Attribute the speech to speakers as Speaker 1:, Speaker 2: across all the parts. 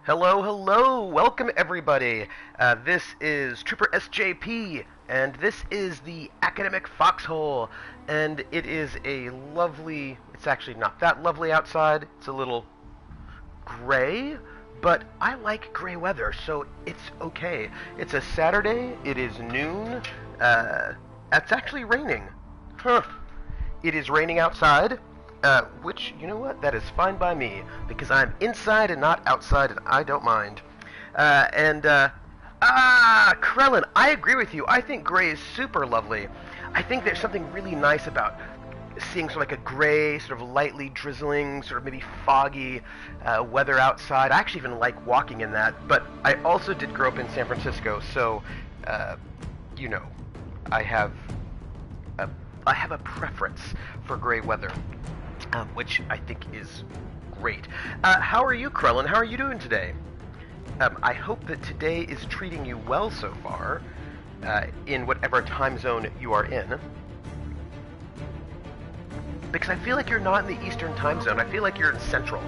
Speaker 1: Hello, hello! Welcome, everybody! This is Trooper SJP, and this is the Academic Foxhole. And it is a lovely. It's actually not that lovely outside. It's a little gray, but I like gray weather, so it's okay. It's a Saturday, it is noon. It's actually raining. Huh. It is raining outside, which, you know what, that is fine by me, because I'm inside and not outside, and I don't mind. Krellin, I agree with you. I think gray is super lovely. I think there's something really nice about seeing sort of like a gray, sort of lightly drizzling, sort of maybe foggy weather outside. I actually even like walking in that, but I also did grow up in San Francisco, so, you know, I have a, I have a preference for gray weather, which I think is great. How are you, Krellin? How are you doing today? I hope that today is treating you well so far, in whatever time zone you are in. Because I feel like you're not in the Eastern time zone. I feel like you're in Central.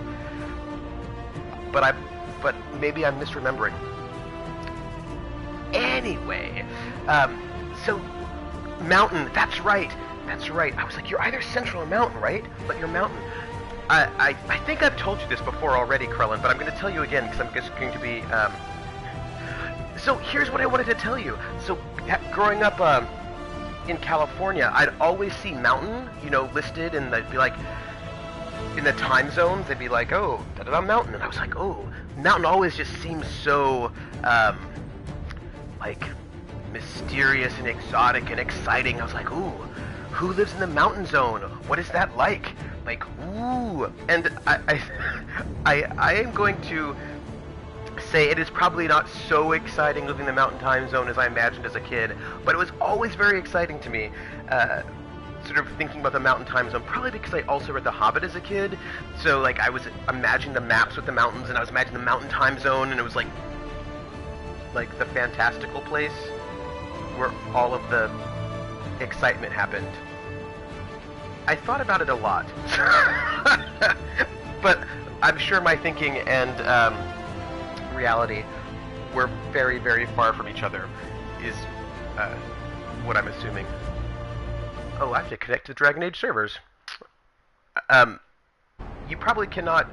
Speaker 1: But maybe I'm misremembering. Anyway, so Mountain, that's right. That's right. I was like, you're either Central or Mountain, right? But you're Mountain. I think I've told you this before already, Krellin, but I'm going to tell you again because I'm just going to be. So here's what I wanted to tell you. So growing up in California, I'd always see Mountain, you know, listed, and they'd be like, in the time zones, they'd be like, oh, da-da-da, Mountain, and I was like, oh, Mountain always just seems so, like, mysterious and exotic and exciting. I was like, ooh, who lives in the Mountain Zone? What is that like? Like, ooh, and I am going to say it is probably not so exciting living in the Mountain Time Zone as I imagined as a kid, but it was always very exciting to me, sort of thinking about the Mountain Time Zone, probably because I also read The Hobbit as a kid, so, like, I was imagining the maps with the mountains, and I was imagining the Mountain Time Zone, and it was like the fantastical place where all of the excitement happened. I thought about it a lot, but I'm sure my thinking and reality were very, very far from each other, is what I'm assuming. Oh, I have to connect to the Dragon Age servers. You probably cannot...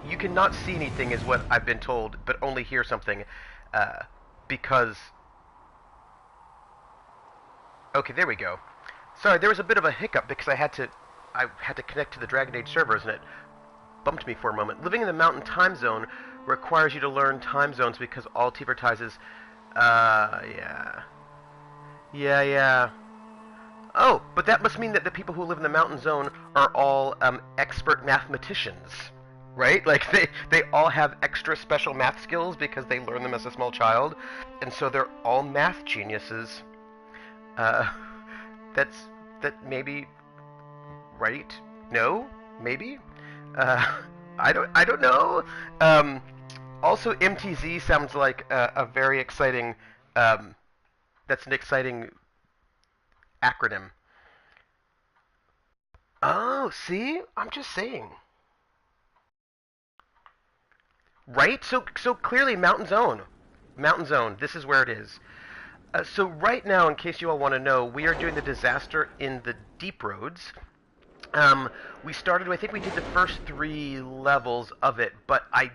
Speaker 1: You cannot see anything is what I've been told, but only hear something, because... Okay, there we go. Sorry, there was a bit of a hiccup because I had to connect to the Dragon Age servers, and it bumped me for a moment. Living in the Mountain Time Zone requires you to learn time zones because all advertises... yeah. Yeah. Oh, but that must mean that the people who live in the Mountain Zone are all, expert mathematicians, right? Like, they all have extra special math skills because they learn them as a small child, and so they're all math geniuses. That maybe... Right? No? Maybe? I don't know. Also, MTZ sounds like a very exciting, that's an exciting acronym. Oh, see? I'm just saying. Right? So clearly Mountain Zone. Mountain Zone, this is where it is. So right now, in case you all want to know, we are doing the disaster in the Deep Roads. We started, I think we did the first 3 levels of it, but I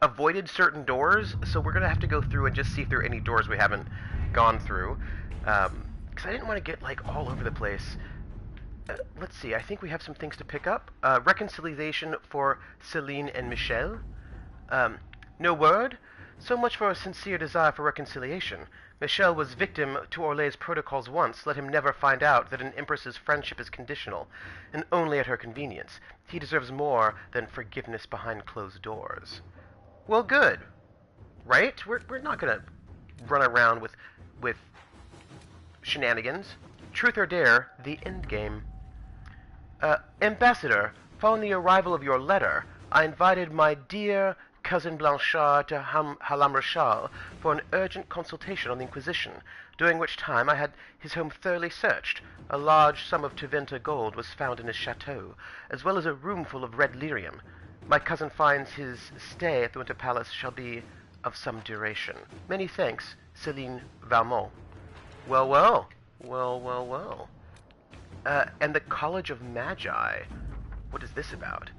Speaker 1: avoided certain doors, so we're going to have to go through and just see if there are any doors we haven't gone through. Because I didn't want to get, like, all over the place. Let's see, I think we have some things to pick up. Reconciliation for Celine and Michel. No word? So much for a sincere desire for reconciliation. Michel was victim to Orlay's protocols once. Let him never find out that an empress's friendship is conditional, and only at her convenience. He deserves more than forgiveness behind closed doors. Well, good. Right? We're not gonna run around with shenanigans. Truth or dare, the end game. Ambassador, following the arrival of your letter, I invited my dear Cousin Blanchard to Halam-Rashal for an urgent consultation on the Inquisition, during which time I had his home thoroughly searched. A large sum of Tuventa gold was found in his chateau, as well as a room full of red lyrium. My cousin finds his stay at the Winter Palace shall be of some duration. Many thanks, Celine Valmont. Well, well. Well, well, well. And the College of Magi. What is this about?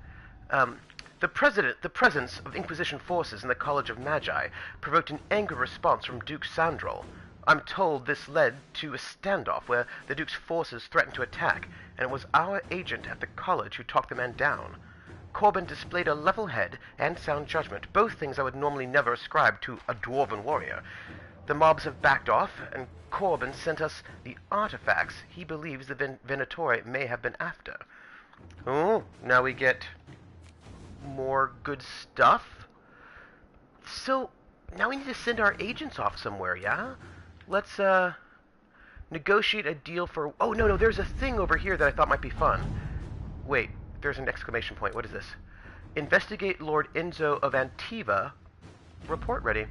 Speaker 1: The presence of Inquisition forces in the College of Magi provoked an angry response from Duke Sandral. I'm told this led to a standoff where the Duke's forces threatened to attack, and it was our agent at the college who talked the man down. Corbin displayed a level head and sound judgment, both things I would normally never ascribe to a dwarven warrior. The mobs have backed off, and Corbin sent us the artifacts he believes the Venatori may have been after. Oh, now we get more good stuff. So, now we need to send our agents off somewhere, yeah? Let's, negotiate a deal for... Oh, no, there's a thing over here that I thought might be fun. Wait, there's an exclamation point. What is this? Investigate Lord Enzo of Antiva. Report ready.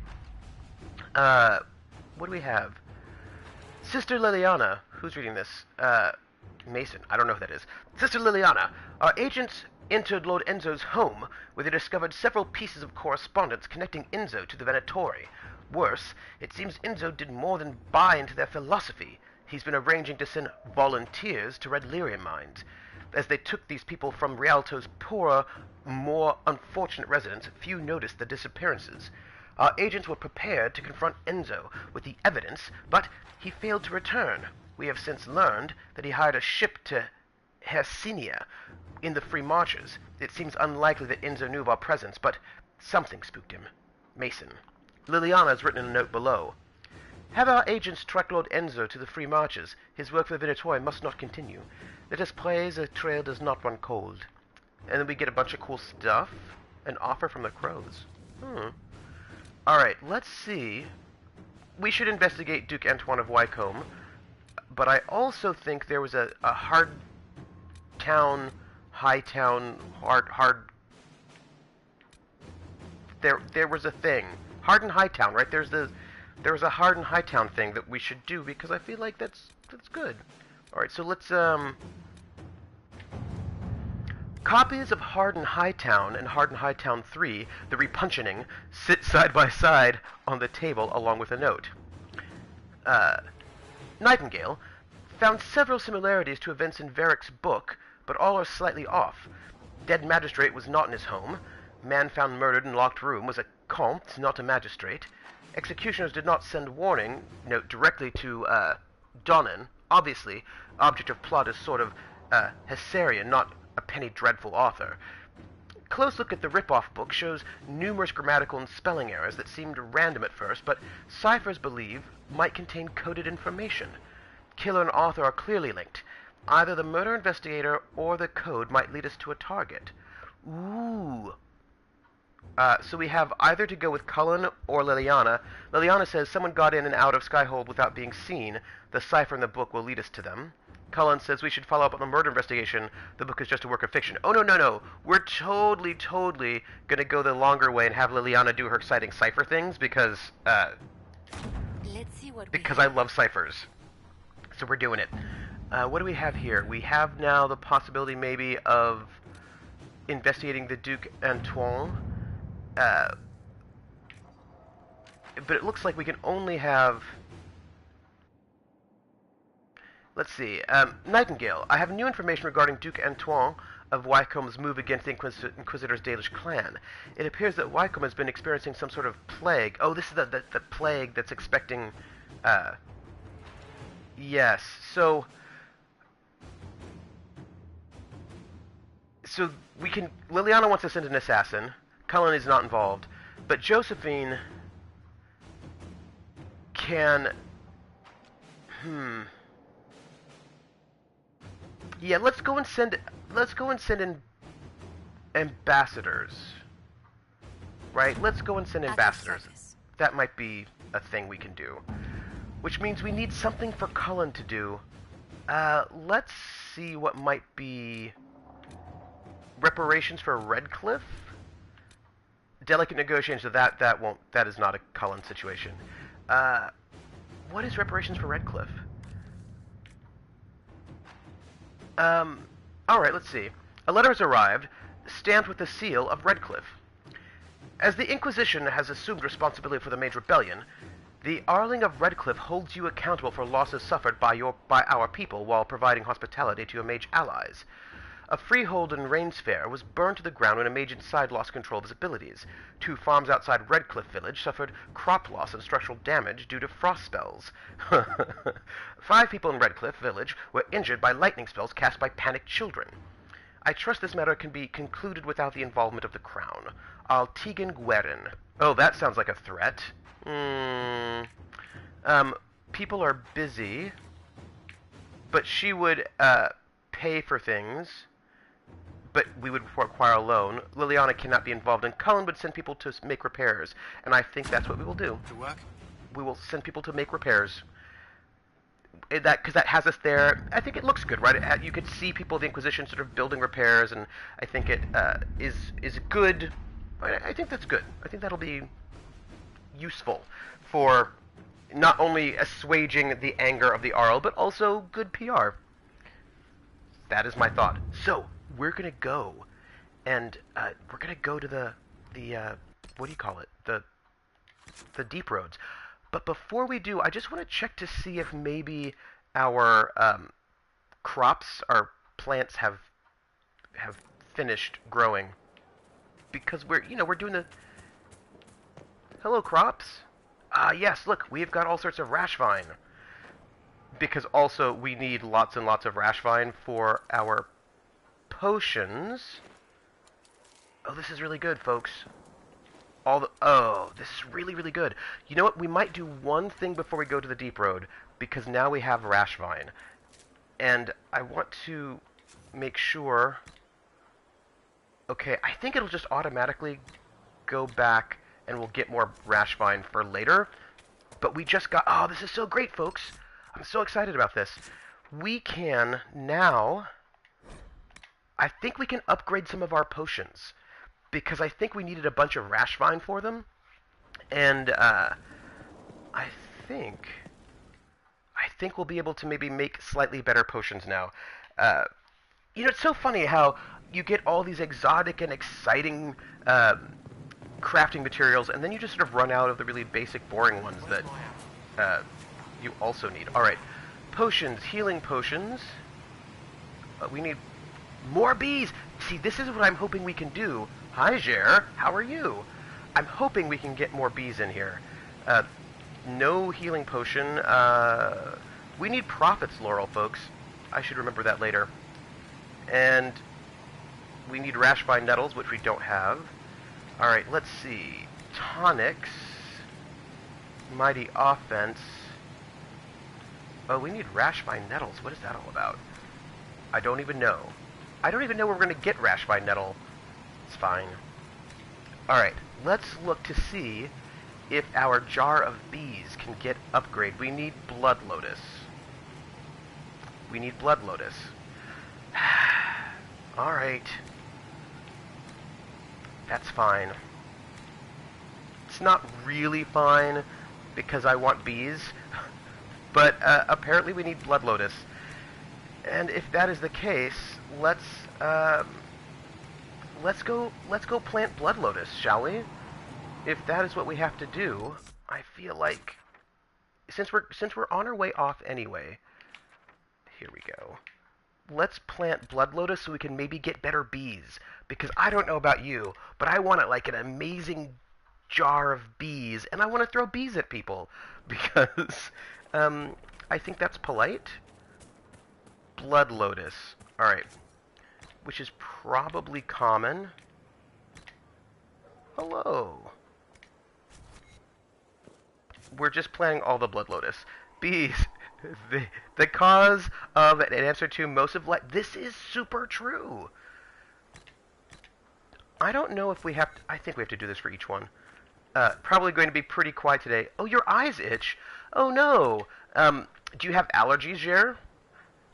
Speaker 1: What do we have? Sister Liliana. Who's reading this? Mason. I don't know who that is. Sister Liliana. Our agents entered Lord Enzo's home, where they discovered several pieces of correspondence connecting Enzo to the Venatori. Worse, it seems Enzo did more than buy into their philosophy. He's been arranging to send volunteers to Red Lyrian mines. As they took these people from Rialto's poorer, more unfortunate residents, few noticed the disappearances. Our agents were prepared to confront Enzo with the evidence, but he failed to return. We have since learned that he hired a ship to Hercynia in the Free Marches. It seems unlikely that Enzo knew of our presence, but something spooked him. Mason. Liliana has written in a note below. Have our agents track Lord Enzo to the Free Marches. His work for the Venatori must not continue. Let us pray the trail does not run cold. And then we get a bunch of cool stuff. An offer from the crows. Alright, let's see. We should investigate Duke Antoine of Wycombe. But I also think there was a hard town, high town, hard... There was a thing. Hard and high town, right? There was a hard and high town thing that we should do because I feel like that's good. Alright, so let's, copies of Hard and Hightown and Hard and Hightown 3, the repuncheoning, sit side by side on the table along with a note. Nightingale found several similarities to events in Varick's book, but all are slightly off. Dead magistrate was not in his home. Man found murdered in locked room was a comte, not a magistrate. Executioners did not send warning note directly to, Donnan. Obviously, object of plot is sort of, Hessarian, not a penny dreadful author. Close look at the rip-off book shows numerous grammatical and spelling errors that seemed random at first, but ciphers believe might contain coded information. Killer and author are clearly linked. Either the murder investigator or the code might lead us to a target. Ooh. So we have either to go with Cullen or Liliana. Liliana says someone got in and out of Skyhold without being seen. The cipher in the book will lead us to them. Cullen says we should follow up on the murder investigation. The book is just a work of fiction. Oh, no. We're totally going to go the longer way and have Liliana do her exciting cipher things because,
Speaker 2: Let's see what
Speaker 1: because I love ciphers. So we're doing it. What do we have here? We have now the possibility maybe of investigating the Duke Antoine. But it looks like we can only have... Let's see. Nightingale, I have new information regarding Duke Antoine of Wycombe's move against the Inquisitor's Dalish clan. It appears that Wycombe has been experiencing some sort of plague. Oh, this is the plague that's expecting... Yes, so we can... Liliana wants to send an assassin. Cullen is not involved. But Josephine can... Yeah, let's go and send in ambassadors. Right? Let's go and send ambassadors. That might be a thing we can do. Which means we need something for Cullen to do. Let's see what might be... Reparations for Redcliffe? Delicate negotiations, that is not a Cullen situation. What is reparations for Redcliffe? Alright, let's see. A letter has arrived. stamped with the seal of Redcliffe. As the Inquisition has assumed responsibility for the Mage Rebellion, the Arling of Redcliffe holds you accountable for losses suffered by our people while providing hospitality to your mage allies. A freehold in Rainsfair was burned to the ground when a mage inside lost control of his abilities. 2 farms outside Redcliffe Village suffered crop loss and structural damage due to frost spells. 5 people in Redcliffe Village were injured by lightning spells cast by panicked children. I trust this matter can be concluded without the involvement of the Crown. Altegan Guerin. Oh, that sounds like a threat. People are busy, but she would, pay for things, but we would require a loan. Liliana cannot be involved, and Cullen would send people to make repairs, and I think that's what we will do.
Speaker 3: To work?
Speaker 1: We will send people to make repairs. Because that has us there. I think it looks good, right? You could see people of the Inquisition sort of building repairs, and I think it is good. I think that's good. I think that'll be useful for not only assuaging the anger of the Arl, but also good PR. That is my thought. So we're gonna go, and we're gonna go to the what do you call it? The deep roads. But before we do, I just want to check to see if maybe our crops, our plants have finished growing, because we're doing the. Hello, crops. Yes. Look, we've got all sorts of rash vine. Because also we need lots and lots of rash vine for our potions. Oh, this is really good, folks. Oh, this is really, really good. You know what? We might do one thing before we go to the deep road, because now we have rash vine. And I want to make sure. Okay, I think it'll just automatically go back and we'll get more rash vine for later. But we just got. Oh, this is so great, folks. I'm so excited about this. We can now, I think we can upgrade some of our potions, because I think we needed a bunch of rash vine for them, and I think we'll be able to maybe make slightly better potions now. It's so funny how you get all these exotic and exciting crafting materials, and then you just sort of run out of the really basic, boring ones that you also need. Alright, potions, healing potions. We need more bees. See, this is what I'm hoping we can do. Hi, Jer. How are you? I'm hoping we can get more bees in here. No healing potion. We need profits, Laurel, folks. I should remember that later. And we need Rashvine Nettles, which we don't have. Alright, let's see. Tonics. Mighty Offense. Oh, we need Rashvine Nettles. What is that all about? I don't even know. I don't even know where we're going to get Rashvine Nettle. It's fine. Alright, let's look to see if our jar of bees can get upgrade. We need Blood Lotus. We need Blood Lotus. Alright. That's fine. It's not really fine, because I want bees. But apparently we need Blood Lotus. And if that is the case, let's go plant Blood Lotus, shall we? If that is what we have to do, I feel like since we're on our way off anyway, here we go. Let's plant Blood Lotus so we can maybe get better bees, because I don't know about you, but I want like an amazing jar of bees, and I want to throw bees at people because I think that's polite. Blood Lotus. Alright. Which is probably common. Hello. We're just planting all the Blood Lotus. Bees. The cause of an answer to most of life. This is super true. I don't know if we have to, I think we have to do this for each one. Probably going to be pretty quiet today. Oh, your eyes itch. Oh no. Do you have allergies, Jer?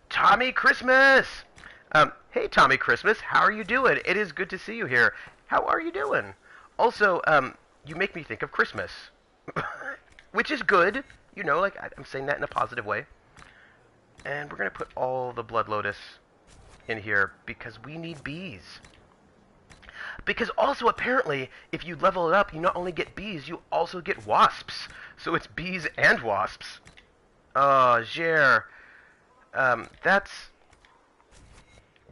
Speaker 1: Tommy Christmas! Hey, Tommy Christmas, how are you doing? It is good to see you here. How are you doing? Also, you make me think of Christmas. Which is good. You know, like, I'm saying that in a positive way. And we're going to put all the Blood Lotus in here because we need bees. Because also, apparently, if you level it up, you not only get bees, you also get wasps. So it's bees and wasps. Oh, Jer. That's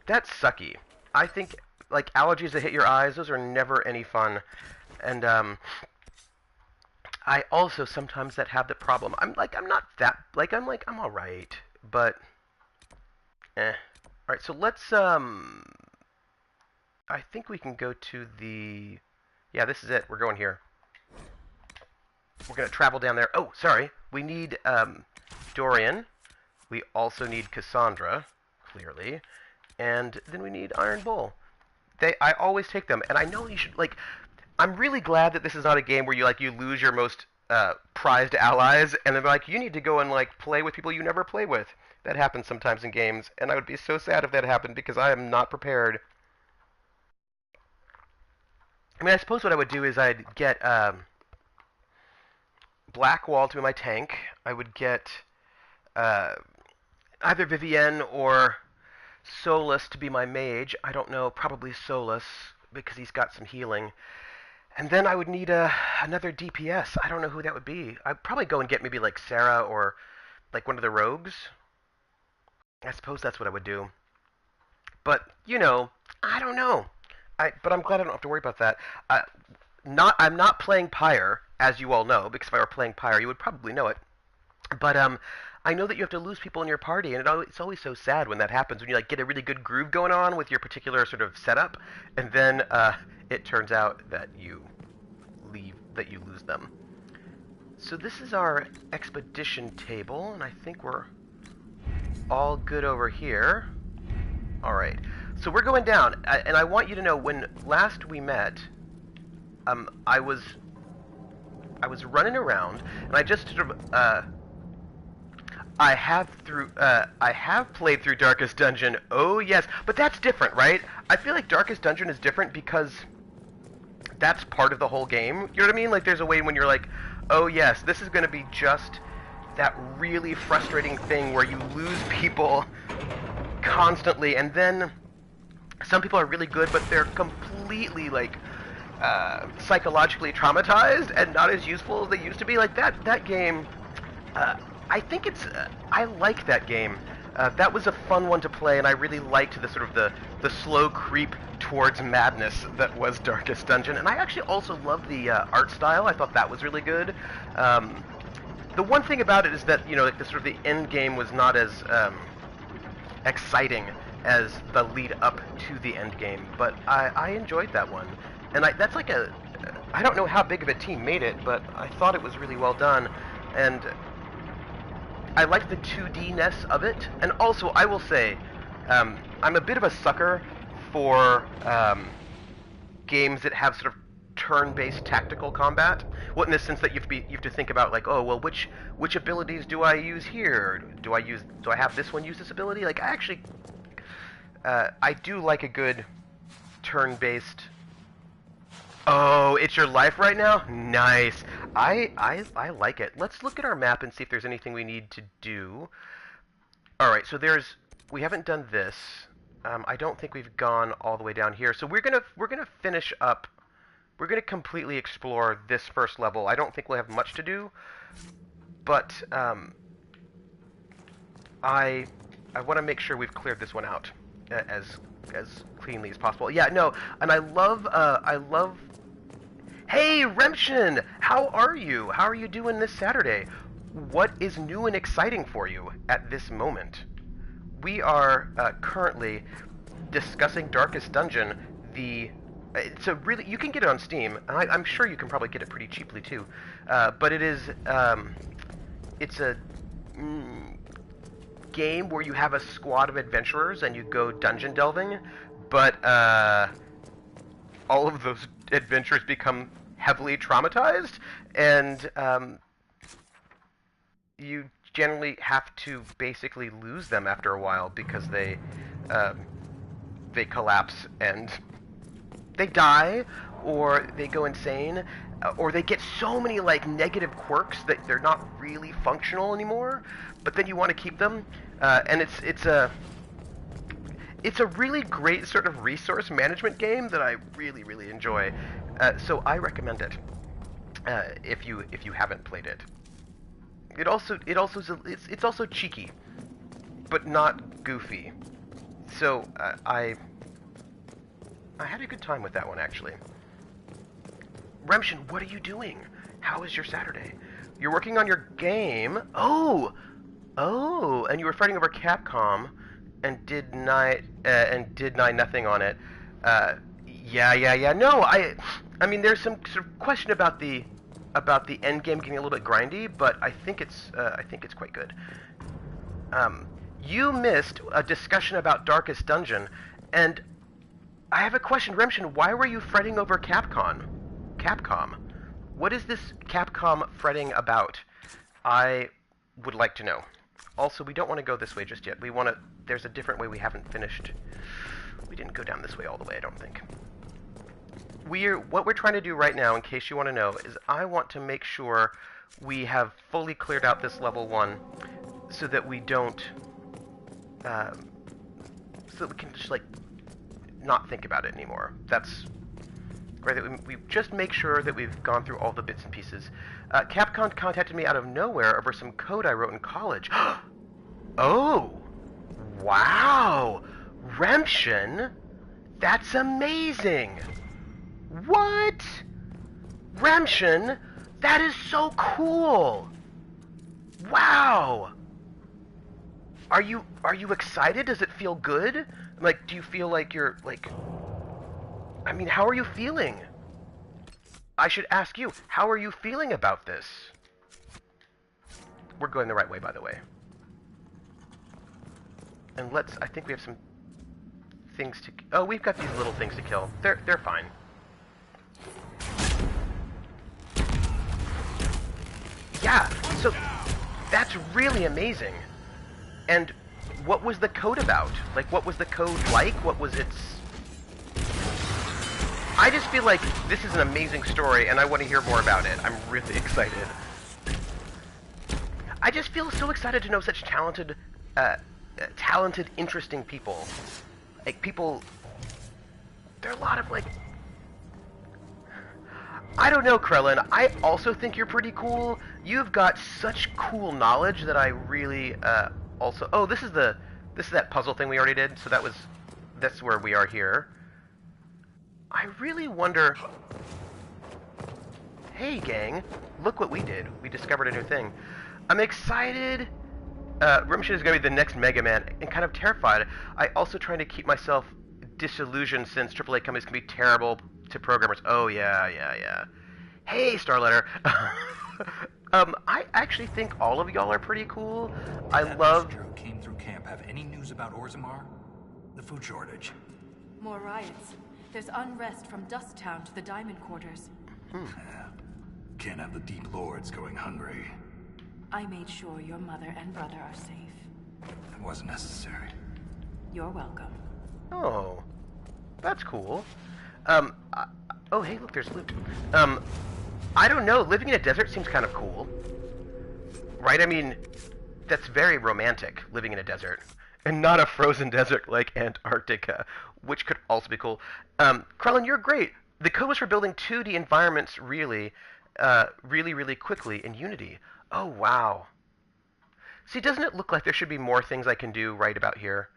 Speaker 1: sucky. I think, like, allergies that hit your eyes, those are never any fun. And, I also sometimes that have the problem. I'm not that, I'm alright. But, Alright, so let's, I think we can go to the... Yeah, this is it. We're going here. We're going to travel down there. Oh, sorry. We need Dorian. We also need Cassandra, clearly. And then we need Iron Bull. I always take them. And I know you should, like... I'm really glad that this is not a game where you lose your most prized allies, and they're like, you need to go and, like, play with people you never play with. That happens sometimes in games, and I would be so sad if that happened because I am not prepared. I mean, I suppose what I would do is I'd get Blackwall to be my tank. I would get either Vivienne or Solus to be my mage. I don't know, probably Solus because he's got some healing. And then I would need another DPS. I don't know who that would be. I'd probably go and get maybe like Sarah or like one of the rogues. I suppose that's what I would do. But, I don't know. But I'm glad I don't have to worry about that. I'm not playing Pyre, as you all know, because if I were playing Pyre, you would probably know it. But I know that you have to lose people in your party, and it's always so sad when that happens, when you get a really good groove going on with your particular sort of setup, and then it turns out that you lose them. So this is our expedition table, and I think we're all good over here. All right. So we're going down, and I want you to know, when last we met, I was running around, and I just sort of, I have played through Darkest Dungeon. Oh yes, but that's different, right? I feel like Darkest Dungeon is different because that's part of the whole game. You know what I mean? Like, there's a way when you're like, oh yes, this is going to be just that really frustrating thing where you lose people constantly, and then some people are really good, but they're completely, like, psychologically traumatized and not as useful as they used to be. Like, that game, I think it's, I like that game. That was a fun one to play, and I really liked the sort of the slow creep towards madness that was Darkest Dungeon. And I actually also love the art style. I thought that was really good. The one thing about it is that, like, the sort of the end game was not as exciting as the lead up to the end game, but I enjoyed that one. And that's like I don't know how big of a team made it, but I thought it was really well done, and I liked the 2D-ness of it. And also, I will say, I'm a bit of a sucker for games that have sort of turn-based tactical combat. Well, in the sense that you have to think about, like, oh, well, which abilities do I use here? Do I have this one use this ability? Like, I do like a good turn-based. Oh, it's your life right now? Nice. I like it. Let's look at our map and see if there's anything we need to do. All right, so we haven't done this. I don't think we've gone all the way down here. So we're gonna finish up. We're gonna completely explore this first level. I don't think we'll have much to do, but I want to make sure we've cleared this one out as cleanly as possible. Yeah, no, and I love. Hey, Remption! How are you? How are you doing this Saturday? What is new and exciting for you at this moment? We are currently discussing Darkest Dungeon. It's a really, you can get it on Steam, and I'm sure you can probably get it pretty cheaply too. But it is, it's a game where you have a squad of adventurers and you go dungeon delving, but all of those adventurers become heavily traumatized, and you generally have to basically lose them after a while because they collapse and they die, or they go insane, or they get so many, like, negative quirks that they're not really functional anymore, but then you want to keep them, and It's a really great sort of resource management game that I really, really enjoy. So I recommend it if you haven't played it. It's also cheeky, but not goofy. So I had a good time with that one actually. Remshin, what are you doing? How is your Saturday? You're working on your game. Oh, and you were fighting over Capcom, and did nigh nothing on it. Yeah. No, I mean, there's some sort of question about the end game getting a little bit grindy, but I think it's quite good. You missed a discussion about Darkest Dungeon, and I have a question, Remshin. Why were you fretting over Capcom? What is this Capcom fretting about? I would like to know. Also, we don't want to go this way just yet. We want to... There's a different way we haven't finished. We didn't go down this way all the way, I don't think. What we're trying to do right now, in case you want to know, is I want to make sure we have fully cleared out this level 1 so that we don't... so that we can just, like, not think about it anymore. That's... Right, that we just make sure that we've gone through all the bits and pieces. Capcom contacted me out of nowhere over some code I wrote in college. Oh! Wow! Remshin? That's amazing! What? Remshin? That is so cool! Wow! Are you excited? Does it feel good? Like, do you feel like you're, like... I mean, how are you feeling? I should ask you, how are you feeling about this? We're going the right way, by the way. And I think we have some things to... Oh, we've got these little things to kill. They're fine. Yeah, so that's really amazing. And what was the code about? Like, what was the code like? What was its... I just feel like this is an amazing story, and I want to hear more about it. I'm really excited. I just feel so excited to know such talented, interesting people. Like, people... There are a lot of, like... I don't know, Krellin. I also think you're pretty cool. You've got such cool knowledge that I really, also... Oh, this is that puzzle thing we already did, so that's where we are here. I really wonder... Hey, gang, look what we did. We discovered a new thing. I'm excited. Remshin is going to be the next Mega Man, and kind of terrified. I also trying to keep myself disillusioned since AAA companies can be terrible to programmers. Oh, yeah. Hey, Starletter. I actually think all of y'all are pretty cool. I love...
Speaker 3: Who came through camp have any news about Orzammar? The food shortage.
Speaker 2: More riots. There's unrest from Dust Town to the Diamond Quarters.
Speaker 3: Can't have the Deep Lords going hungry.
Speaker 2: I made sure your mother and brother are safe.
Speaker 3: It wasn't necessary.
Speaker 2: You're welcome.
Speaker 1: Oh, that's cool. Oh, hey, look, there's loot. I don't know, living in a desert seems kind of cool. Right? I mean, that's very romantic, living in a desert. And not a frozen desert like Antarctica, which could also be cool. Krellin, you're great. The code was for building 2D environments really quickly in Unity. Oh, wow. See, doesn't it look like there should be more things I can do right about here?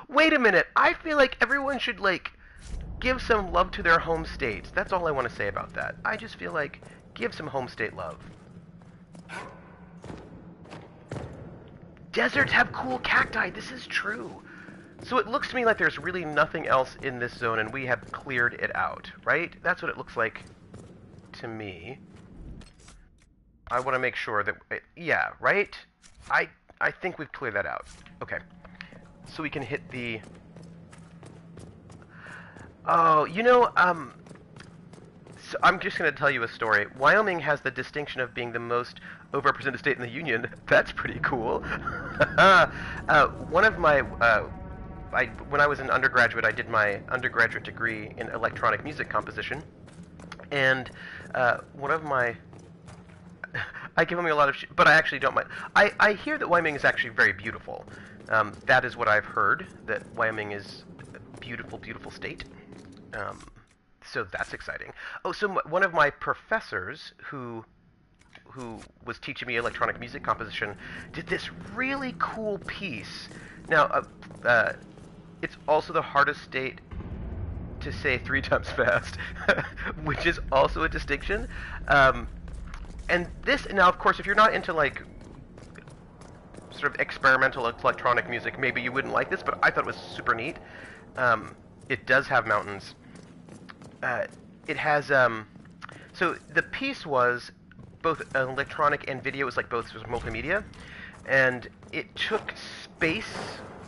Speaker 1: Wait a minute. I feel like everyone should, like, give some love to their home states. That's all I want to say about that. I just feel like, give some home state love. Deserts have cool cacti. This is true. So it looks to me like there's really nothing else in this zone, and we have cleared it out, right? That's what it looks like to me. I want to make sure that... yeah, right? I think we've cleared that out. Okay. So we can hit the... Oh, you know, so I'm just going to tell you a story. Wyoming has the distinction of being the most overrepresented state in the Union. That's pretty cool. One of my... when I was an undergraduate, I did my undergraduate degree in electronic music composition. And one of my... I give Wyoming a lot of shit, but I actually don't mind. I hear that Wyoming is actually very beautiful. That is what I've heard, that Wyoming is a beautiful, beautiful state. So that's exciting. Oh, so one of my professors who was teaching me electronic music composition did this really cool piece. Now, it's also the hardest state to say 3 times fast, which is also a distinction. And this, now of course, if you're not into like sort of experimental electronic music, maybe you wouldn't like this, but I thought it was super neat. It does have mountains. It has, so the piece was both electronic and video. It was like both sort of multimedia. And it took space,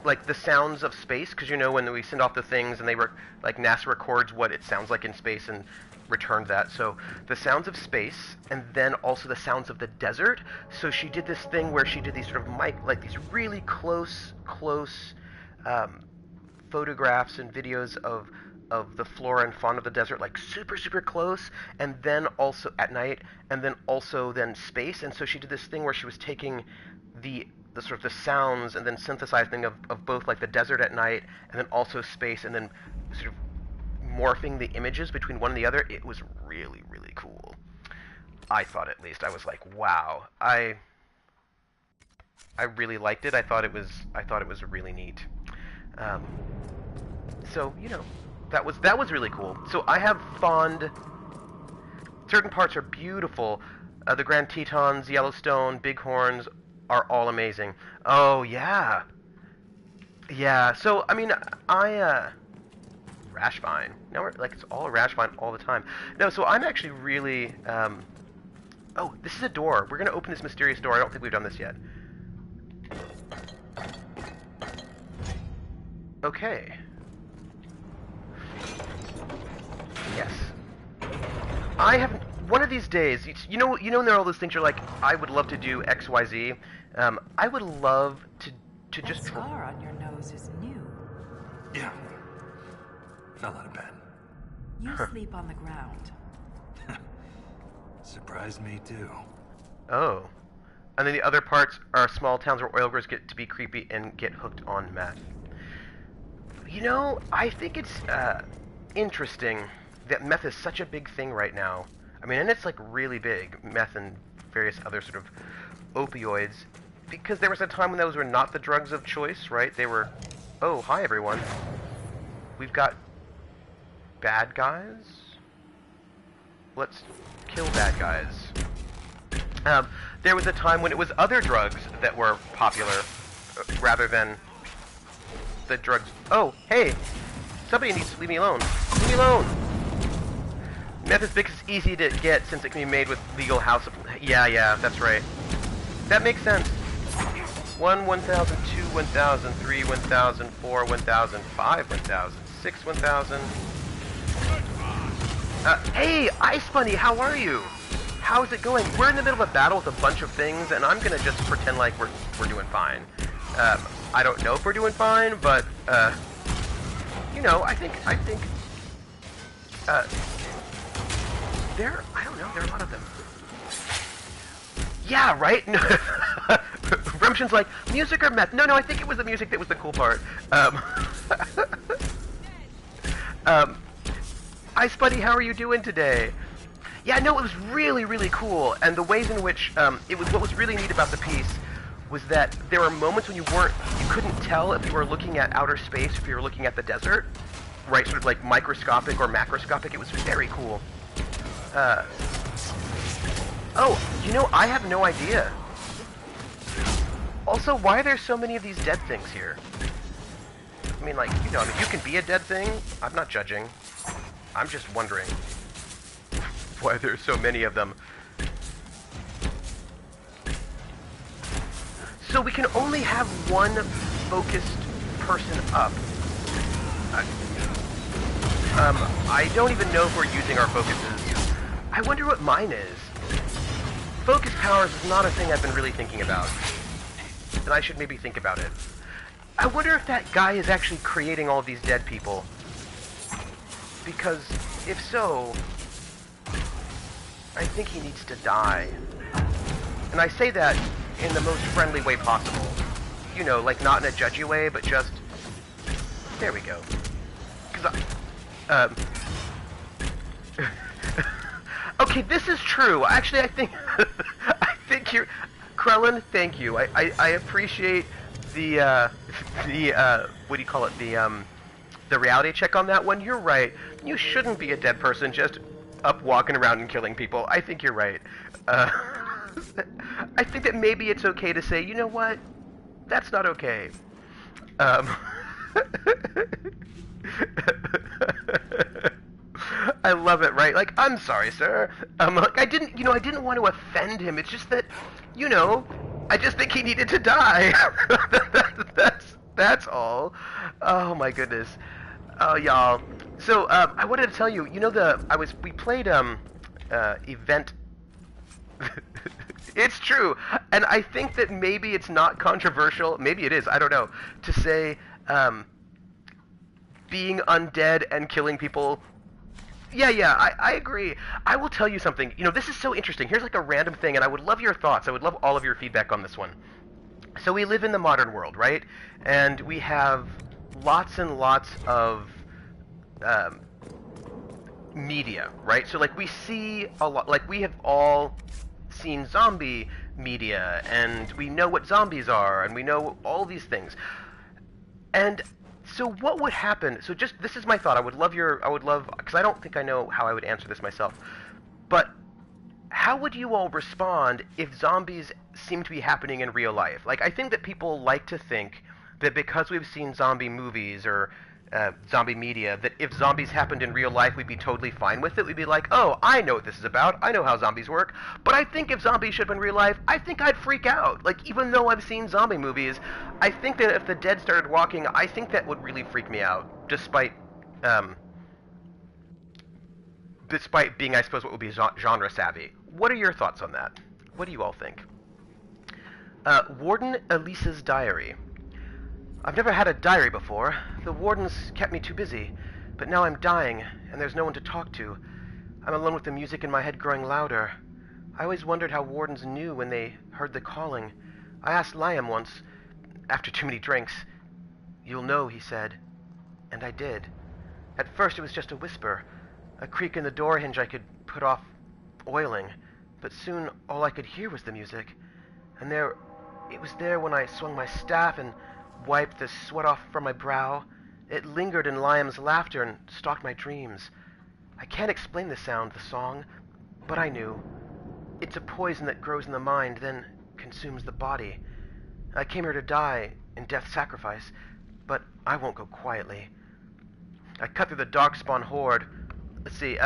Speaker 1: like the sounds of space, because you know when we send off the things and they were, like NASA records what it sounds like in space and returned that. So the sounds of space and then also the sounds of the desert. So she did this thing where she did these sort of like these really close photographs and videos of the flora and fauna of the desert, like super, super close, and then also at night, and then also then space. And so she did this thing where she was taking the sort of the sounds and then synthesizing of both like the desert at night and then also space and then sort of morphing the images between one and the other. It was really, really cool. I thought, at least. I was like, wow. I really liked it. I thought it was really neat. So, you know, that was really cool. So I have fond. Certain parts are beautiful. The Grand Tetons, Yellowstone, Bighorns are all amazing. Oh yeah, yeah. So I mean, Rashvine. Now we're like it's all Rashvine all the time. No, so I'm actually really. Oh, this is a door. We're gonna open this mysterious door. I don't think we've done this yet. Okay. Yes. I have one of these days. You know, when there are all those things. You're like, I would love to do X, Y, Z. I would love to just.
Speaker 2: The scar on your nose is new.
Speaker 3: Yeah. Fell out of bed.
Speaker 2: You sleep on the ground.
Speaker 3: Surprised me too.
Speaker 1: Oh. And then the other parts are small towns where oil riggers get to be creepy and get hooked on meth. You know, I think it's interesting that meth is such a big thing right now. I mean, and it's like really big, meth and various other sort of opioids, because there was a time when those were not the drugs of choice, right? They were, oh, hi everyone. We've got bad guys. Let's kill bad guys. There was a time when it was other drugs that were popular, rather than the drugs. Oh, hey! Somebody needs to leave me alone. Leave me alone! Meth is because it's easy to get since it can be made with legal house. Yeah, that's right. That makes sense. 1, 1,000, 2, 1,000, 3, 1,000, 4, 1,000, 5, 1,000, 6, 1,000. Hey, Ice Bunny, how are you? How's it going? We're in the middle of a battle with a bunch of things, and I'm gonna just pretend like we're doing fine. I don't know if we're doing fine, but you know, I think I don't know, there are a lot of them. Yeah, right? Rumshin's like, music or meth? No, I think it was the music that was the cool part. Ice Buddy, how are you doing today? Yeah, no, it was really, really cool, and the ways in which, what was really neat about the piece was that there were moments when you couldn't tell if you were looking at outer space, if you were looking at the desert, right, sort of like microscopic or macroscopic. It was very cool. Oh, you know, I have no idea. Also, why are there so many of these dead things here? I mean, like, you know, you can be a dead thing. I'm not judging. I'm just wondering why there's so many of them. So we can only have one focused person up. I don't even know if we're using our focuses. I wonder what mine is. Focus powers is not a thing I've been really thinking about. And I should maybe think about it. I wonder if that guy is actually creating all of these dead people. Because if so, I think he needs to die. And I say that in the most friendly way possible. You know, like not in a judgy way, but just... There we go. Because okay, this is true. Actually, I think... I think you're... Krellin, thank you. I appreciate the what do you call it? The reality check on that one. You're right. You shouldn't be a dead person just up walking around and killing people. I think you're right. I think that maybe it's okay to say, you know what? That's not okay. I love it, right? Like, I'm sorry, sir. Like, I didn't want to offend him. It's just that, you know, I just think he needed to die. That's all. Oh my goodness. Oh, y'all. So, I wanted to tell you, you know, we played, event. It's true, and I think that maybe it's not controversial, maybe it is, I don't know, to say, being undead and killing people. Yeah, I agree. I will tell you something. You know, this is so interesting. Here's like a random thing, and I would love your thoughts. I would love all of your feedback on this one. So we live in the modern world, right? And we have lots and lots of media, right? So like we see a lot, like we have all seen zombie media, and we know what zombies are, and we know all these things. And so what would happen? So just, this is my thought. I would love, because I don't think I know how I would answer this myself. But how would you all respond if zombies seem to be happening in real life? Like, I think that people like to think that because we've seen zombie movies or zombie media, that if zombies happened in real life, we'd be totally fine with it. We'd be like, oh, I know what this is about. I know how zombies work. But I think if zombies showed up in real life, I think I'd freak out. Like, even though I've seen zombie movies, I think that if the dead started walking, I think that would really freak me out, despite being, I suppose, what would be genre savvy. What are your thoughts on that? What do you all think? Warden Elisa's diary. I've never had a diary before. The wardens kept me too busy, but now I'm dying, and there's no one to talk to. I'm alone with the music in my head growing louder. I always wondered how wardens knew when they heard the calling. I asked Liam once, after too many drinks. You'll know, he said. And I did. At first it was just a whisper, a creak in the door hinge I could put off oiling, but soon all I could hear was the music. And it was there when I swung my staff and wiped the sweat off from my brow. It lingered in Liam's laughter and stalked my dreams. I can't explain the sound, the song, but I knew. It's a poison that grows in the mind, then consumes the body. I came here to die in death's sacrifice, but I won't go quietly. I cut through the darkspawn horde. Let's see,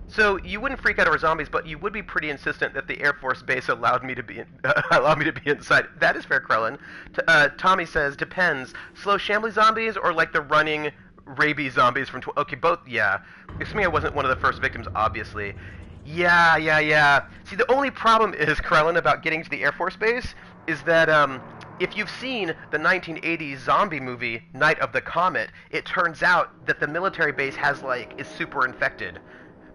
Speaker 1: so you wouldn't freak out over zombies, but you would be pretty insistent that the Air Force Base allowed me to be inside. That is fair, Krellin. Tommy says, depends. Slow shambly zombies or like the running rabies zombies from... Okay, both, yeah. Excuse me, I wasn't one of the first victims, obviously. Yeah. See, the only problem is, Krellin, about getting to the Air Force Base is that, if you've seen the 1980s zombie movie, Night of the Comet, it turns out that the military base is super infected.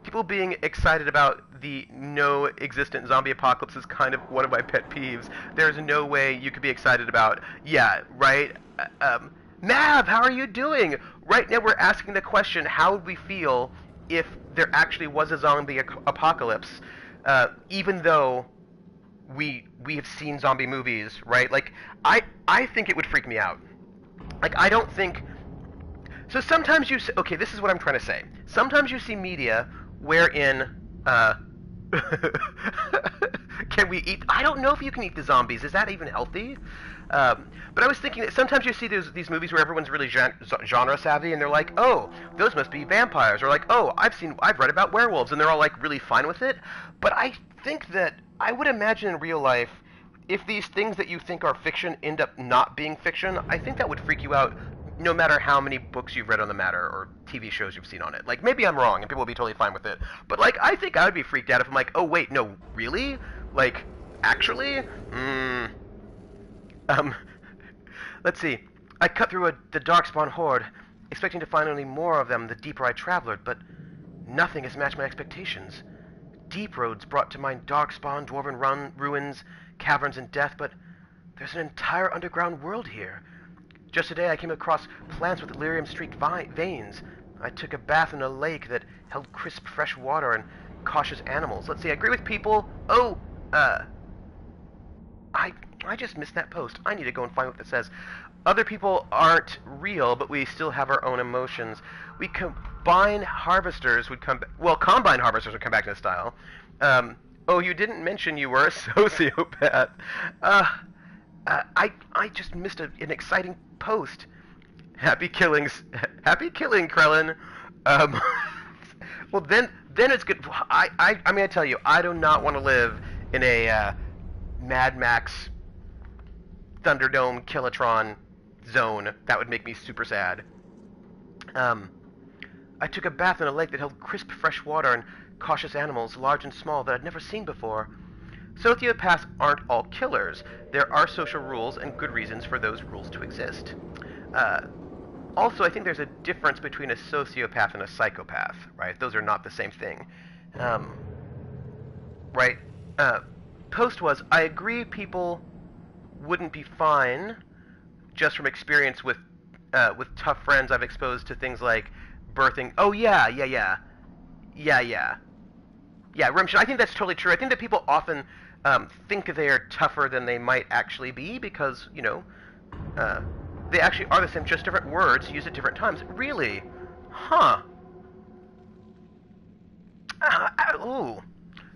Speaker 1: People being excited about the no-existent zombie apocalypse is kind of one of my pet peeves. There's no way you could be excited about, yeah, right? Mav, how are you doing? Right now we're asking the question, how would we feel if there actually was a zombie apocalypse, even though we have seen zombie movies, right? Like, I think it would freak me out. Like, I don't think... So sometimes you... Okay, this is what I'm trying to say. Sometimes you see media wherein, can we eat... I don't know if you can eat the zombies. Is that even healthy? But I was thinking that sometimes you see these movies where everyone's really genre savvy, and they're like, oh, those must be vampires. Or like, oh, I've read about werewolves, and they're all like really fine with it. But I think that, I would imagine in real life, if these things that you think are fiction end up not being fiction, I think that would freak you out no matter how many books you've read on the matter or TV shows you've seen on it. Like, maybe I'm wrong and people will be totally fine with it. But, like, I think I would be freaked out if I'm like, oh, wait, no, really? Like, actually? Let's see. I cut through the darkspawn horde, expecting to find only more of them the deeper I traveled, but nothing has matched my expectations. deep roads brought to mind darkspawn, dwarven ruins, caverns, and death, but there's an entire underground world here. Just today I came across plants with lyrium-streaked veins. I took a bath in a lake that held crisp, fresh water and cautious animals. Let's see, I agree with people. Oh, I just missed that post. I need to go and find what that says. Other people aren't real, but we still have our own emotions. Combine harvesters would come back in style. Oh, you didn't mention you were a sociopath. I just missed an exciting post. Happy killing, Krellin. Well, then it's good. I'm gonna tell you, I do not want to live in a Mad Max Thunderdome Killatron zone. That would make me super sad. I took a bath in a lake that held crisp, fresh water and cautious animals, large and small, that I'd never seen before. Sociopaths aren't all killers. There are social rules and good reasons for those rules to exist. Also, I think there's a difference between a sociopath and a psychopath, right? Those are not the same thing. Right? Post was, I agree people wouldn't be fine just from experience with tough friends I've exposed to things like birthing. Oh, yeah, Rimshin, I think that's totally true. I think that people often think they are tougher than they might actually be because, they actually are the same, just different words used at different times. Really? Huh. Ooh.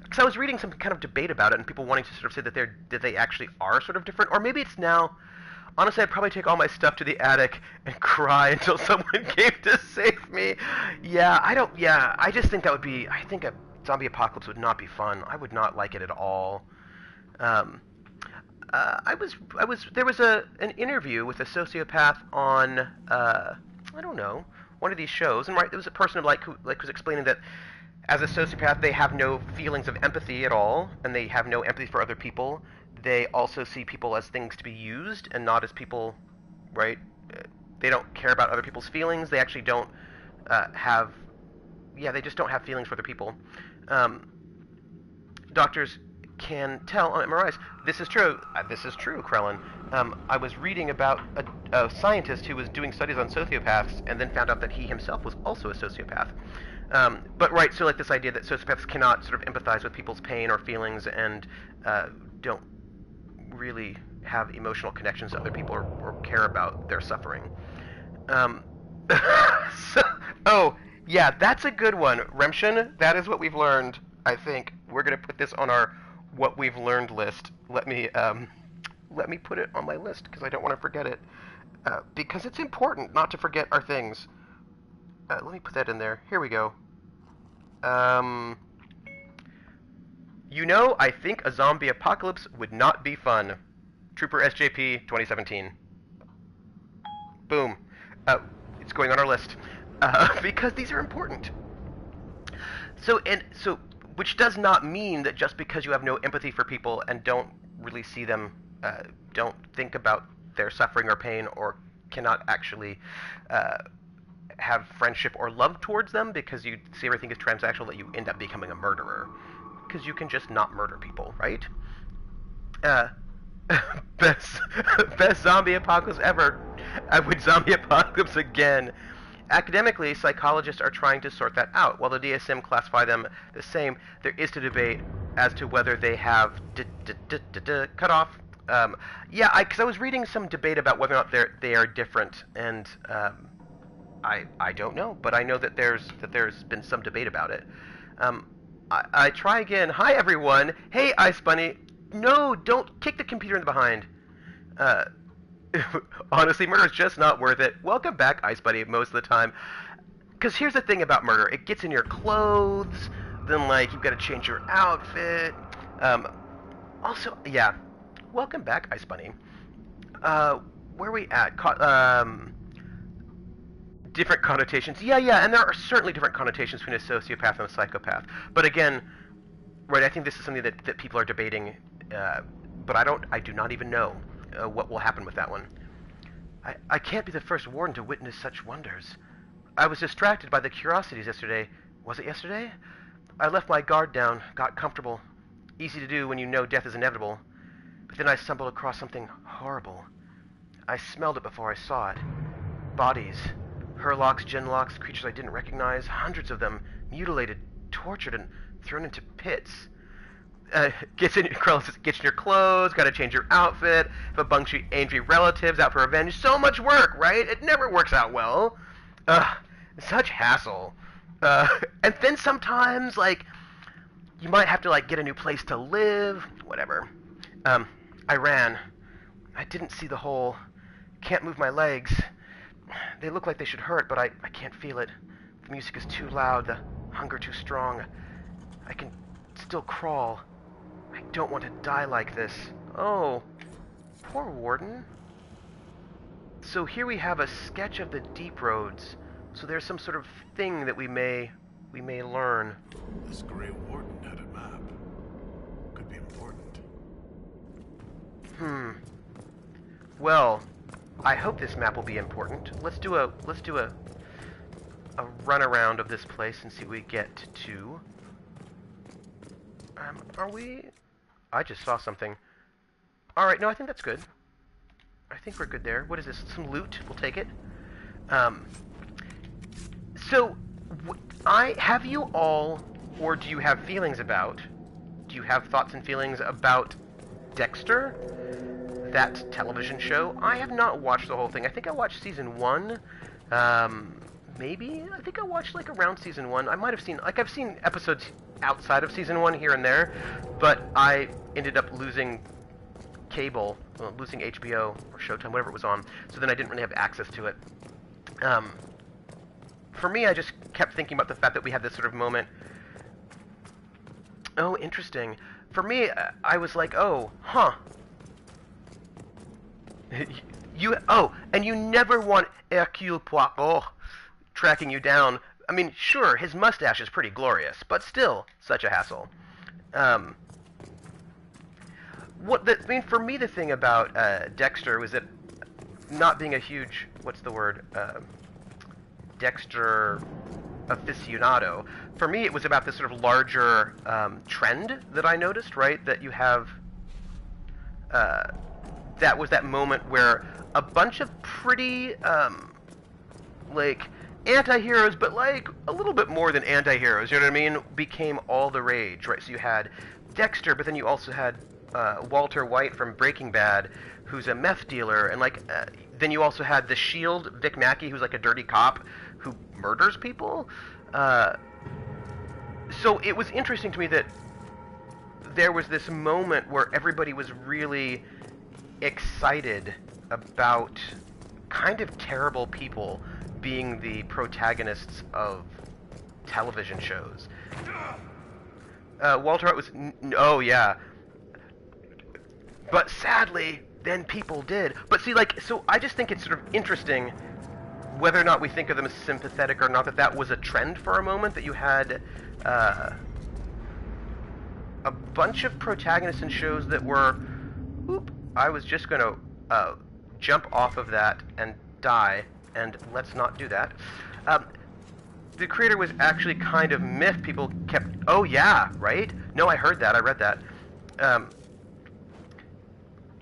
Speaker 1: Because I was reading some kind of debate about it, and people wanting to sort of say that they actually are sort of different, or maybe it's now. Honestly, I'd probably take all my stuff to the attic and cry until someone came to save me. I just think that would be. I think a zombie apocalypse would not be fun. I would not like it at all. There was an interview with a sociopath on I don't know, one of these shows, and there was a person who was explaining that as a sociopath they have no feelings of empathy at all, and they have no empathy for other people. They also see people as things to be used and not as people, right? They don't care about other people's feelings. They actually don't they just don't have feelings for other people. Doctors can tell on MRIs. This is true, Krellin. I was reading about a scientist who was doing studies on sociopaths and then found out that he himself was also a sociopath. So like this idea that sociopaths cannot sort of empathize with people's pain or feelings and don't really have emotional connections to other people or care about their suffering. That's a good one. Remshin, that is what we've learned, I think. We're going to put this on our what we've learned list. Let me put it on my list because I don't want to forget it. Because it's important not to forget our things. Let me put that in there. Here we go. I think a zombie apocalypse would not be fun. Trooper SJP 2017. Boom. It's going on our list. Because these are important. Which does not mean that just because you have no empathy for people and don't really see them, don't think about their suffering or pain, or cannot actually have friendship or love towards them because you see everything as transactional, that you end up becoming a murderer. Because you can just not murder people, right? Best zombie apocalypse ever. I would zombie apocalypse again. Academically, psychologists are trying to sort that out. While the DSM classify them the same, there is to debate as to whether they have cut off. Because I was reading some debate about whether or not they are different, and I don't know, but I know that there's been some debate about it. I try again. Hi everyone. Hey Ice Bunny. No, don't kick the computer in the behind. Honestly, murder is just not worth it. Welcome back, Ice Buddy, most of the time. Because here's the thing about murder. It gets in your clothes, then, you've got to change your outfit. Welcome back, Ice Bunny. Where are we at? Different connotations. And there are certainly different connotations between a sociopath and a psychopath. But again, right, I think this is something that people are debating, but I do not even know what will happen with that one. I can't be the first warden to witness such wonders. I was distracted by the curiosities yesterday. Was it yesterday? I left my guard down, got comfortable. Easy to do when you know death is inevitable. But then I stumbled across something horrible. I smelled it before I saw it. Bodies. Herlocks, Genlocks, creatures I didn't recognize, hundreds of them, mutilated, tortured, and thrown into pits. Gets in your clothes, gotta change your outfit, have a bunch of angry relatives out for revenge. So much work, right? It never works out well. Such hassle. And then sometimes, like, you might have to, like, get a new place to live, whatever. I ran. I didn't see the hole. Can't move my legs. They look like they should hurt, but I can't feel it. The music is too loud, the hunger too strong. I can still crawl. I don't want to die like this. Oh, poor Warden. So here we have a sketch of the deep roads. So there's some sort of thing that we may learn.
Speaker 4: This Grey Warden had a map. Could be important.
Speaker 1: Well, I hope this map will be important. Let's do a run around of this place and see what we get to. Are we? I just saw something. All right, no, I think that's good. I think we're good there. What is this? Some loot. We'll take it. So, have you all, or do you have feelings about? Do you have thoughts and feelings about Dexter, that television show? I have not watched the whole thing. I think I watched season 1. Maybe? I think I watched, like, around season 1. I might have seen, like, I've seen episodes outside of season 1 here and there, but I ended up losing cable, losing HBO or Showtime, whatever it was on, so then I didn't really have access to it. For me, I just kept thinking about the fact that we had this sort of moment. Oh, interesting. For me, I was like, oh, huh. And you never want Hercule Poirot tracking you down. I mean, sure, his mustache is pretty glorious, but still, such a hassle. For me, the thing about Dexter was that not being a huge, what's the word, Dexter aficionado, for me it was about this sort of larger trend that I noticed, right? That you have, that was that moment where a bunch of pretty, like, anti-heroes, but like a little bit more than anti-heroes, you know what I mean, became all the rage, right? So you had Dexter, but then you also had Walter White from Breaking Bad, who's a meth dealer, and like then you also had the Shield, Vic Mackey, who's like a dirty cop who murders people. So it was interesting to me that there was this moment where everybody was really excited about kind of terrible people being the protagonists of television shows. Walter White was... Oh, yeah. But sadly, then people did. But see, like, so I just think it's sort of interesting whether or not we think of them as sympathetic or not, that was a trend for a moment, that you had a bunch of protagonists in shows that were... Oop, I was just going to jump off of that and die, and let's not do that. The creator was actually kind of miffed. People kept... Oh, yeah, right? No, I heard that. I read that.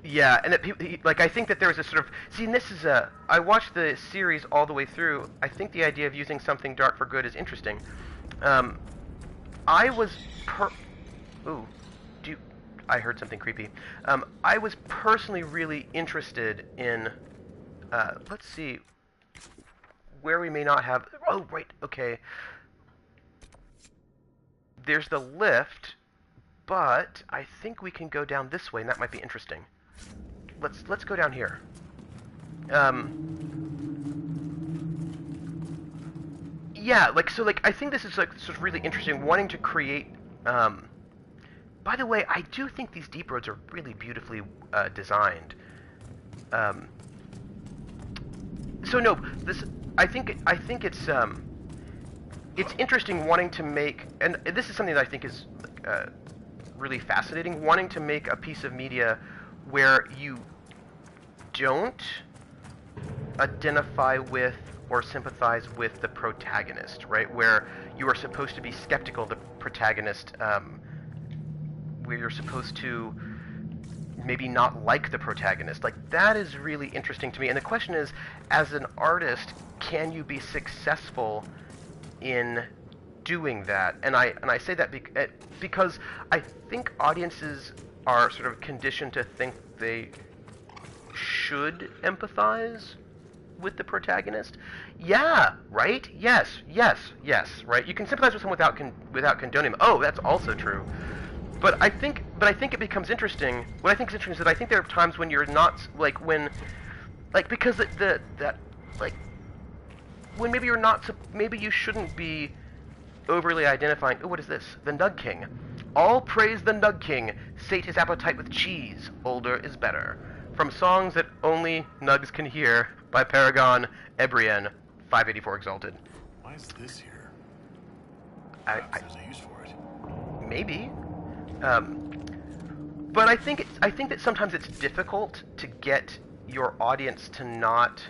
Speaker 1: Yeah, and that people, like, I think that there was a sort of... See, and this is a... I watched the series all the way through. I think the idea of using something dark for good is interesting. I was Ooh. I heard something creepy. I was personally really interested in... let's see... Where we may not have... Oh, right, okay. There's the lift, but I think we can go down this way, and that might be interesting. Let's go down here. Yeah, like, so, like, I think this is, like, sort of really interesting, wanting to create, by the way, I do think these deep roads are really beautifully, designed. So, no, this, I think it's interesting wanting to make, and this is something that I think is, really fascinating, wanting to make a piece of media where you don't identify with or sympathize with the protagonist, right? Where you are supposed to be skeptical of the protagonist, where you're supposed to maybe not like the protagonist. Like, that is really interesting to me. And the question is, as an artist, can you be successful in doing that? And I say that because I think audiences are sort of conditioned to think they should empathize with the protagonist. Yeah, right? Yes, right? You can sympathize with someone without condoning them. Oh, that's also true. But I think it becomes interesting. What I think is interesting is that I think there are times when you're not, like, when, like, because when maybe you're not, maybe you shouldn't be overly identifying. Oh, what is this? The Nug King. All praise the Nug King. Sate his appetite with cheese. Older is better. From songs that only Nugs can hear by Paragon Ebrian, 584 Exalted.
Speaker 4: Why is this here?
Speaker 1: There's
Speaker 4: a use for it.
Speaker 1: Maybe. But I think that sometimes it's difficult to get your audience to not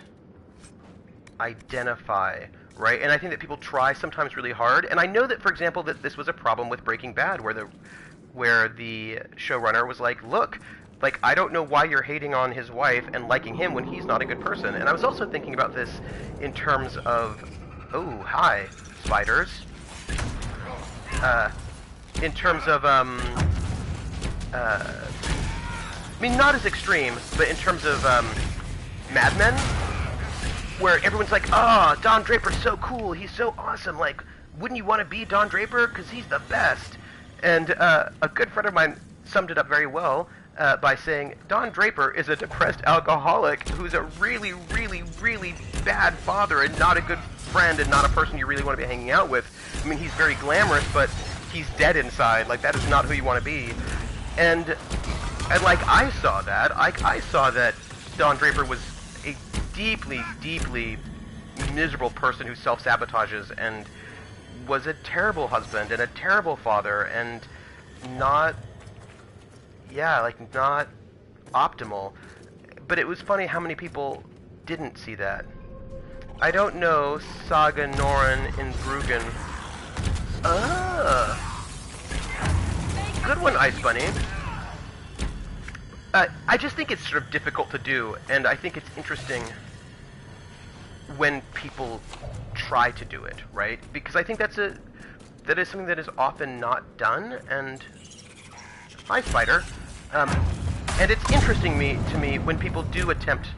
Speaker 1: identify, right? And I think that people try sometimes really hard. And I know that, for example, that this was a problem with Breaking Bad, where the showrunner was like, look, like, I don't know why you're hating on his wife and liking him when he's not a good person. And I was also thinking about this in terms of, oh, hi, spiders. In terms of, I mean, not as extreme, but in terms of, Mad Men, where everyone's like, oh, Don Draper's so cool, he's so awesome, like, wouldn't you want to be Don Draper? Because he's the best. And, a good friend of mine summed it up very well, by saying, Don Draper is a depressed alcoholic who's a really, really, really bad father and not a good friend and not a person you really want to be hanging out with. I mean, he's very glamorous, but he's dead inside. Like, that is not who you want to be. And like, I saw that. I saw that Don Draper was a deeply, deeply miserable person who self-sabotages and was a terrible husband and a terrible father and not optimal. But it was funny how many people didn't see that. I don't know Saga Norin in Bruggen. Good one, Ice Bunny. I just think it's sort of difficult to do, and I think it's interesting when people try to do it, right? Because I think that is something that is often not done, and hi, Spider. And it's interesting to me when people do attempt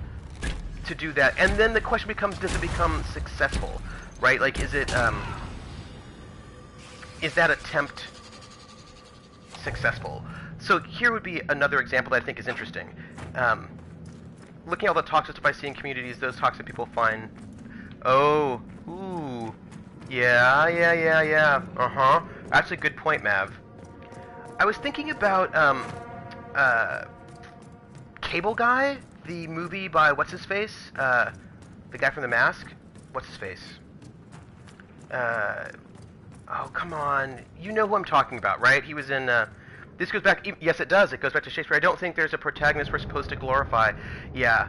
Speaker 1: to do that, and then the question becomes, does it become successful, right? Like, is that attempt successful? So here would be another example that I think is interesting. Looking at all the toxic stuff I see in communities, those toxic people find, yeah. That's a good point, Mav. I was thinking about, Cable Guy, the movie by what's-his-face? The guy from The Mask? What's-his-face? Oh, come on. You know who I'm talking about, right? He was in, this goes back, yes it does, it goes back to Shakespeare. I don't think there's a protagonist we're supposed to glorify. Yeah.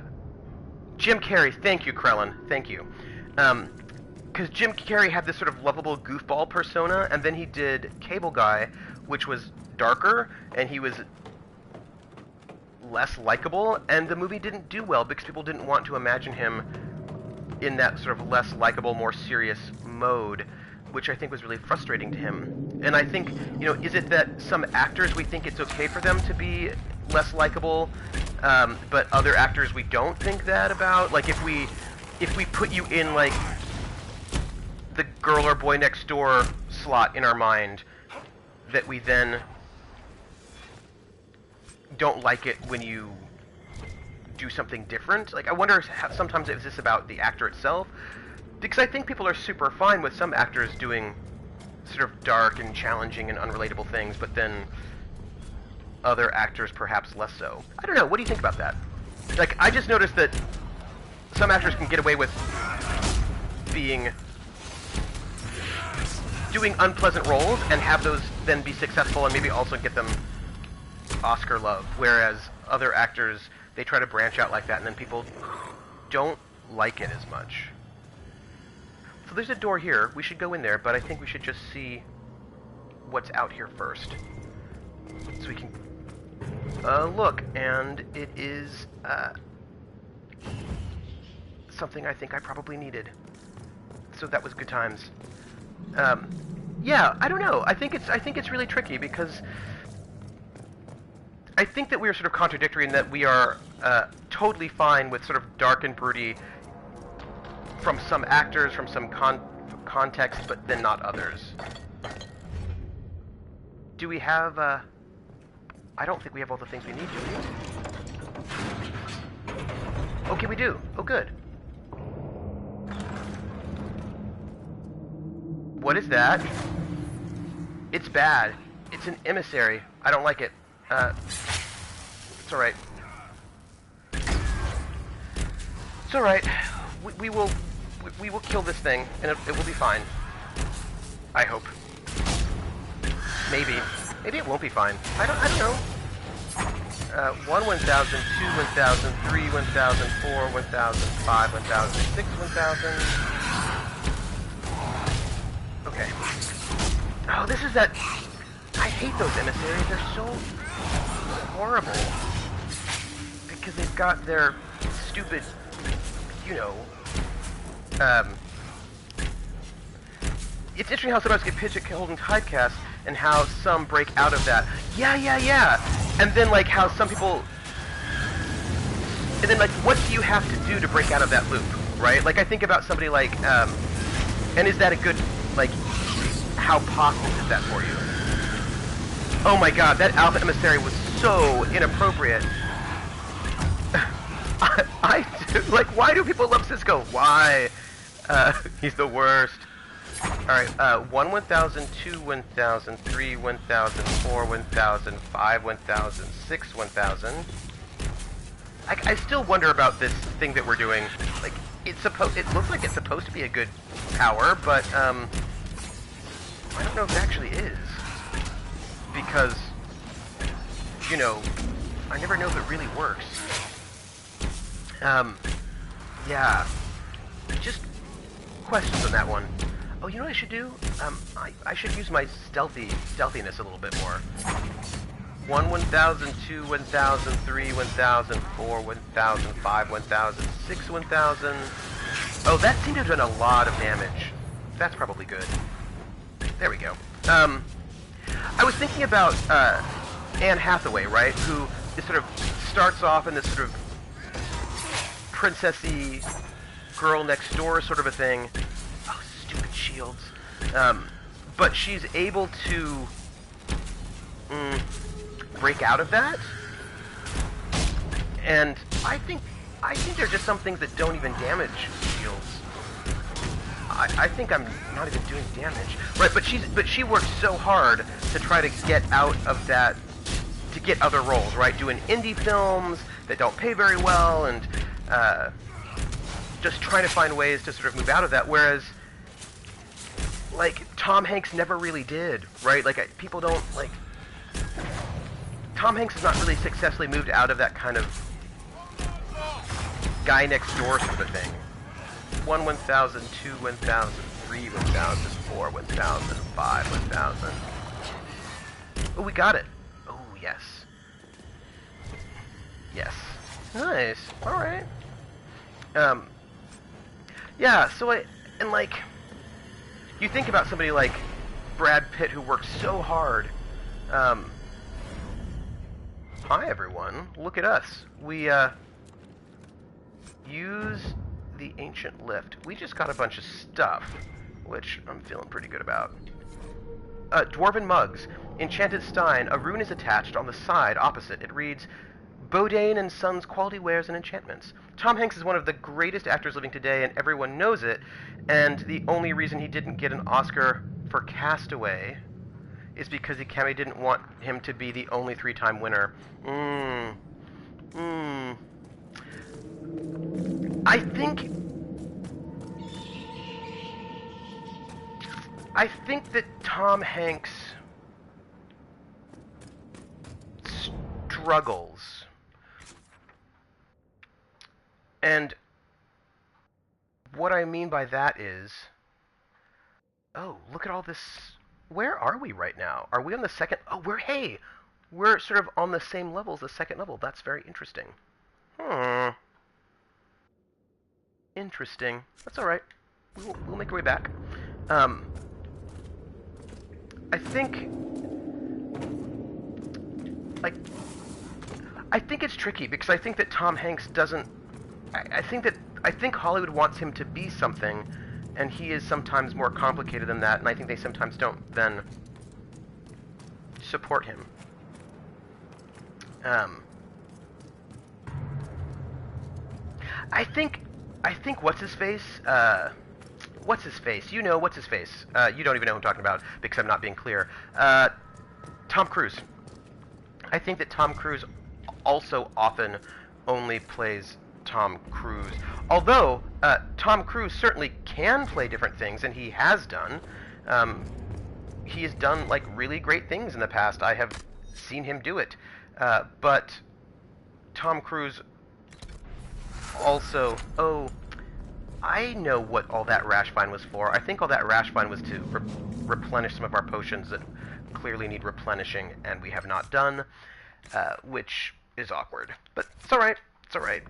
Speaker 1: Jim Carrey, thank you, Krellin, thank you. Because Jim Carrey had this sort of lovable goofball persona, and then he did Cable Guy, which was darker, and he was less likable, and the movie didn't do well because people didn't want to imagine him in that sort of less likable, more serious mode, which I think was really frustrating to him. And I think, you know, is it that some actors, we think it's okay for them to be less likable, but other actors we don't think that about? Like, if we put you in, like, the girl or boy next door slot in our mind, that we then don't like it when you do something different? Like, I wonder sometimes if this about the actor itself, because I think people are super fine with some actors doing sort of dark and challenging and unrelatable things, but then other actors perhaps less so. I don't know, what do you think about that? Like, I just noticed that some actors can get away with doing unpleasant roles and have those then be successful and maybe also get them Oscar love, whereas other actors, they try to branch out like that and then people don't like it as much. So there's a door here. We should go in there, but I think we should just see what's out here first. So we can look, and it is something I think I probably needed. So that was good times. Yeah, I don't know. I think it's really tricky because I think that we are sort of contradictory in that we are totally fine with sort of dark and broody from some actors, from some context, but then not others. Do we have, I don't think we have all the things we need, do we? Okay, we do. Oh, good. What is that? It's bad. It's an emissary. I don't like it. It's alright. It's alright. We will kill this thing, and it will be fine. I hope. Maybe. Maybe it won't be fine. I don't know. 1 1000, 2 1000, 3 1000, 4 1000, 5 1000, 6 1000. Okay. Oh, this is that... I hate those emissaries. They're so horrible. Because they've got their stupid, you know... It's interesting how sometimes get pigeonholed and typecast, and how some break out of that. Yeah. And then, like, how some people... And then, like, what do you have to do to break out of that loop, right? Like, I think about somebody like, and is that a good, like, how possible is that for you? Oh my god, that Alpha Emissary was so inappropriate. I do, like, why do people love Cisco? Why? He's the worst. Alright, 1 1000, 2 1000, 3 1000, 4 1000, 5 1000, 6 1000. I still wonder about this thing that we're doing. Like, it looks like it's supposed to be a good power, but, I don't know if it actually is. Because, you know, I never know if it really works. Yeah. Just questions on that one. Oh, you know what I should do? I should use my stealthiness a little bit more. 1 1000, 2 1000, 3 1000, 4 1000, 5 1000, 6 1000. Oh, that seemed to have done a lot of damage. That's probably good. There we go. I was thinking about Anne Hathaway, right? Who is sort of starts off in this sort of princessy girl next door sort of a thing. Oh, stupid shields. But she's able to break out of that. And I think there are just some things that don't even damage shields. I think I'm not even doing damage. Right, but she works so hard to try to get out of that, to get other roles, right? Doing indie films that don't pay very well, and just trying to find ways to sort of move out of that, whereas, like, Tom Hanks never really did, right? Like, people don't, like... Tom Hanks has not really successfully moved out of that kind of guy next door sort of thing. 1 1000, 2 1000, 3 1000, 4 1000, 5 1000. Oh, we got it. Oh, yes. Yes. Nice. Alright. Yeah, so and like, you think about somebody like Brad Pitt who works so hard. Hi everyone, look at us. We, use the ancient lift. We just got a bunch of stuff, which I'm feeling pretty good about. Dwarven mugs. Enchanted Stein. A rune is attached on the side opposite. It reads, Bodane and Sons Quality Wares and Enchantments. Tom Hanks is one of the greatest actors living today, and everyone knows it, and the only reason he didn't get an Oscar for Castaway is because the Academy didn't want him to be the only 3-time winner. I think that Tom Hanks struggles. And what I mean by that is, Oh, look at all this. Where are we right now? Are we on the second? Oh, we're sort of on the same level as the second level. That's very interesting. Hmm. Interesting. That's all right. We'll make our way back. Um, I think, like, I think it's tricky because I think that Tom Hanks doesn't. I think Hollywood wants him to be something, and he is sometimes more complicated than that. And I think they sometimes don't then support him. I think what's his face? What's his face? You know what's his face? You don't even know who I'm talking about because I'm not being clear. Tom Cruise. I think that Tom Cruise also often only plays Tom Cruise. Although Tom Cruise certainly can play different things, and he has done. He has done like really great things in the past. I have seen him do it. But Tom Cruise also... Oh, I know what all that rash vine was for. I think all that rash vine was to replenish some of our potions that clearly need replenishing, and we have not done, which is awkward. But it's alright. It's alright.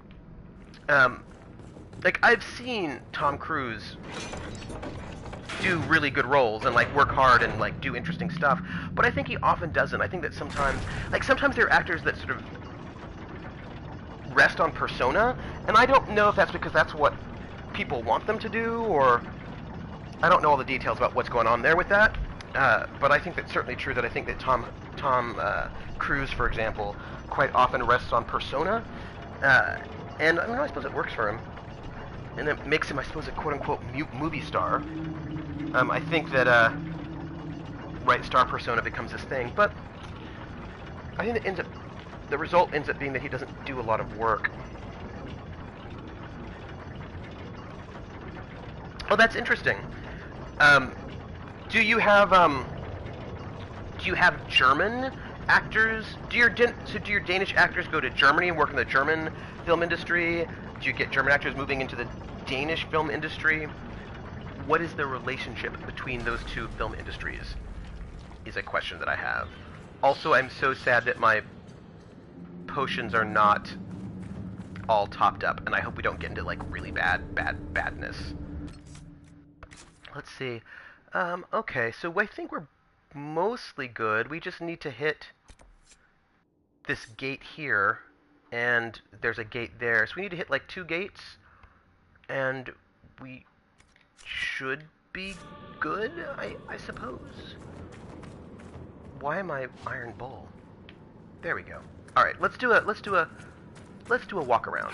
Speaker 1: Like, I've seen Tom Cruise do really good roles and like work hard and like do interesting stuff, but I think he often doesn't. I think that sometimes there are actors that sort of rest on persona, and I don't know if that's because that's what people want them to do, or I don't know all the details about what's going on there with that. But I think that's certainly true that I think that Tom Cruise, for example, quite often rests on persona, and I mean, I suppose it works for him, and it makes him, I suppose, a quote-unquote movie star. I think that, right, star persona becomes his thing, but I think the result ends up being that he doesn't do a lot of work. Oh, that's interesting. Do you have German actors? Do your Danish actors go to Germany and work in the German film industry? Do you get German actors moving into the Danish film industry? What is the relationship between those two film industries? Is a question that I have. Also, I'm so sad that my potions are not all topped up, and I hope we don't get into like really badness. Let's see. Okay, so I think we're mostly good. We just need to hit this gate here, and there's a gate there. So we need to hit like 2 gates, and we should be good, I suppose. Why am I Iron Bull? There we go. All right, let's do a walk around.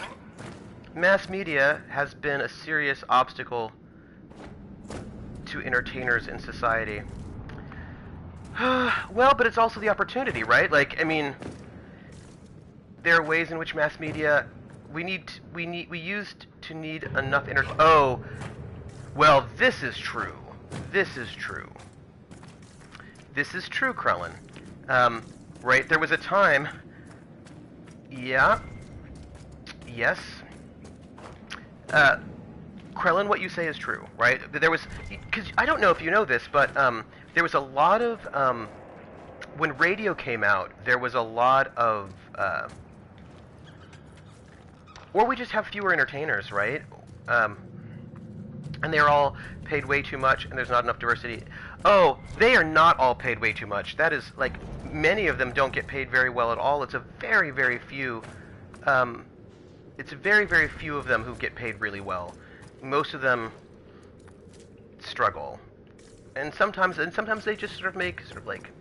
Speaker 1: Mass media has been a serious obstacle to entertainers in society. Well, but it's also the opportunity, right? Like, I mean, there are ways in which mass media we used to need enough Oh, well, this is true. This is true. This is true, Krellin. Right? There was a time. Yeah. Yes. Krellin, what you say is true, right? There was, because I don't know if you know this, but there was a lot of when radio came out, there was a lot of, or we just have fewer entertainers, right? And they're all paid way too much, and there's not enough diversity. Oh, they are not all paid way too much. That is, like, many of them don't get paid very well at all. It's a very, very few, it's very, very few of them who get paid really well. Most of them struggle. And sometimes they just sort of make, sort of like,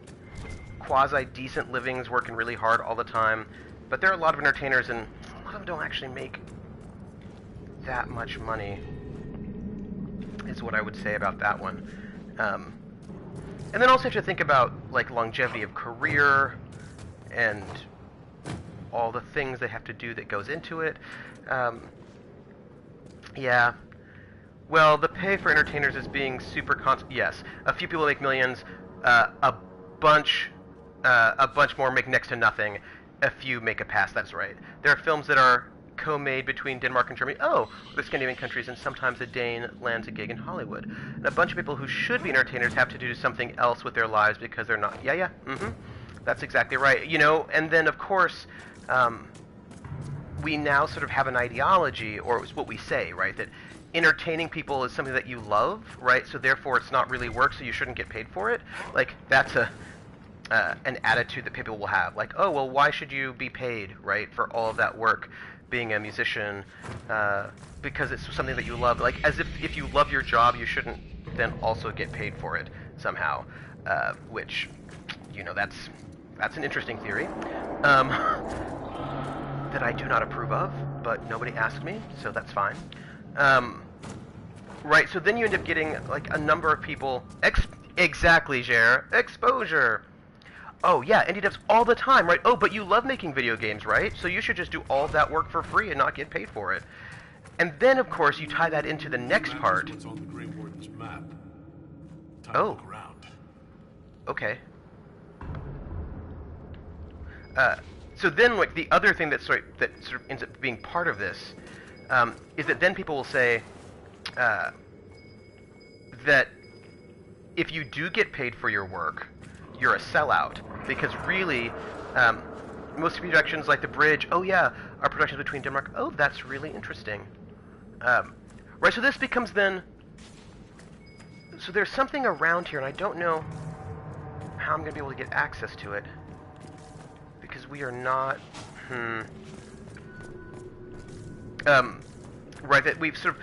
Speaker 1: quasi-decent livings, working really hard all the time. But there are a lot of entertainers, and a lot of them don't actually make that much money, is what I would say about that one. And then also you have to think about, like, longevity of career and all the things they have to do that goes into it. Yeah. Well, the pay for entertainers is being super yes, a few people make millions, a bunch more make next to nothing, a few make a pass, that's right. There are films that are co-made between Denmark and Germany. Oh, the Scandinavian countries, and sometimes a Dane lands a gig in Hollywood. And a bunch of people who should be entertainers have to do something else with their lives because they're not. Yeah, that's exactly right. You know, and then of course, we now sort of have an ideology, or it's what we say, right? That entertaining people is something that you love, right? So therefore, it's not really work, so you shouldn't get paid for it. Like that's an attitude that people will have, like, oh well, why should you be paid, right, for all of that work being a musician, because it's something that you love, like as if you love your job you shouldn't then also get paid for it somehow, which, you know, that's an interesting theory that I do not approve of, but nobody asked me, so that's fine. Right, so then you end up getting like a number of people, exactly, Jer, exposure. Oh yeah, indie devs all the time, right? Oh, but you love making video games, right? So you should just do all that work for free and not get paid for it. And then, of course, you tie that into the next part.
Speaker 4: What's on the Grey Warden's map. Time
Speaker 1: Oh.
Speaker 4: to look around.
Speaker 1: Okay. So then, like, the other thing that sort of ends up being part of this is that then people will say that if you do get paid for your work, you're a sellout, because really, most productions like The Bridge, oh yeah, are productions between Denmark. Oh, that's really interesting. Right, so this becomes then, so there's something around here, and I don't know how I'm going to be able to get access to it, because we are not, right, that we've sort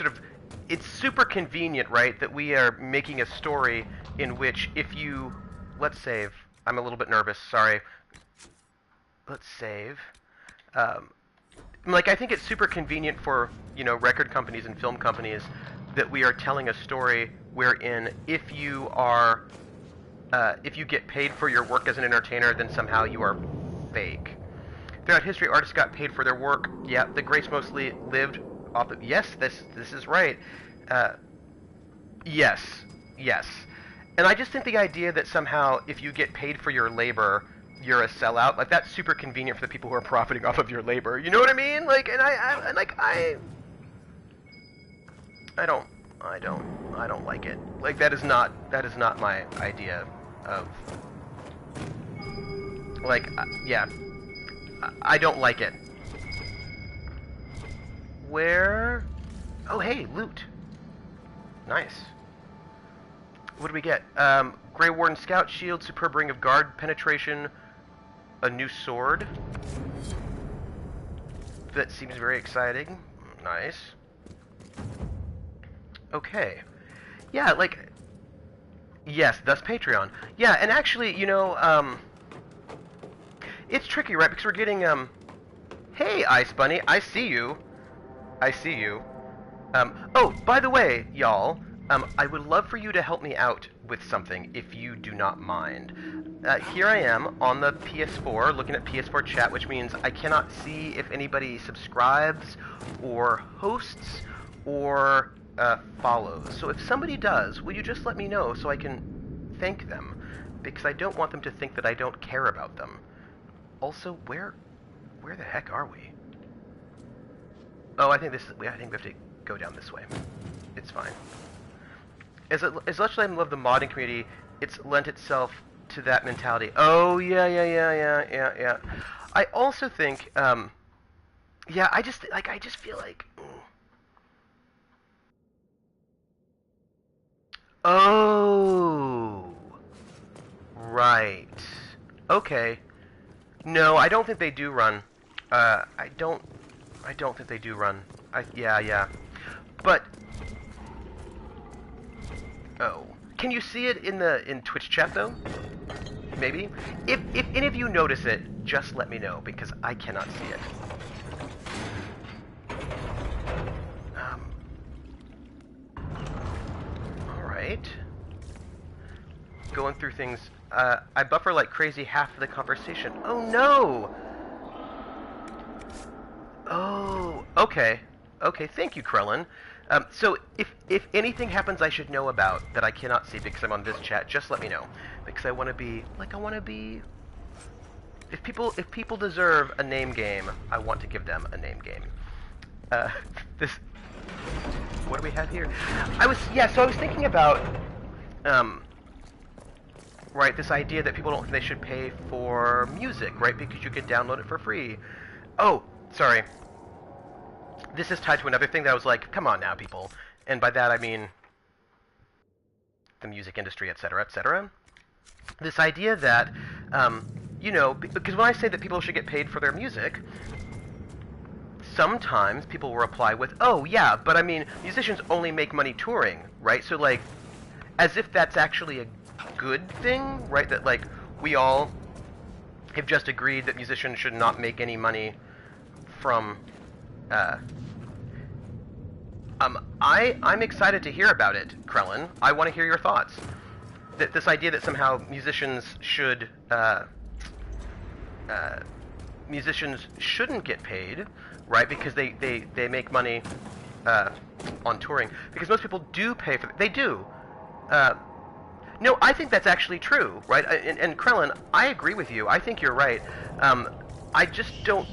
Speaker 1: of, it's super convenient, right, that we are making a story in which if you, let's save, I'm a little bit nervous, sorry, let's save, like, I think it's super convenient for, you know, record companies and film companies that we are telling a story wherein if you are, if you get paid for your work as an entertainer, then somehow you are fake. Throughout history, artists got paid for their work. Yeah, the greats mostly lived off of, yes, this is right. Yes. And I just think the idea that somehow if you get paid for your labor, you're a sellout, like, that's super convenient for the people who are profiting off of your labor. You know what I mean? Like, and I don't like it. Like, that is not my idea of, like, yeah, I don't like it. Where? Oh, hey, loot. Nice. What do we get? Grey Warden Scout Shield, Superb Ring of Guard Penetration, a new sword. That seems very exciting. Nice. Okay. Yeah, like, yes, thus Patreon. Yeah, and actually, you know, it's tricky, right? Because we're getting, hey, Ice Bunny, I see you. Oh, by the way, y'all, I would love for you to help me out with something, if you do not mind. Here I am on the PS4, looking at PS4 chat, which means I cannot see if anybody subscribes, or hosts, or follows. So if somebody does, will you just let me know so I can thank them? Because I don't want them to think that I don't care about them. Also, where the heck are we? Oh, I think we have to go down this way. It's fine. As much as I love the modding community, it's lent itself to that mentality. Oh, yeah. I also think, yeah, I just feel like, oh, right. Okay. No, I don't think they do run. I don't think they do run. Yeah. But, oh, can you see it in Twitch chat though? Maybe. If any of you notice it, just let me know, because I cannot see it. All right. Going through things. I buffer like crazy half of the conversation. Oh no! Oh, okay. Okay, thank you, Krellin. So if anything happens I should know about that I cannot see because I'm on this chat, just let me know. Because I want to be, like, if people deserve a name game, I want to give them a name game. This, what do we have here? So I was thinking about, right, this idea that people don't think they should pay for music, right, because you can download it for free. Oh, sorry. This is tied to another thing that I was like, come on now, people. And by that I mean the music industry, etc., etc. This idea that, you know, because when I say that people should get paid for their music, sometimes people will reply with, oh, yeah, but I mean, musicians only make money touring, right? So, like, as if that's actually a good thing, right? That, like, we all have just agreed that musicians should not make any money from, I'm excited to hear about it, Krellin. I want to hear your thoughts. That this idea that somehow musicians shouldn't get paid, right? Because they make money on touring. Because most people do pay for they do. No, I think that's actually true, right? And Krellin, I agree with you. I think you're right. I just don't.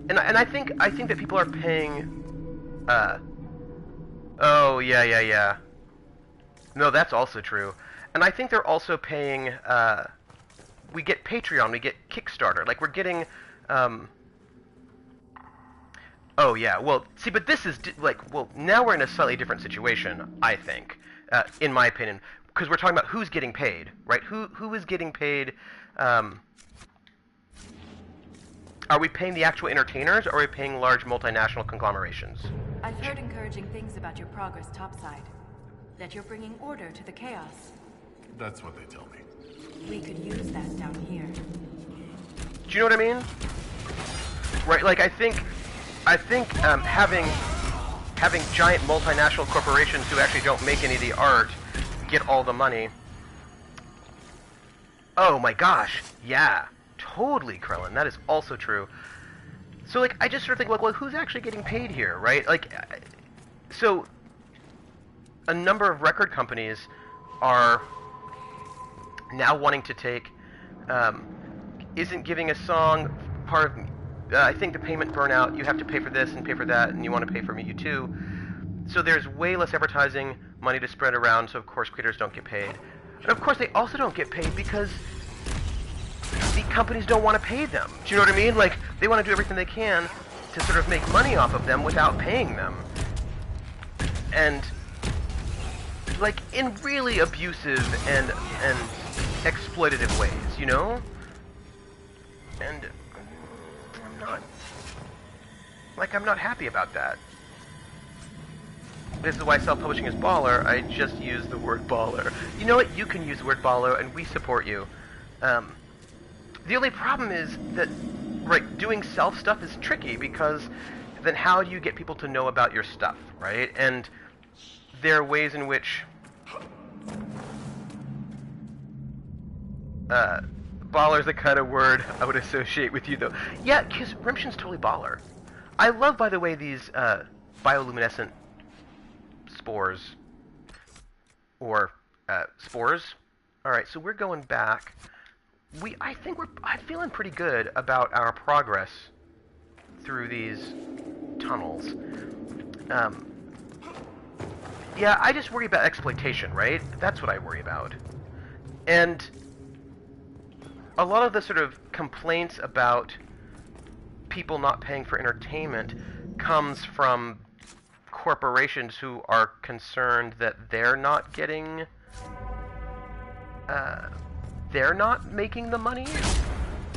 Speaker 1: And I think that people are paying. Oh yeah. No, that's also true. And I think they're also paying. We get Patreon, we get Kickstarter. Like we're getting. Oh yeah. Well, see, but this is well, now we're in a slightly different situation. I think, in my opinion, because we're talking about who's getting paid, right? Who is getting paid? Are we paying the actual entertainers, or are we paying large multinational conglomerations?
Speaker 2: I've heard encouraging things about your progress topside. That you're bringing order to the chaos.
Speaker 4: That's what they tell me.
Speaker 2: We could use that down here.
Speaker 1: Do you know what I mean? Right, like I think having giant multinational corporations who actually don't make any of the art get all the money. Oh my gosh, yeah, totally, Krellin. That is also true. So like, I just sort of think, like, well, who's actually getting paid here, right? Like, so a number of record companies are now wanting to take, isn't giving a song part of, I think the payment burnout, you have to pay for this and pay for that, and you want to pay for me too. So there's way less advertising money to spread around, so of course creators don't get paid. And of course they also don't get paid because the companies don't want to pay them. Do you know what I mean? Like, they want to do everything they can to sort of make money off of them without paying them. And like in really abusive and exploitative ways, you know? And I'm not happy about that. This is why self-publishing is baller. I just use the word baller. You know what? You can use the word baller, and we support you. The only problem is that, right, doing self stuff is tricky, because then how do you get people to know about your stuff, right? And there are ways in which baller is the kind of word I would associate with you, though. Yeah, because Rimshin's totally baller. I love, by the way, these bioluminescent spores. Or spores. Alright, so we're going back. I'm feeling pretty good about our progress through these tunnels. Yeah, I just worry about exploitation, right? That's what I worry about. And a lot of the sort of complaints about people not paying for entertainment comes from corporations who are concerned that they're not getting... they're not making the money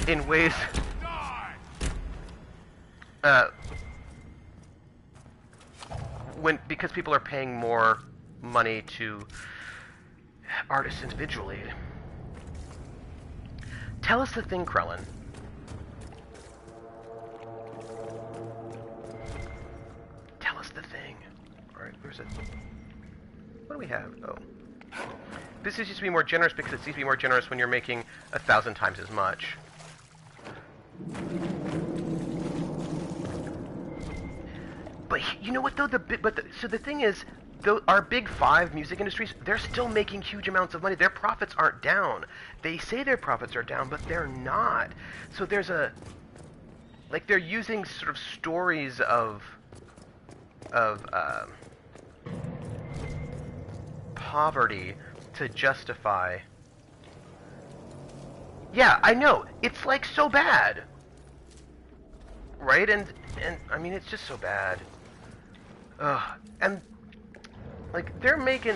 Speaker 1: in ways... because people are paying more money to artists individually. Tell us the thing, Krellin. Tell us the thing. Alright, where's it? What do we have? Oh. This is just to be more generous because it seems to be more generous when you're making 1,000 times as much. But you know what though? So the thing is, our big five music industries, they're still making huge amounts of money. Their profits aren't down. They say their profits are down, but they're not. So there's like they're using sort of stories of poverty to justify. Yeah, I know. It's like so bad. Right? And I mean, it's just so bad. Ugh. And like they're making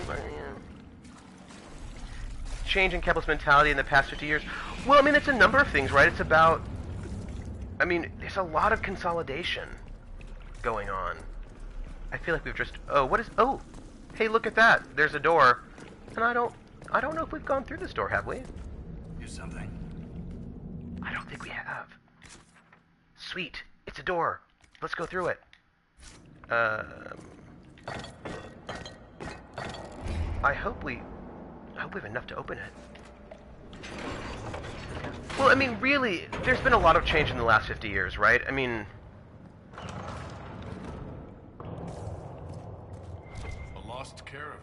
Speaker 1: change in capitalist mentality in the past 50 years. Well, I mean, it's a number of things, right? It's about, I mean, there's a lot of consolidation going on. I feel like we've just, oh, hey, look at that. There's a door. And I don't know if we've gone through this door, have we?
Speaker 3: Here's something.
Speaker 1: I don't think we have. Sweet. It's a door. Let's go through it. I hope we have enough to open it. Well, I mean, really, there's been a lot of change in the last 50 years, right? I mean...
Speaker 4: A lost caravan.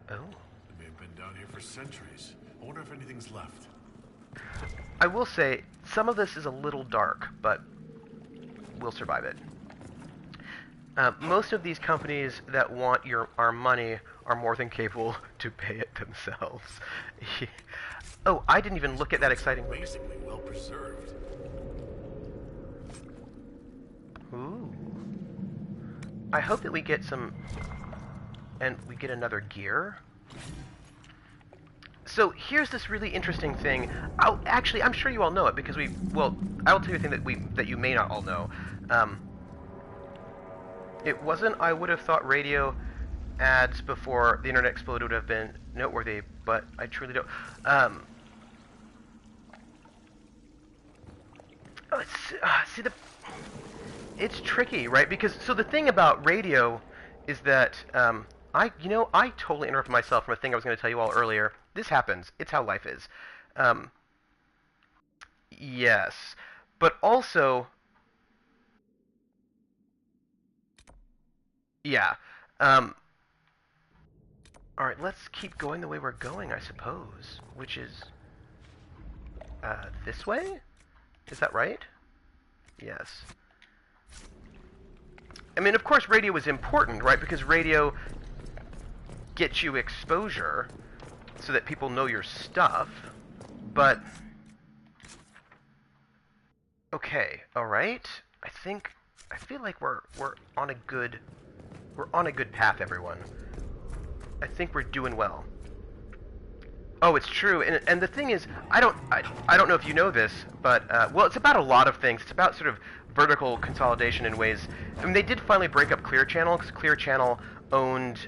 Speaker 1: Oh.
Speaker 4: It may have been down here for centuries. I wonder if anything's left.
Speaker 1: I will say, some of this is a little dark, but we'll survive it. Most of these companies that want our money are more than capable to pay it themselves. Oh, I didn't even look at that exciting...
Speaker 4: Amazingly well preserved.
Speaker 1: Ooh. I hope that we get some... And we get another gear. So here's this really interesting thing. Actually, I'm sure you all know it because well, I'll tell you a thing that you may not all know. It wasn't I would have thought radio ads before the internet exploded would have been noteworthy, but I truly don't. It's tricky, right? Because so the thing about radio is that I totally interrupted myself from a thing I was going to tell you all earlier. This happens. It's how life is. Yes, but also, yeah. All right, let's keep going the way we're going, I suppose, which is this way? Is that right? Yes. I mean, of course, radio is important, right? Because radio gets you exposure so that people know your stuff. But okay, all right. I feel like we're on a good path, everyone. I think we're doing well. Oh, it's true. And the thing is, I don't know if you know this, but well, it's about a lot of things. It's about sort of vertical consolidation in ways. I mean, they did finally break up Clear Channel because Clear Channel owned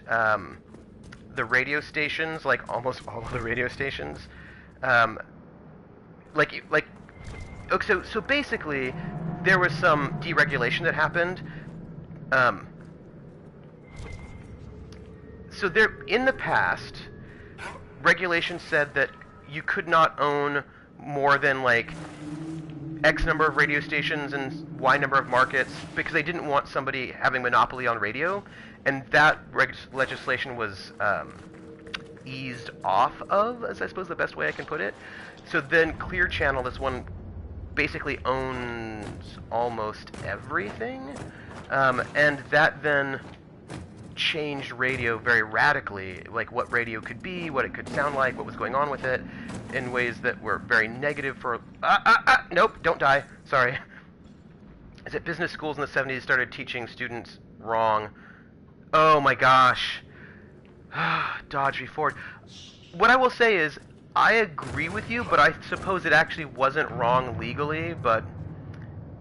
Speaker 1: the radio stations, like almost all of the radio stations. Okay, so basically, there was some deregulation that happened. So there, in the past, regulation said that you could not own more than like X number of radio stations and Y number of markets because they didn't want somebody having monopoly on radio, and that legislation was eased off of, as I suppose the best way I can put it. So then Clear Channel, this one, basically owns almost everything, and that then changed radio very radically, like what radio could be, what it could sound like, what was going on with it, in ways that were very negative for... Nope, don't die. Sorry. Is it business schools in the 70s started teaching students wrong? Oh my gosh. Dodge v. Ford. What I will say is, I agree with you, but I suppose it actually wasn't wrong legally, but...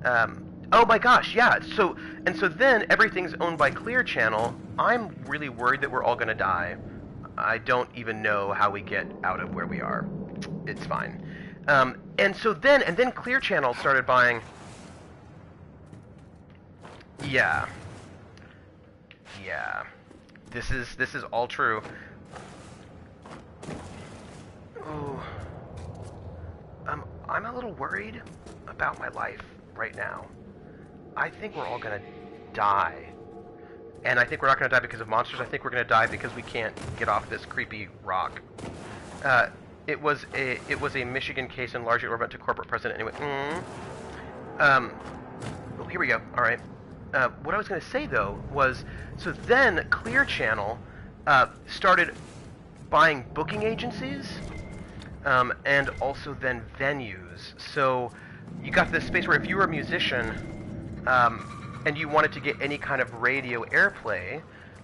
Speaker 1: oh my gosh, yeah. So then everything's owned by Clear Channel. I'm really worried that we're all going to die. I don't even know how we get out of where we are. It's fine. And then Clear Channel started buying... Yeah. Yeah. This is all true. Ooh. I'm a little worried about my life right now. I think we're all gonna die. And I think we're not going to die because of monsters. I think we're going to die because we can't get off this creepy rock. It was a Michigan case and largely went to corporate president anyway. Oh, here we go. All right. What I was going to say though was, so then Clear Channel started buying booking agencies, and also then venues. So you got this space where if you were a musician, and you wanted to get any kind of radio airplay,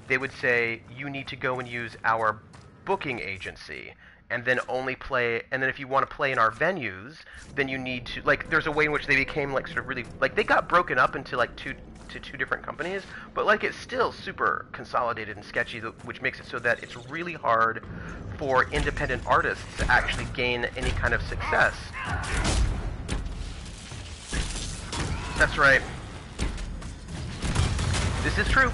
Speaker 1: they would say you need to go and use our booking agency, and then only play. And then if you want to play in our venues, then you need to, like, there's a way in which they became like sort of really, like, they got broken up into like two different companies, but like it's still super consolidated and sketchy, which makes it so that it's really hard for independent artists to actually gain any kind of success. That's right. This is true.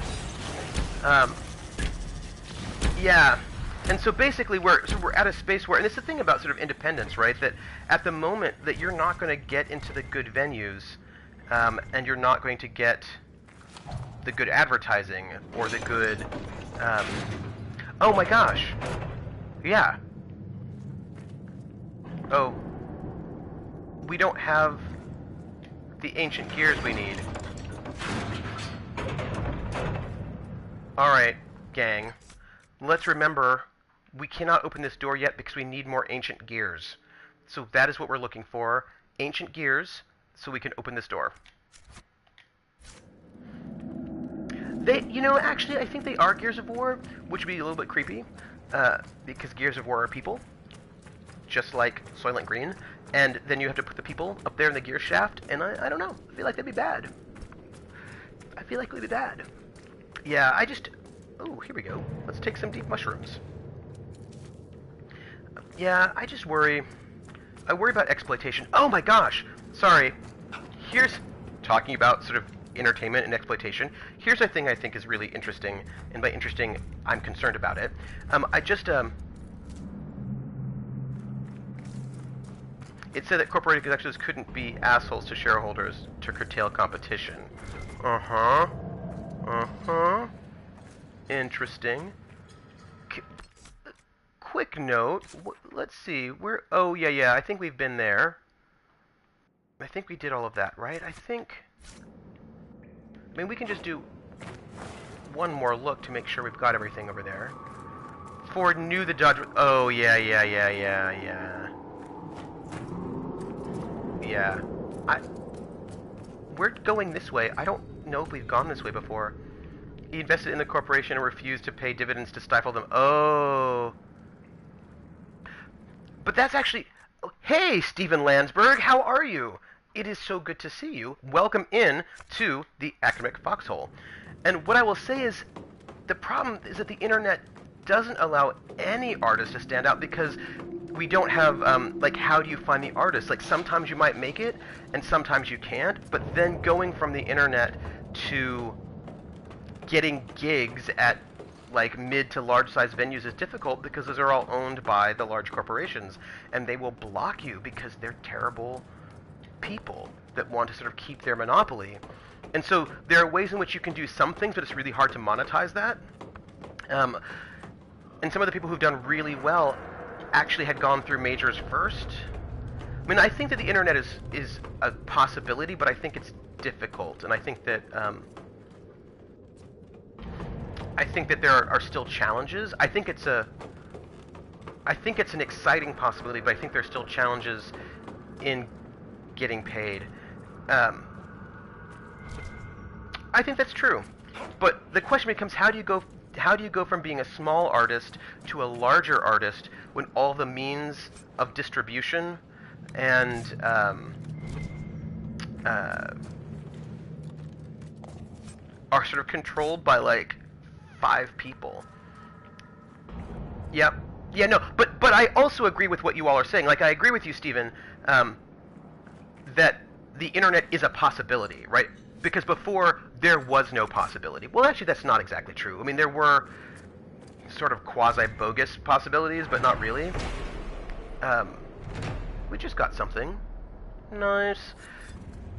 Speaker 1: Yeah. And so basically we're at a space where, and it's the thing about sort of independence, right? That at the moment that you're not going to get into the good venues, and you're not going to get the good advertising or the good, oh my gosh. Yeah. Oh. We don't have the ancient gears we need. Alright, gang. Let's remember, we cannot open this door yet because we need more ancient gears. So that is what we're looking for. Ancient gears, so we can open this door. Actually, I think they are Gears of War, which would be a little bit creepy, because Gears of War are people, just like Soylent Green, and then you have to put the people up there in the gear shaft, and I don't know, I feel like that'd be bad. I feel like it would be bad. Yeah, oh, here we go. Let's take some deep mushrooms. Yeah, I worry about exploitation. Oh my gosh! Sorry. Here's, talking about sort of entertainment and exploitation, here's a thing I think is really interesting, and by interesting, I'm concerned about it. It said that corporate executives couldn't be assholes to shareholders to curtail competition. Uh-huh. Uh-huh. Interesting. Quick note, let's see, oh yeah, I think we've been there. I think we did all of that, right? I mean, we can just do one more look to make sure we've got everything over there. Ford knew the Dodge... Oh, yeah. Yeah. We're going this way. I don't know if we've gone this way before. He invested in the corporation and refused to pay dividends to stifle them. Oh. But that's actually... Hey, Stephen Landsberg, how are you? It is so good to see you. Welcome in to the academic foxhole. And what I will say is, the problem is that the internet doesn't allow any artist to stand out because we don't have, like, how do you find the artist? Like, sometimes you might make it, and sometimes you can't, but then going from the internet to getting gigs at, like, mid to large-sized venues is difficult because those are all owned by the large corporations, and they will block you because they're terrible people that want to sort of keep their monopoly. And so there are ways in which you can do some things, but it's really hard to monetize that. And some of the people who've done really well actually had gone through majors first. I mean, I think that the internet is a possibility, but I think it's difficult, and I think that there are still challenges. I think it's an exciting possibility, but I think there's still challenges in getting paid. I think that's true, but the question becomes, how do you go from being a small artist to a larger artist when all the means of distribution and are sort of controlled by like 5 people? Yep. Yeah, no, but I also agree with what you all are saying. Like, I agree with you, Stephen, that the internet is a possibility, right? Because before, there was no possibility. Well, actually, that's not exactly true. I mean, there were sort of quasi-bogus possibilities, but not really. We just got something. Nice.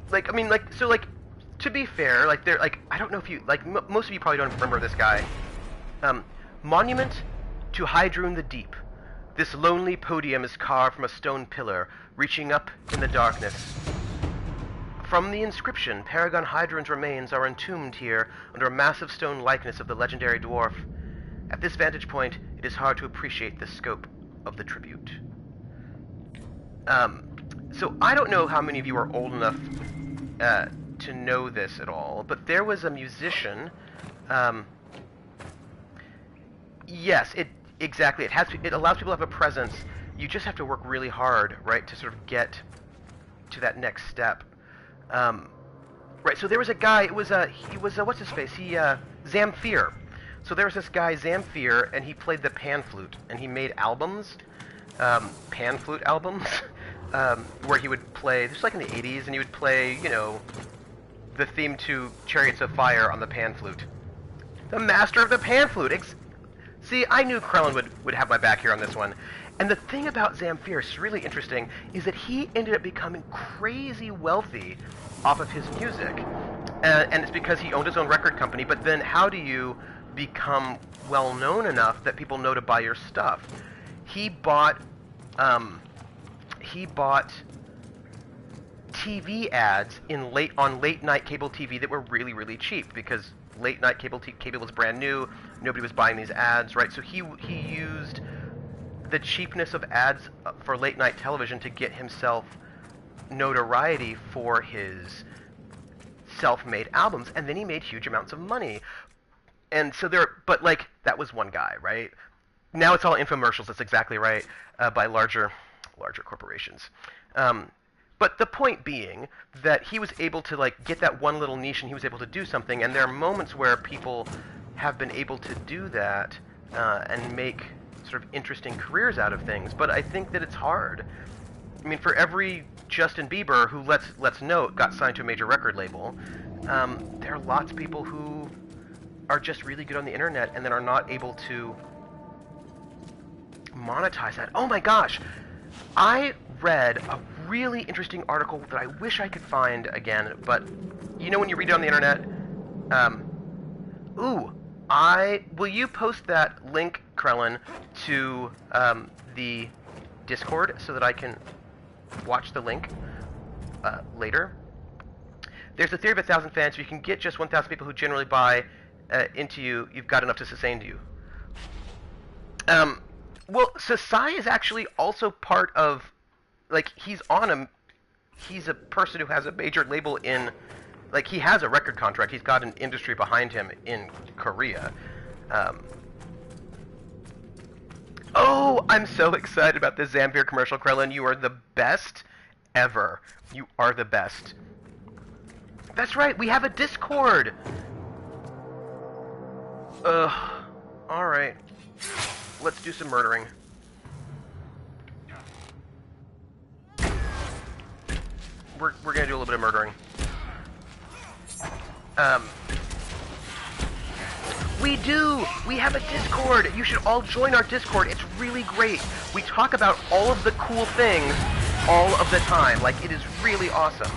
Speaker 1: Like, I mean, like, so, like, to be fair, like they're like I don't know if you like most of you probably don't remember this guy. Monument to Hydrune the Deep. This lonely podium is carved from a stone pillar, reaching up in the darkness. From the inscription, Paragon Hydrune's remains are entombed here under a massive stone likeness of the legendary dwarf. At this vantage point, it is hard to appreciate the scope of the tribute. So I don't know how many of you are old enough to know this at all, but there was a musician. Yes, exactly. It allows people to have a presence. You just have to work really hard, right, to sort of get to that next step. Right. So there was a guy. He was what's his face? Zamfir. So there was this guy Zamfir, and he played the pan flute, and he made albums, pan flute albums, where he would play. This was like in the '80s, and he would play, you know, the theme to Chariots of Fire on the pan flute. The master of the pan flute. See, I knew Krellin would have my back here on this one. And the thing about Zamfir is really interesting is that he ended up becoming crazy wealthy off of his music. And it's because he owned his own record company, but then how do you become well known enough that people know to buy your stuff? He bought TV ads on late night cable TV that were really, really cheap because late night cable was brand new. Nobody was buying these ads, right? So he used the cheapness of ads for late night television to get himself notoriety for his self-made albums, and then he made huge amounts of money. And so but like that was one guy, right? Now it's all infomercials. That's exactly right, by larger corporations. But the point being that he was able to like get that one little niche, and he was able to do something. And there are moments where people have been able to do that and make sort of interesting careers out of things. But I think that it's hard. I mean, for every Justin Bieber who let's note got signed to a major record label, there are lots of people who are just really good on the internet and then are not able to monetize that. Oh my gosh! I read a really interesting article that I wish I could find again, but you know when you read it on the internet? Will you post that link, Krellin, to the Discord so that I can watch the link later? There's a theory of 1,000 fans. If you can get just 1,000 people who generally buy into you, you've got enough to sustain you. Well, Sasai is actually also part of, like, he's a person who has a major label in, like, he has a record contract. He's got an industry behind him in Korea. Oh, I'm so excited about this Zamfir commercial, Krellin. You are the best ever. You are the best. That's right, we have a Discord! Alright. Let's do some murdering. We're gonna do a little bit of murdering. We do! We have a Discord! You should all join our Discord. It's really great. We talk about all of the cool things all of the time. Like, it is really awesome.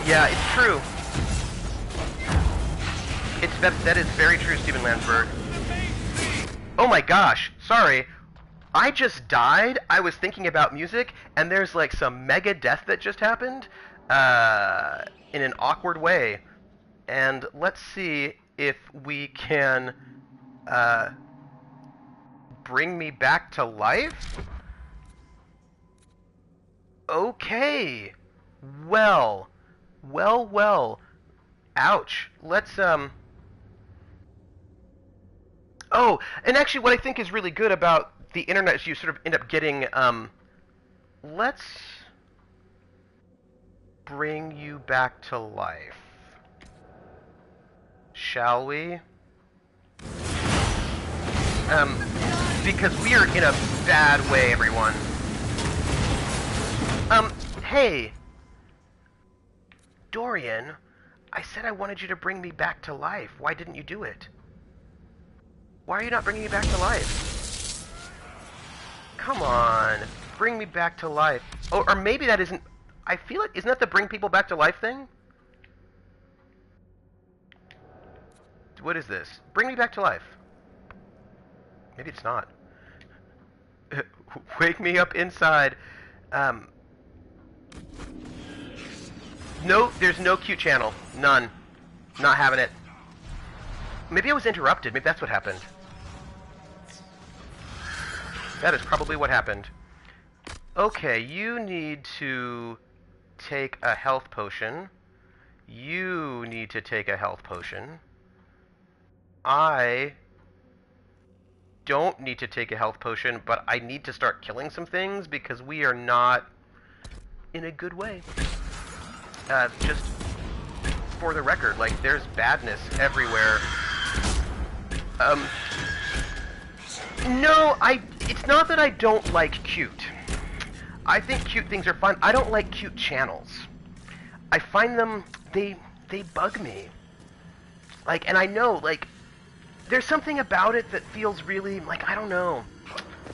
Speaker 1: Yeah, it's true. That is very true, Stephen Lansberg. Oh my gosh, sorry. I just died. I was thinking about music, and there's like some mega death that just happened, in an awkward way. And let's see if we can, bring me back to life? Okay. Well. Ouch. Let's, Oh, and actually what I think is really good about the internet is you sort of end up getting, let's bring you back to life. Shall we? Because we are in a bad way, everyone. Hey. Dorian, I said I wanted you to bring me back to life. Why didn't you do it? Why are you not bringing me back to life? Come on. bring me back to life. Oh, or maybe that isn't... I feel like... Isn't that the bring people back to life thing? What is this? Bring me back to life. Maybe it's not. Wake me up inside. No, there's no cute channel. None. Not having it. Maybe I was interrupted. Maybe that's what happened. That is probably what happened. Okay, you need to take a health potion. You need to take a health potion. I don't need to take a health potion, but I need to start killing some things because we are not in a good way. Just for the record, like, there's badness everywhere. No, it's not that I don't like cute. I think cute things are fun. I don't like cute channels. I find them, they bug me. Like, and I know, like, there's something about it that feels really, like, I don't know.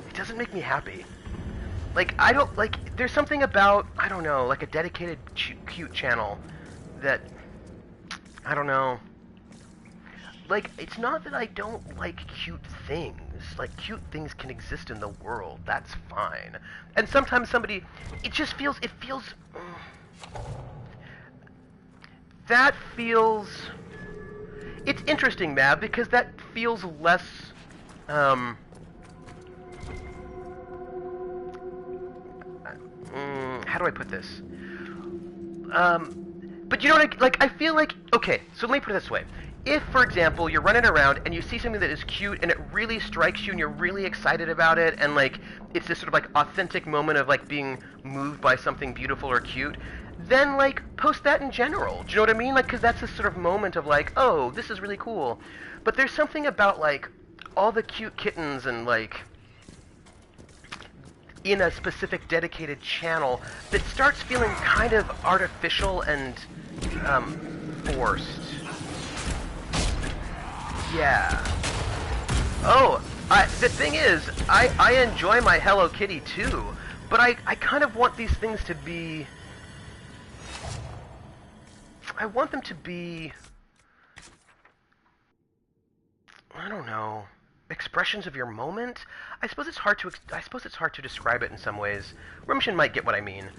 Speaker 1: It doesn't make me happy. Like, I don't, like, there's something about, I don't know, like a dedicated cute channel that, I don't know. Like, it's not that I don't like cute things. Like, cute things can exist in the world. That's fine. And sometimes somebody, it just feels, that feels, it's interesting, Mab, because that feels less, how do I put this? But you know what, I feel like, okay, so let me put it this way. If, for example, you're running around and you see something that is cute and it really strikes you and you're really excited about it and, like, it's this sort of, like, authentic moment of, like, being moved by something beautiful or cute, then, like, post that in general. Do you know what I mean? Like, because that's this sort of moment of, like, oh, this is really cool. But there's something about, like, all the cute kittens and, like, in a specific dedicated channel that starts feeling kind of artificial and, forced. Yeah. Oh, the thing is, I enjoy my Hello Kitty too, but I kind of want these things to be... I want them to be... I don't know. Expressions of your moment? I suppose it's hard to describe it in some ways. Rumshin might get what I mean.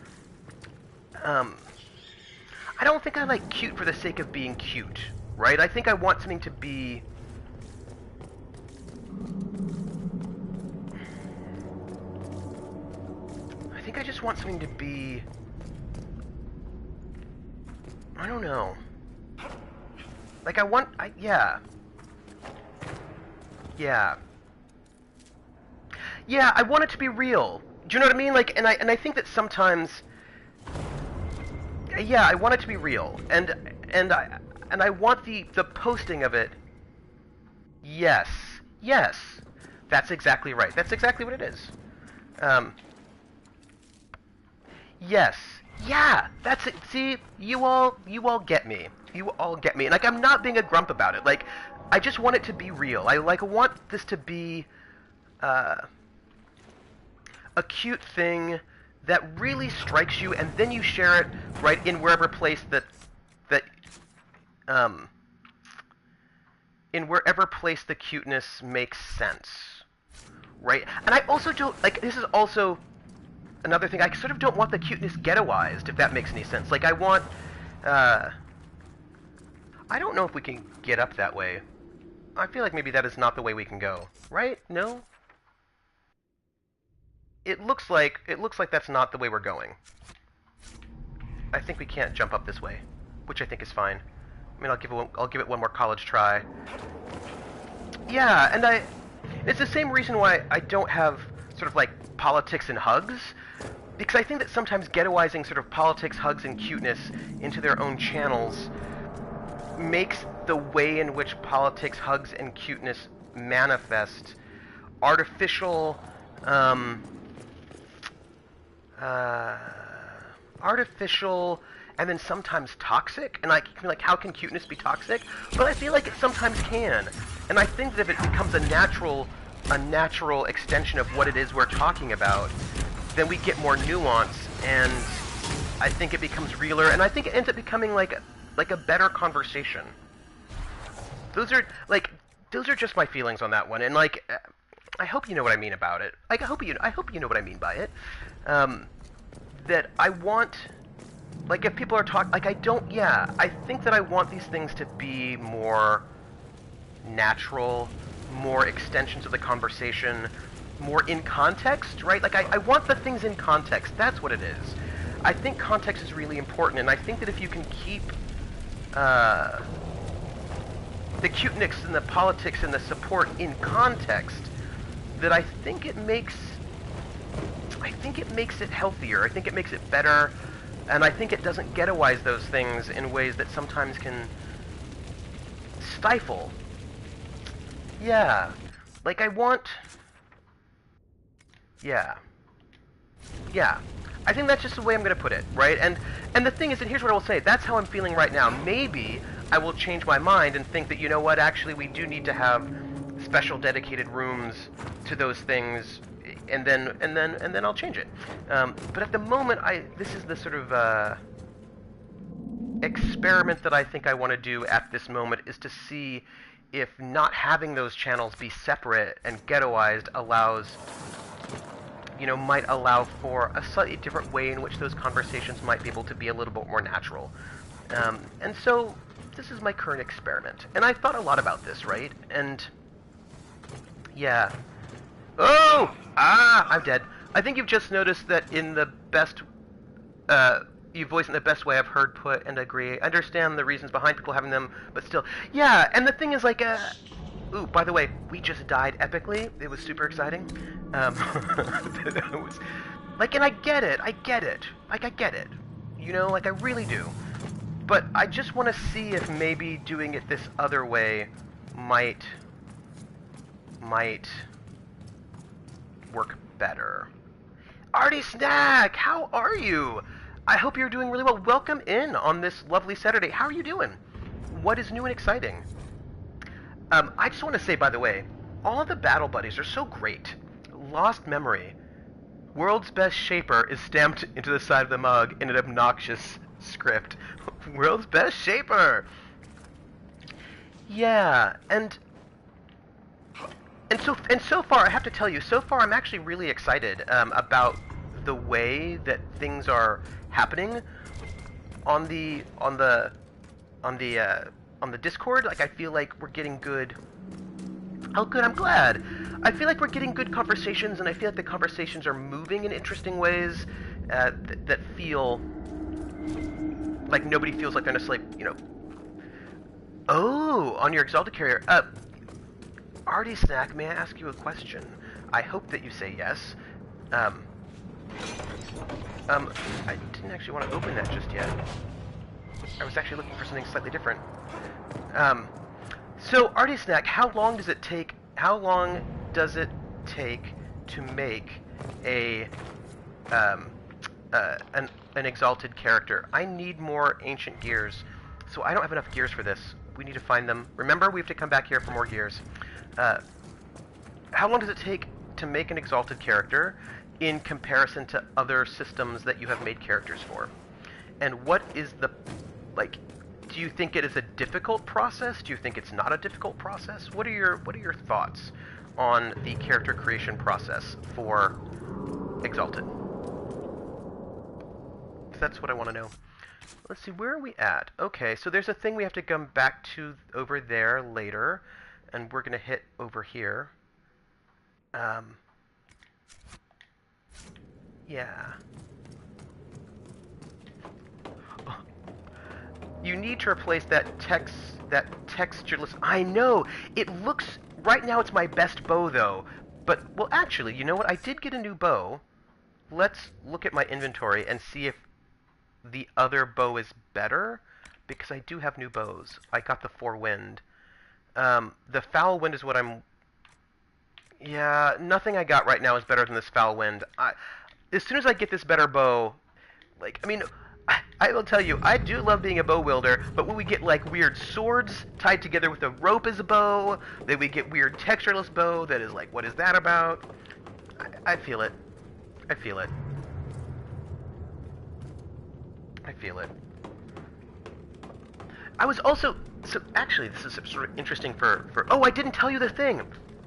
Speaker 1: I don't think I like cute for the sake of being cute, right? I think I want something to be... I think I just want something to be... I don't know. Like, yeah. Yeah. Yeah, I want it to be real. Do you know what I mean? Like, and I think that sometimes... Yeah, I want it to be real. And I want the posting of it... Yes. Yes. That's exactly right. That's exactly what it is. Yes. Yeah, that's it. See, you all get me. You all get me. And, like, I'm not being a grump about it. Like, I just want it to be real. I, like, want this to be a cute thing that really strikes you, and then you share it right in wherever place in wherever place the cuteness makes sense, right? And I also don't, like, this is also another thing, I sort of don't want the cuteness ghettoized, if that makes any sense. Like, I want, I don't know if we can get up that way. I feel like maybe that is not the way we can go, right? No? It looks like that's not the way we're going. I think we can't jump up this way, which I think is fine. I mean, I'll give it one more college try. Yeah, and it's the same reason why I don't have sort of like politics and hugs, because I think that sometimes ghettoizing sort of politics, hugs, and cuteness into their own channels makes the way in which politics, hugs, and cuteness manifest artificial, and then sometimes toxic. And like, how can cuteness be toxic? But I feel like it sometimes can. And I think that if it becomes a natural extension of what it is we're talking about, then we get more nuance, and I think it becomes realer, and I think it ends up becoming like a better conversation. Those are just my feelings on that one, and like, I hope you know what I mean about it. Like, I hope you know what I mean by it. That I want, like, if people are talking, like, I think that I want these things to be more natural, more extensions of the conversation, more in context, right? Like, I want the things in context. That's what it is. I think context is really important, and I think that if you can keep the cuteness and the politics and the support in context, that I think it makes it healthier. I think it makes it better, and I think it doesn't ghettoize those things in ways that sometimes can stifle. Yeah. Like, I want... Yeah. Yeah. I think that's just the way I'm going to put it, right? And the thing is, and here's what I will say, that's how I'm feeling right now. Maybe I will change my mind and think that, you know what, actually we do need to have special dedicated rooms to those things, and then I'll change it. But at the moment, this is the sort of experiment that I think I want to do at this moment, is to see if not having those channels be separate and ghettoized might allow for a slightly different way in which those conversations might be able to be a little bit more natural. And so, this is my current experiment. And I thought a lot about this, right? And, yeah. Oh! I'm dead. I think you've just noticed that in the best, you voiced in the best way I've heard put and agree. I understand the reasons behind people having them, but still. Yeah, and the thing is, like, ooh, by the way, we just died epically. It was super exciting. It was, like, and I get it. Like, I get it. You know, like, I really do. But I just want to see if maybe doing it this other way might work better. Artie Snack, how are you? I hope you're doing really well. Welcome in on this lovely Saturday. How are you doing? What is new and exciting? I just want to say, by the way, all of the battle buddies are so great. Lost memory. World's best shaper is stamped into the side of the mug in an obnoxious script. World's best shaper! Yeah, and so far, I have to tell you, so far I'm actually really excited about the way that things are happening on the Discord. Like, I feel like we're getting good. Oh, good, I'm glad. I feel like we're getting good conversations, and I feel like the conversations are moving in interesting ways that feel like nobody feels like they're necessarily, Oh, on your Exalted Carrier. Artie Snack, may I ask you a question? I hope that you say yes. I didn't actually want to open that just yet. I was actually looking for something slightly different. So, Artie Snack, how long does it take to make an Exalted character? I need more ancient gears, so I don't have enough gears for this. We need to find them. Remember, we have to come back here for more gears. How long does it take to make an Exalted character in comparison to other systems that you have made characters for? And what is the, like, do you think it is a difficult process? Do you think it's not a difficult process? What are your thoughts on the character creation process for Exalted? That's what I want to know. Let's see, where are we at? Okay, so there's a thing we have to come back to over there later, and we're going to hit over here. Yeah. You need to replace that textureless... I know! It looks... Right now it's my best bow, though. But, well, actually, you know what? I did get a new bow. Let's look at my inventory and see if the other bow is better, because I do have new bows. I got the Four Wind. The Foul Wind is what I'm... Yeah, nothing I got right now is better than this Foul Wind. As soon as I get this better bow, like, I mean, I will tell you, I do love being a bow wielder, but when we get, like, weird swords tied together with a rope as a bow, then we get weird textureless bow that is like, what is that about? I feel it. I feel it. I feel it. I was also... So, actually, this is sort of interesting for... Oh, I didn't tell you the thing!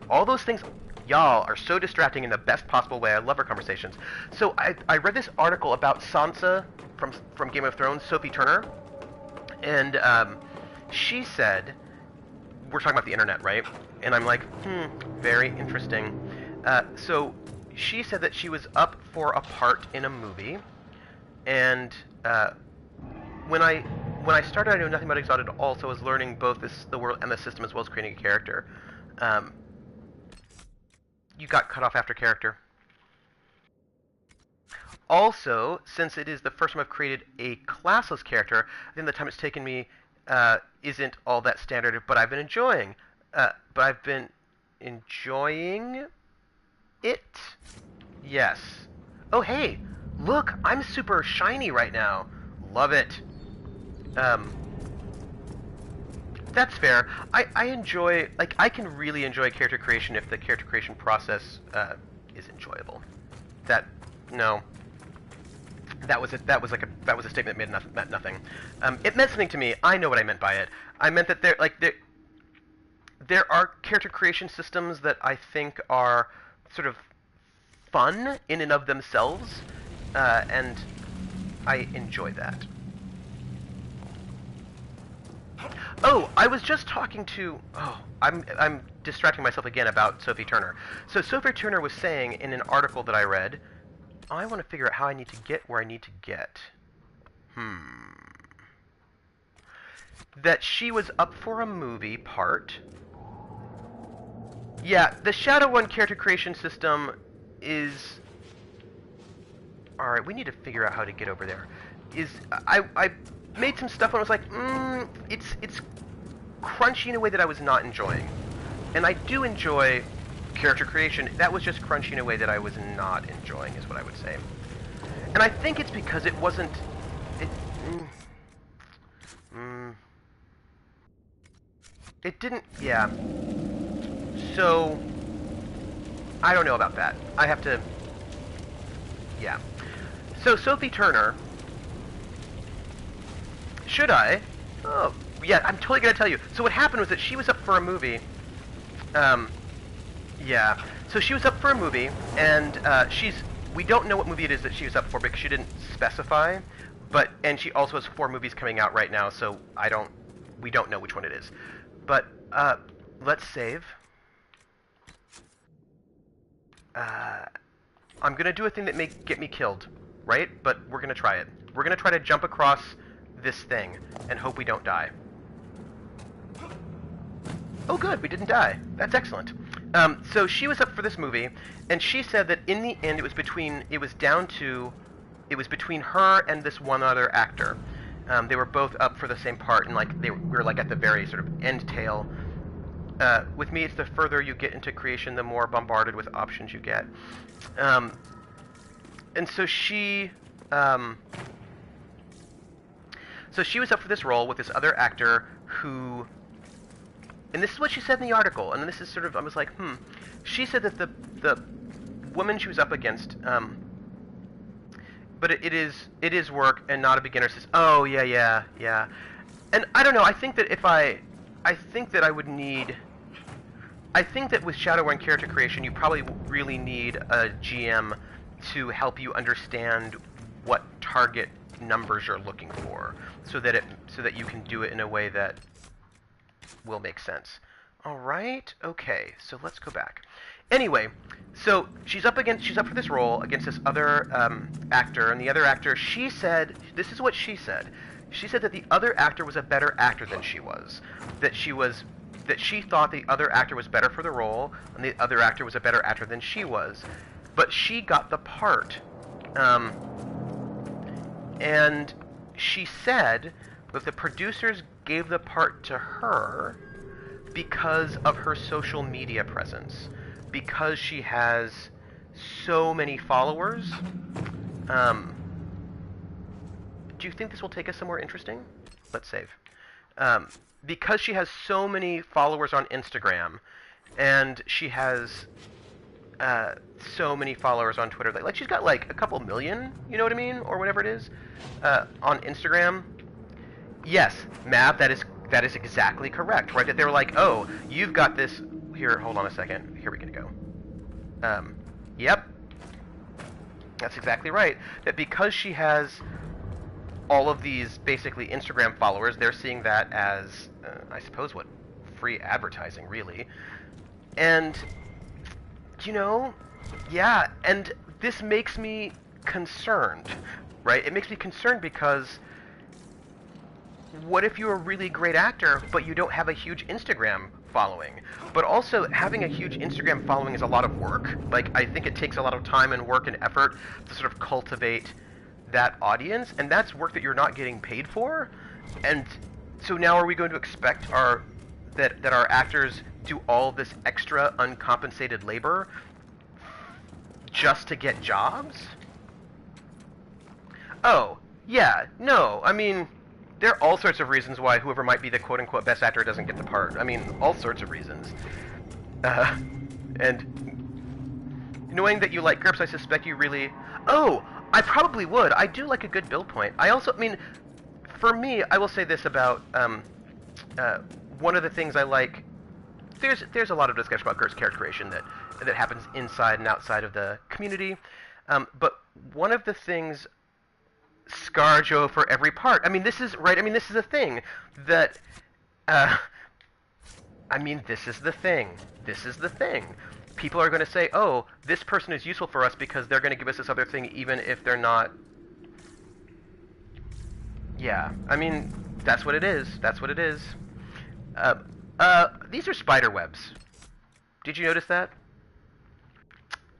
Speaker 1: All those things... Y'all are so distracting in the best possible way. I love our conversations. So, I read this article about Sansa from Game of Thrones, Sophie Turner. And, she said... We're talking about the internet, right? And I'm like, very interesting. So, she said that she was up for a part in a movie. And, when I started, I knew nothing about Exalted at all, so I was learning both the world and the system as well as creating a character. You got cut off after character. Also, since it is the first time I've created a classless character, I think the time it's taken me isn't all that standard, but I've been enjoying. It. Yes. Oh, hey, look, I'm super shiny right now. Love it. That's fair. I enjoy, like, I can really enjoy character creation if the character creation process is enjoyable. No. That was a statement that meant nothing. It meant something to me. I know what I meant by it. I meant that there are character creation systems that I think are sort of fun in and of themselves, and I enjoy that. Oh, I was just talking to... Oh, I'm distracting myself again about Sophie Turner. So Sophie Turner was saying in an article that I read, I want to figure out how I need to get where I need to get. That she was up for a movie part. Yeah, the Shadow One character creation system is... Alright, we need to figure out how to get over there. I made some stuff and I was like, it's crunchy in a way that I was not enjoying. And I do enjoy character creation. That was just crunchy in a way that I was not enjoying, is what I would say. And I think it's because it wasn't... It didn't... Yeah. So... I don't know about that. I have to... Yeah. So, Sophie Turner... Should I? Oh, yeah, I'm totally gonna tell you. So what happened was that she was up for a movie. Yeah. So she was up for a movie, and we don't know what movie it is that she was up for because she didn't specify. And she also has 4 movies coming out right now, so we don't know which one it is. But, let's save. I'm gonna do a thing that may get me killed, right? But we're gonna try it. We're gonna try to jump across this thing and hope we don't die. Oh good, we didn't die. That's excellent. So she was up for this movie, and she said that in the end it was between her and this one other actor. They were both up for the same part, and we were like at the very sort of end tail. With me, it's the further you get into creation, the more bombarded with options you get. And so she... So she was up for this role with this other actor who... And this is what she said in the article, and this is sort of... I was like, She said that the woman she was up against... But it is work and not a beginner says, oh, yeah. And I don't know, I think that I think that I would need... I think that with Shadow One character creation, you probably really need a GM to help you understand what target numbers you're looking for, so that you can do it in a way that will make sense. All right, okay, so let's go back. Anyway, so she's up for this role against this other actor, and the other actor, she said, this is what she said. She said that the other actor was a better actor than she was. That she thought the other actor was better for the role, and the other actor was a better actor than she was. But she got the part. And she said that the producers gave the part to her because of her social media presence. Because she has so many followers. Do you think this will take us somewhere interesting? Let's save. Because she has so many followers on Instagram, and she has so many followers on Twitter. Like she's got like a couple million, you know what I mean, or whatever it is, on Instagram. Yes, Mav, that is exactly correct, right? That they were like, oh, you've got this. Here, hold on a second. Here we can go. Yep, that's exactly right. That because she has all of these basically Instagram followers, they're seeing that as, I suppose, what, free advertising, really. And, you know, yeah, and this makes me concerned, right? It makes me concerned because what if you're a really great actor, but you don't have a huge Instagram following? But also, having a huge Instagram following is a lot of work. Like, I think it takes a lot of time and work and effort to sort of cultivate that audience, and that's work that you're not getting paid for. And so now are we going to expect that our actors do all this extra uncompensated labor just to get jobs? Oh, yeah, no, I mean, there are all sorts of reasons why whoever might be the quote-unquote best actor doesn't get the part. I mean, all sorts of reasons. And knowing that you like GURPS, I suspect you really... Oh, I probably would. I do like a good build point. I also, I mean, for me, I will say this about one of the things I like... There's a lot of discussion about GURPS character creation that happens inside and outside of the community. But one of the things... ScarJo for every part. I mean, this is right. I mean, this is a thing that. I mean, this is the thing. This is the thing. People are going to say, "Oh, this person is useful for us because they're going to give us this other thing, even if they're not." Yeah. I mean, that's what it is. That's what it is. These are spider webs. Did you notice that?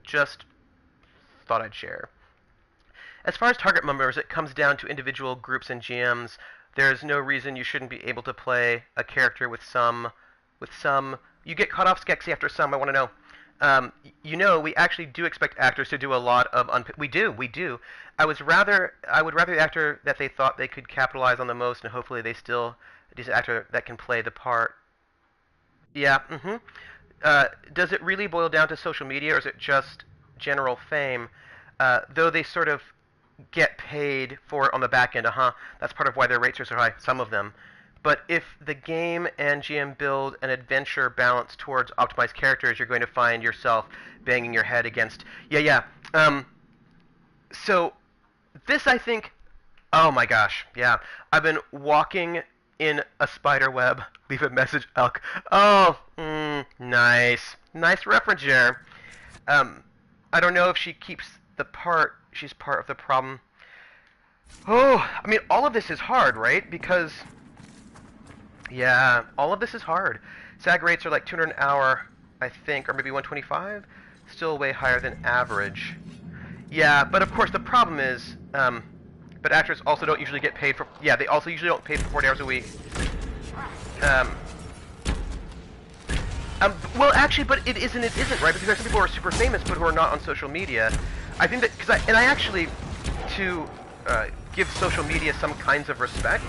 Speaker 1: Just thought I'd share. As far as target numbers, it comes down to individual groups and GMs. There's no reason you shouldn't be able to play a character with some. You get caught off, Skexy, after some. I want to know. You know, we actually do expect actors to do a lot of we do. I would rather the actor that they thought they could capitalize on the most, and hopefully they still a decent actor that can play the part. Yeah. Does it really boil down to social media, or is it just general fame? Though they sort of get paid for it on the back end, that's part of why their rates are so high, some of them. But if the game and GM build an adventure balance towards optimized characters, you're going to find yourself banging your head against... Yeah. So, this, I think... Oh my gosh, yeah. I've been walking in a spider web. Leave a message, Elk. Oh, nice. Nice reference there. I don't know if she keeps the part... She's part of the problem. Oh, I mean, all of this is hard, right? Because, yeah, all of this is hard. SAG rates are like 200 an hour, I think, or maybe 125. Still way higher than average. Yeah, but of course the problem is, but actors also don't usually get paid for. Yeah, they also usually don't pay for 40 hours a week. Well, actually, but it isn't, right? Because some people who are super famous but who are not on social media. I think that, I actually, to give social media some kinds of respect,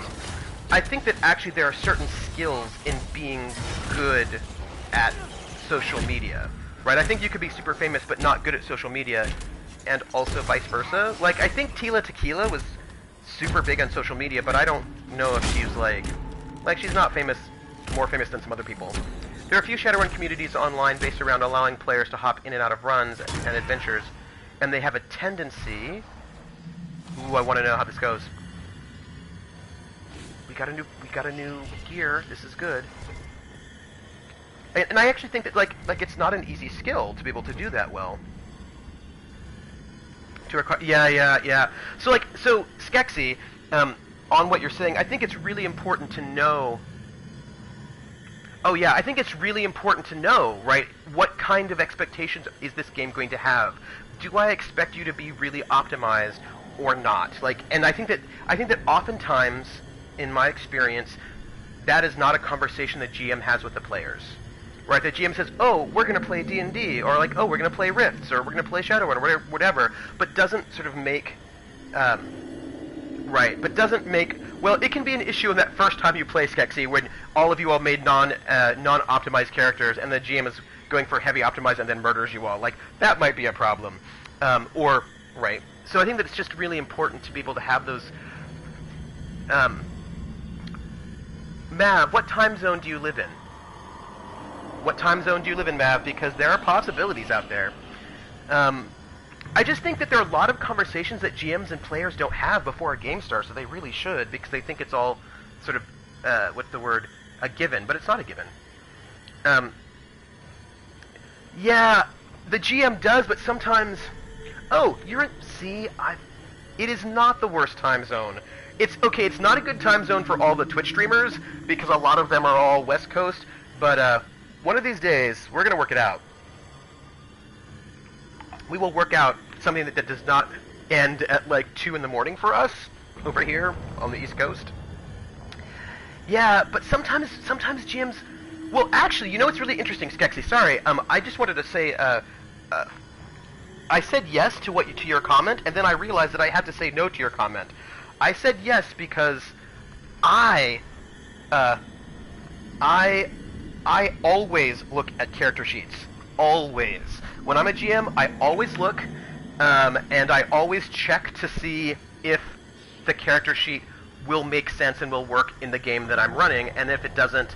Speaker 1: I think that actually there are certain skills in being good at social media, right? I think you could be super famous but not good at social media, and also vice versa. Like, I think Tila Tequila was super big on social media, but I don't know if she's like she's not famous, more famous than some other people. There are a few Shadowrun communities online based around allowing players to hop in and out of runs and adventures, and they have a tendency... Ooh, I want to know how this goes. We got a new gear. This is good. And I actually think that like it's not an easy skill to be able to do that well. Yeah. So Skexy, on what you're saying, I think it's really important to know. Oh yeah, I think it's really important to know, right? What kind of expectations is this game going to have? Do I expect you to be really optimized or not? And I think that oftentimes, in my experience, that is not a conversation that GM has with the players, right? The GM says, "Oh, we're going to play D&D," or like, "Oh, we're going to play Rifts," or "We're going to play Shadowrun," or whatever, but doesn't sort of make, right? But doesn't make. Well, it can be an issue in that first time you play Skexy when all of you all made non-optimized characters, and the GM is going for heavy optimize and then murders you all. Like, that might be a problem. Right. So I think that it's just really important to be able to have those... Mav, what time zone do you live in? What time zone do you live in, Mav? Because there are possibilities out there. I just think that there are a lot of conversations that GMs and players don't have before a game starts, so they really should, because they think it's all sort of, what's the word, a given, but it's not a given. Yeah, the GM does, but sometimes... Oh, you're in... See, it is not the worst time zone. It's not a good time zone for all the Twitch streamers, because a lot of them are all West Coast, but, one of these days, we're gonna work it out. We will work out something that does not end at, like, 2 in the morning for us, over here, on the East Coast. Yeah, but sometimes GMs... Well, actually, you know what's really interesting, Skexy? Sorry, I just wanted to say, I said yes to your comment, and then I realized that I had to say no to your comment. I said yes because I always look at character sheets. Always. When I'm a GM, I always look, and I always check to see if the character sheet will make sense and will work in the game that I'm running, and if it doesn't,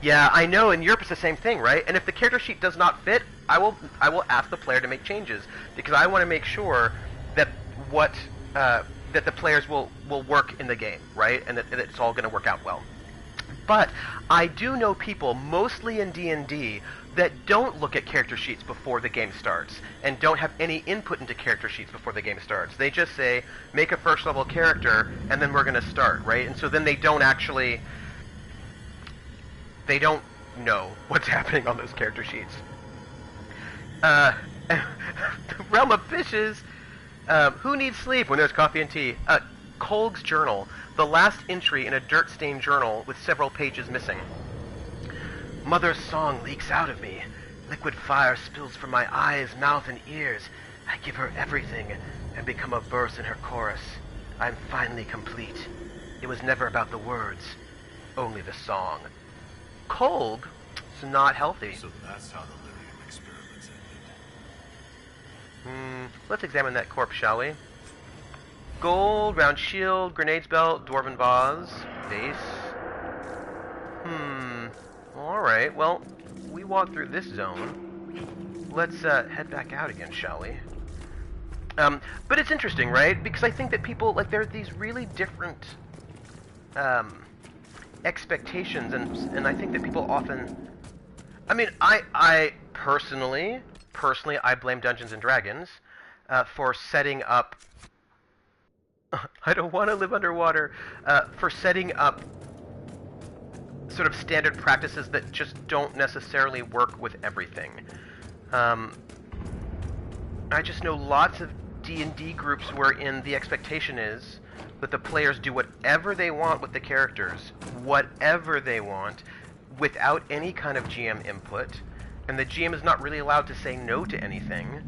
Speaker 1: yeah, I know, in Europe it's the same thing, right? And if the character sheet does not fit, I will ask the player to make changes, because I want to make sure that that the players will work in the game, right? And that it's all going to work out well. But I do know people, mostly in D&D, that don't look at character sheets before the game starts, and don't have any input into character sheets before the game starts. They just say, make a first level character, and then we're going to start, right? And so then they don't know what's happening on those character sheets. Realm of Fishes, who needs sleep when there's coffee and tea? Kolg's journal, the last entry in a dirt-stained journal with several pages missing. Mother's song leaks out of me. Liquid fire spills from my eyes, mouth, and ears. I give her everything and become a verse in her chorus. I'm finally complete. It was never about the words, only the song. Kolg is not healthy.
Speaker 4: So that's how the lyrium experiments ended.
Speaker 1: Let's examine that corpse, shall we? Gold, round shield, grenades belt, dwarven vase, base. Alright, well, we walked through this zone. Let's head back out again, shall we? But it's interesting, right? Because I think that people, like, there are these really different expectations, and I think that people often... I mean, I personally, I blame Dungeons & Dragons for setting up... I don't want to live underwater. For setting up sort of standard practices that just don't necessarily work with everything. I just know lots of D&D groups wherein the expectation is that the players do whatever they want with the characters, whatever they want, without any kind of GM input, and the GM is not really allowed to say no to anything,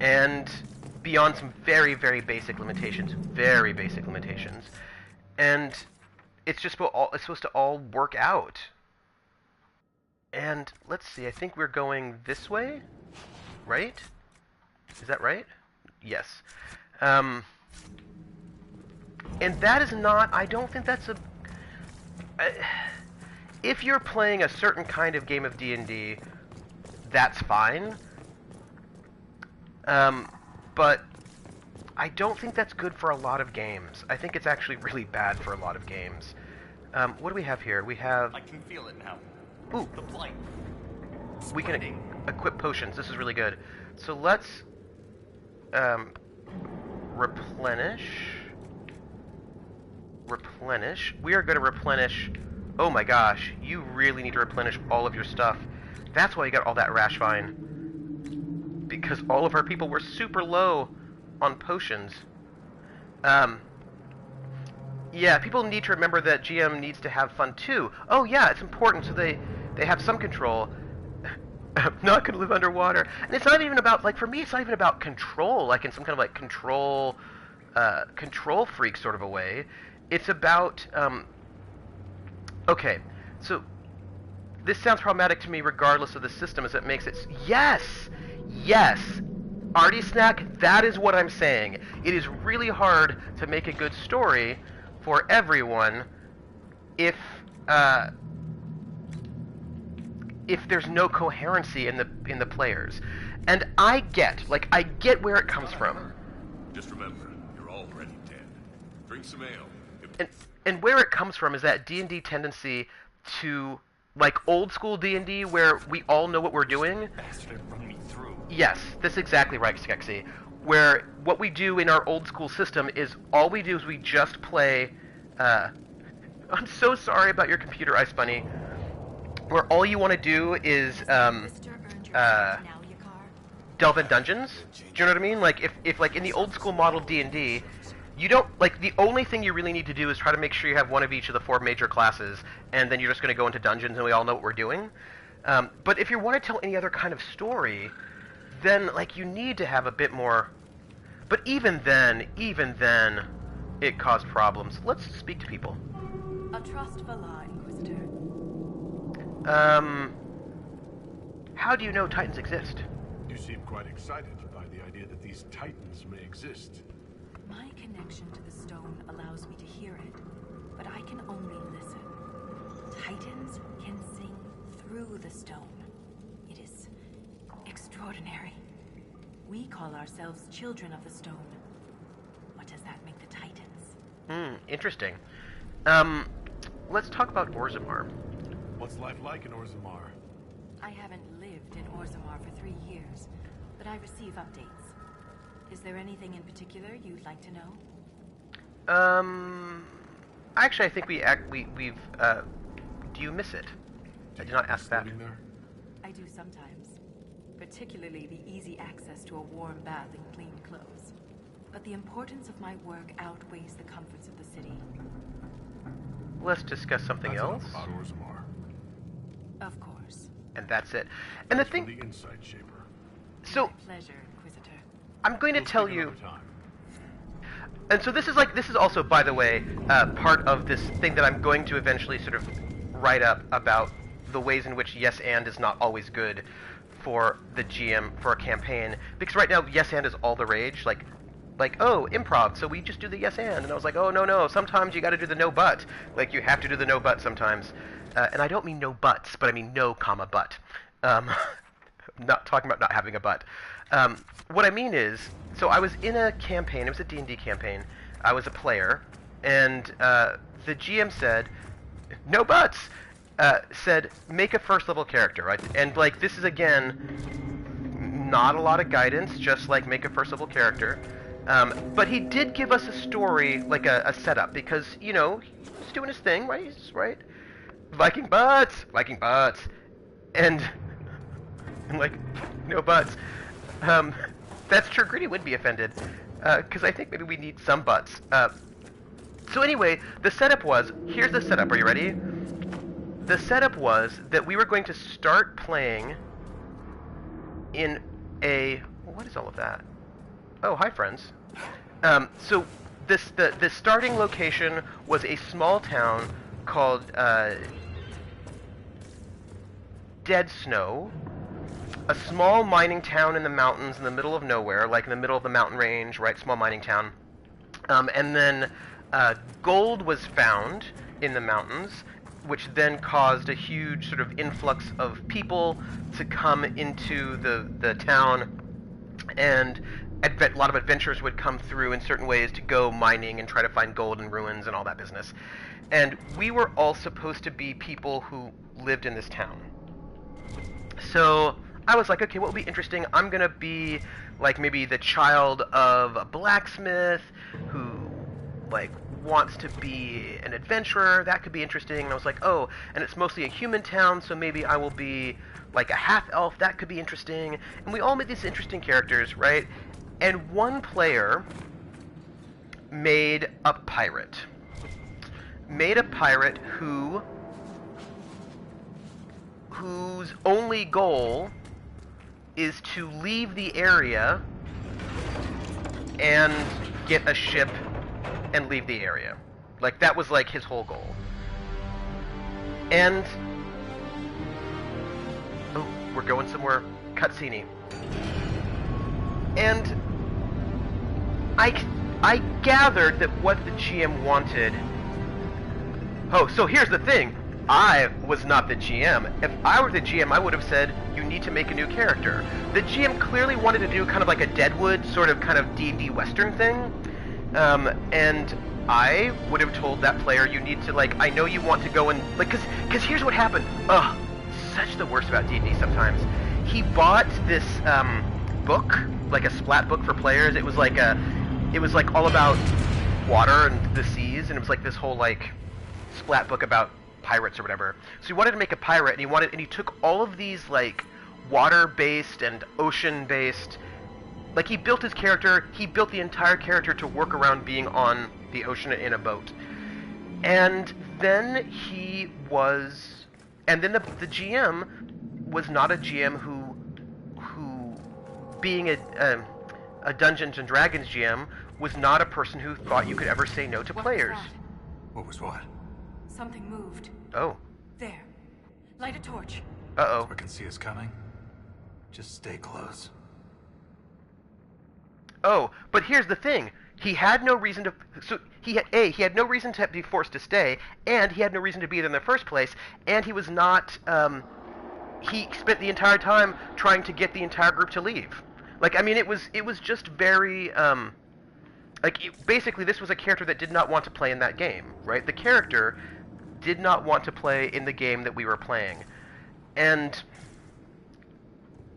Speaker 1: and beyond some very, very basic limitations, and it's just supposed to all work out. And let's see, I think we're going this way, right? Is that right? Yes. And that is not, I don't think that's a... if you're playing a certain kind of game of D&D, that's fine. But I don't think that's good for a lot of games. I think it's actually really bad for a lot of games. What do we have here? We have...
Speaker 5: I can feel it now.
Speaker 1: Ooh.
Speaker 5: The blight.
Speaker 1: We can equip potions. This is really good. So let's... replenish. We are going to replenish... Oh my gosh, you really need to replenish all of your stuff. That's why you got all that rash vine. Because all of our people were super low on potions. Yeah, people need to remember that GM needs to have fun too. Oh yeah, it's important so they have some control. I'm not going to live underwater. And it's not even about, like, for me, it's not even about control, like in some kind of, like, control freak sort of a way. It's about, okay, so this sounds problematic to me regardless of the system, as it makes it... Yes! Yes! Artie Snack, that is what I'm saying. It is really hard to make a good story for everyone if there's no coherency in the players. And I get where it comes from.
Speaker 4: Just remember, you're already dead. Drink some ale.
Speaker 1: And where it comes from is that D&D tendency to, like old school D&D, where we all know what we're doing.
Speaker 3: Bastard run me through.
Speaker 1: Yes, that's exactly right, Skeksis. Where what we do in our old school system is all we do is we just play. I'm so sorry about your computer, Ice Bunny. Where all you want to do is delve in dungeons. Do you know what I mean? Like if like in the old school model D&D, you don't like the only thing you really need to do is try to make sure you have one of each of the 4 major classes, and then you're just going to go into dungeons, and we all know what we're doing. But if you want to tell any other kind of story, then like you need to have a bit more. But even then, it caused problems. Let's speak to people.
Speaker 2: A trust for law, Inquisitor.
Speaker 1: How do you know Titans exist?
Speaker 4: You seem quite excited by the idea that these Titans may exist.
Speaker 2: My connection to the stone allows me to hear it, but I can only listen. Titans can sing through the stone. It is extraordinary. We call ourselves children of the stone. What does that make the Titans?
Speaker 1: Interesting. Let's talk about Orzammar.
Speaker 4: What's life like in Orzammar?
Speaker 2: I haven't lived in Orzammar for 3 years, but I receive updates. Is there anything in particular you'd like to know?
Speaker 1: Actually, I think we've, do you miss it? I did not ask that.
Speaker 4: There?
Speaker 2: I do sometimes. Particularly the easy access to a warm bath and clean clothes. But the importance of my work outweighs the comforts of the city.
Speaker 1: Let's discuss something
Speaker 4: That's
Speaker 1: else.
Speaker 4: enough about Orzammar.
Speaker 2: Of course.
Speaker 1: And that's it. And the
Speaker 4: From
Speaker 1: thing...
Speaker 4: the Insight Shaper.
Speaker 1: So,
Speaker 2: My pleasure, Inquisitor.
Speaker 1: I'm going to
Speaker 4: We'll
Speaker 1: tell
Speaker 4: speak
Speaker 1: you...
Speaker 4: another time.
Speaker 1: And so this is also, by the way, part of this thing that I'm going to eventually sort of write up about the ways in which yes and is not always good for the GM for a campaign. Because right now, yes and is all the rage. Like, oh, improv, so we just do the yes and. And I was like, oh, no, sometimes you gotta do the no but. Like, you have to do the no but sometimes. And I don't mean no buts, but I mean no, comma, but. Not talking about not having a but. What I mean is, so I was in a campaign, it was a D&D campaign. I was a player, and the GM said, no buts! Said, make a first level character, right? And, like, this is, again, not a lot of guidance, just, like, make a first level character. But he did give us a story, like a setup, because, you know, he's doing his thing, right? Right? Viking butts! And like, no buts. That's true, Gritty would be offended, because I think maybe we need some butts. So anyway, the setup was, here's the setup, are you ready? The setup was that we were going to start playing in a... What is all of that? Oh, hi, friends. So the starting location was a small town called Dead Snow, a small mining town in the mountains in the middle of nowhere, like in the middle of the mountain range, right? Small mining town. And then gold was found in the mountains, which then caused a huge sort of influx of people to come into the town, and a lot of adventurers would come through in certain ways to go mining and try to find gold and ruins and all that business. And we were all supposed to be people who lived in this town. So I was like, okay, what would be interesting? I'm going to be, like, maybe the child of a blacksmith who, like, wants to be an adventurer. That could be interesting. And I was like, oh, and it's mostly a human town, so maybe I will be, like, a half-elf. That could be interesting. And we all made these interesting characters, right? And one player made a pirate. Whose only goal is to leave the area and get a ship and leave the area. Like, that was, like, his whole goal. And Oh, we're going somewhere cutscene-y. And I gathered that what the GM wanted... Oh, so here's the thing. I was not the GM. If I were the GM, I would have said, you need to make a new character. The GM clearly wanted to do kind of like a Deadwood sort of kind of D&D Western thing. And I would have told that player, you need to, like, I know you want to go and, like, because here's what happened. Ugh, such the worst about D&D sometimes. He bought this book, like a splat book for players. It was like all about water and the seas, and it was like this whole, like, splat book about pirates or whatever. So he wanted to make a pirate, and he took all of these, like, water-based and ocean-based, like, he built his character, he built the entire character to work around being on the ocean in a boat. And then the GM was not a GM who being a Dungeons and Dragons GM, was not a person who thought you could ever say no to players.
Speaker 3: What was what?
Speaker 2: Something moved.
Speaker 1: Oh.
Speaker 2: There. Light a torch.
Speaker 1: Uh-oh.
Speaker 3: So I can see us coming. Just stay close.
Speaker 1: Oh, but here's the thing. He had no reason to... So, he had no reason to be forced to stay, and he had no reason to be there in the first place, and he was not... he spent the entire time trying to get the entire group to leave. Like, I mean, it was just very... basically, this was a character that did not want to play in that game, right? The character did not want to play in the game that we were playing. And...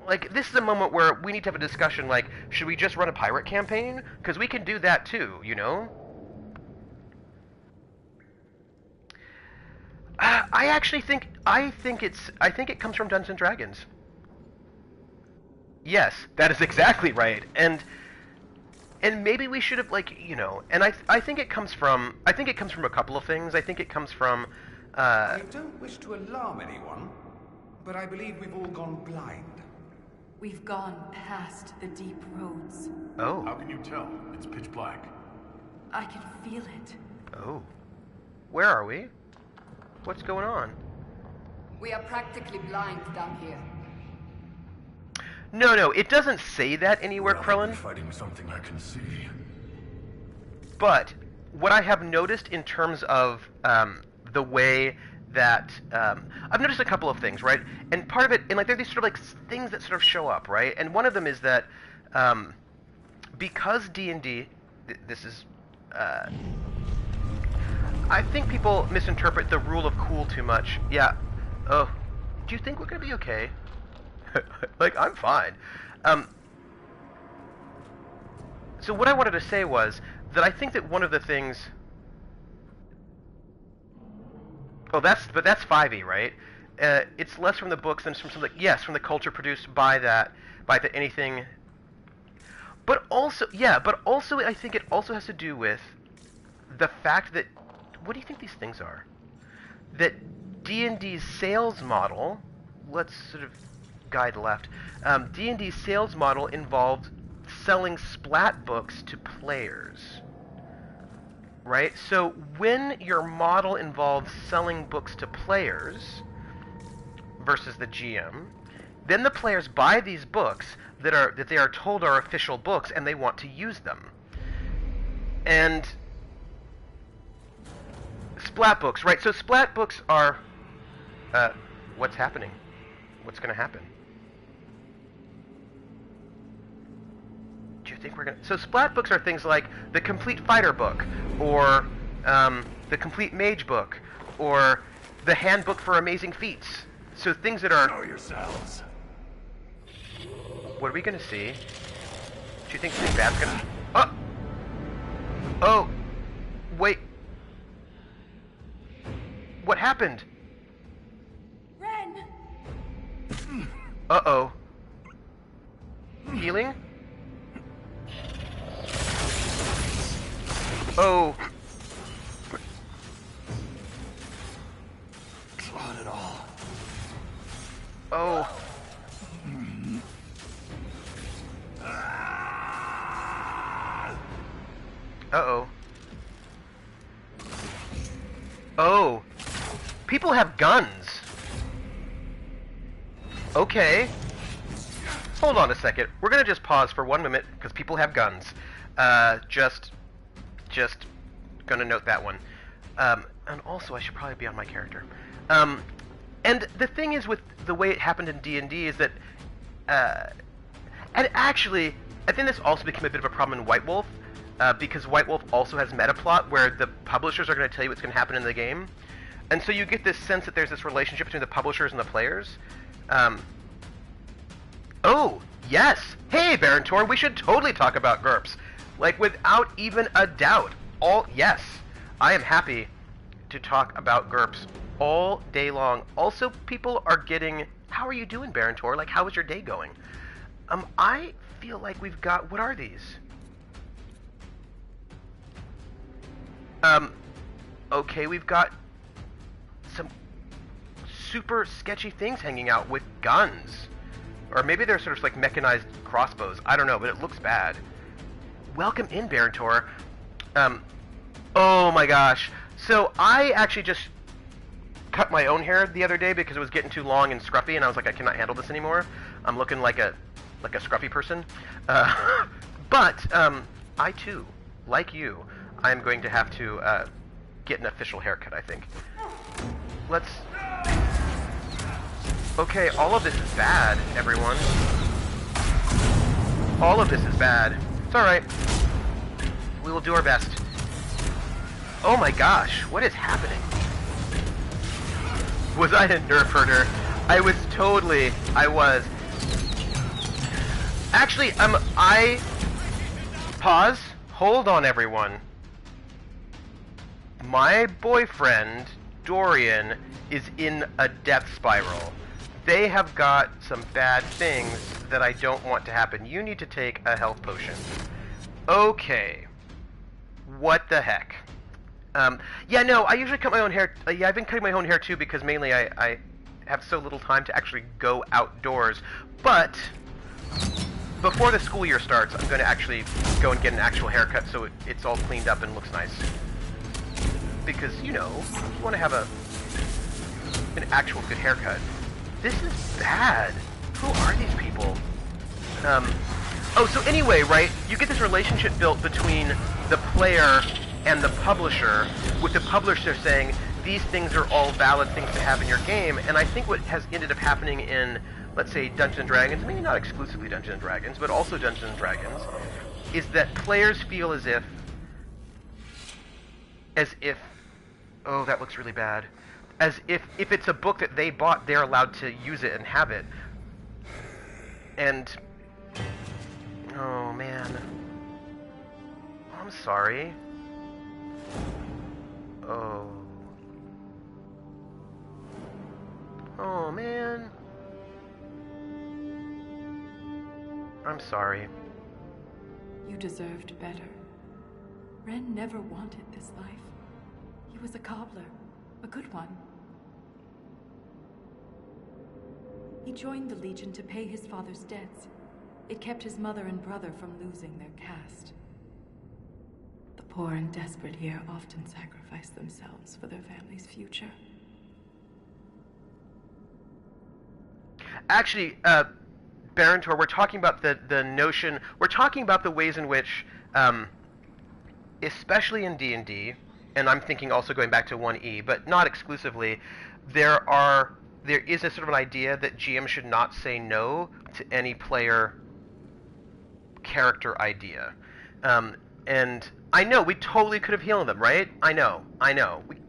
Speaker 1: like, this is a moment where we need to have a discussion, like, should we just run a pirate campaign? Because we can do that too, you know? I think it comes from Dungeons & Dragons. Yes, that is exactly right. And maybe we should have, like, you know, and I think it comes from a couple of things. I think it comes from,
Speaker 5: I don't wish to alarm anyone, but I believe we've all gone blind.
Speaker 2: We've gone past the deep roads.
Speaker 1: Oh.
Speaker 4: How can you tell? It's pitch black.
Speaker 2: I can feel it.
Speaker 1: Oh. Where are we? What's going on?
Speaker 6: We are practically blind down here.
Speaker 1: No, it doesn't say that anywhere, Krillin.
Speaker 4: Fighting something I can see.
Speaker 1: But what I have noticed in terms of the way that I've noticed a couple of things, right? And part of it, and like there are these sort of like things that sort of show up, right? And one of them is that because D&D, this is, I think people misinterpret the rule of cool too much. Yeah. Oh, do you think we're gonna be okay? Like, I'm fine. So what I wanted to say was that I think that one of the things... Oh, that's 5e, right? It's less from the books than from something... Yes, from the culture produced by the anything... But also, yeah, I think it also has to do with the fact that... What do you think these things are? That D&D's sales model... Let's sort of... guide left. D&D's sales model involved selling splat books to players. Right? So when your model involves selling books to players versus the GM, then the players buy these books that they are told are official books and they want to use them. And splat books, right? So splat books are what's happening? What's going to happen? Do you think we're going to... So splat books are things like the Complete Fighter book, or the Complete Mage book, or the Handbook for Amazing Feats. So things that are...
Speaker 4: Know yourselves.
Speaker 1: What are we going to see? Do you think something bad's going to... Oh! Oh! Wait. What happened?
Speaker 2: Ren!
Speaker 1: Uh-oh. Healing? Oh.
Speaker 4: Not at all.
Speaker 1: Oh. Uh-oh. Oh. People have guns. Okay. Hold on a second. We're gonna just pause for 1 minute because people have guns. Just gonna note that one. And also, I should probably be on my character. And the thing is with the way it happened in D&D is that, and actually, I think this also became a bit of a problem in White Wolf, because White Wolf also has meta plot where the publishers are going to tell you what's going to happen in the game, and so you get this sense that there's this relationship between the publishers and the players. Oh, yes! Hey, Baron Tor, we should totally talk about GURPS. Like, without even a doubt. Yes, I am happy to talk about GURPS all day long. Also, people are getting... How are you doing, Baron Tor? Like, how is your day going? I feel like we've got... What are these? Okay, we've got some super sketchy things hanging out with guns. Or maybe they're sort of like mechanized crossbows. I don't know, but it looks bad. Welcome in, Baron Tor. Oh my gosh. So I actually just cut my own hair the other day because it was getting too long and scruffy, and I was like, I cannot handle this anymore. I'm looking like a scruffy person. But I too, like you, I'm going to have to get an official haircut, I think. Let's... Okay, all of this is bad, everyone. All of this is bad. It's alright. We will do our best. Oh my gosh, what is happening? Was I a nerf herder? I was totally... I was. Actually, I... Pause. Hold on, everyone. My boyfriend, Dorian, is in a death spiral. They have got some bad things that I don't want to happen. You need to take a health potion. Okay. What the heck? Yeah, no, I usually cut my own hair. Yeah, I've been cutting my own hair too because mainly I have so little time to actually go outdoors. But before the school year starts, I'm going to actually go and get an actual haircut so it's all cleaned up and looks nice. Because, you know, you want to have an actual good haircut. This is bad. Who are these people? Oh, so anyway, right, you get this relationship built between the player and the publisher, with the publisher saying, these things are all valid things to have in your game, and I think what has ended up happening in, let's say, Dungeons & Dragons, maybe not exclusively Dungeons & Dragons, but also Dungeons & Dragons, is that players feel as if, oh, that looks really bad, as if it's a book that they bought, they're allowed to use it and have it. And, oh man, I'm sorry. Oh man, I'm sorry.
Speaker 2: You deserved better. Ren never wanted this life. He was a cobbler, a good one. He joined the Legion to pay his father's debts. It kept his mother and brother from losing their caste. The poor and desperate here often sacrifice themselves for their family's future.
Speaker 1: Actually, Baron Tor, we're talking about the notion, we're talking about the ways in which, especially in D&D, and I'm thinking also going back to 1E, but not exclusively, there is a sort of an idea that GM should not say no to any player character idea. And I know, we totally could have healed them, right? I know.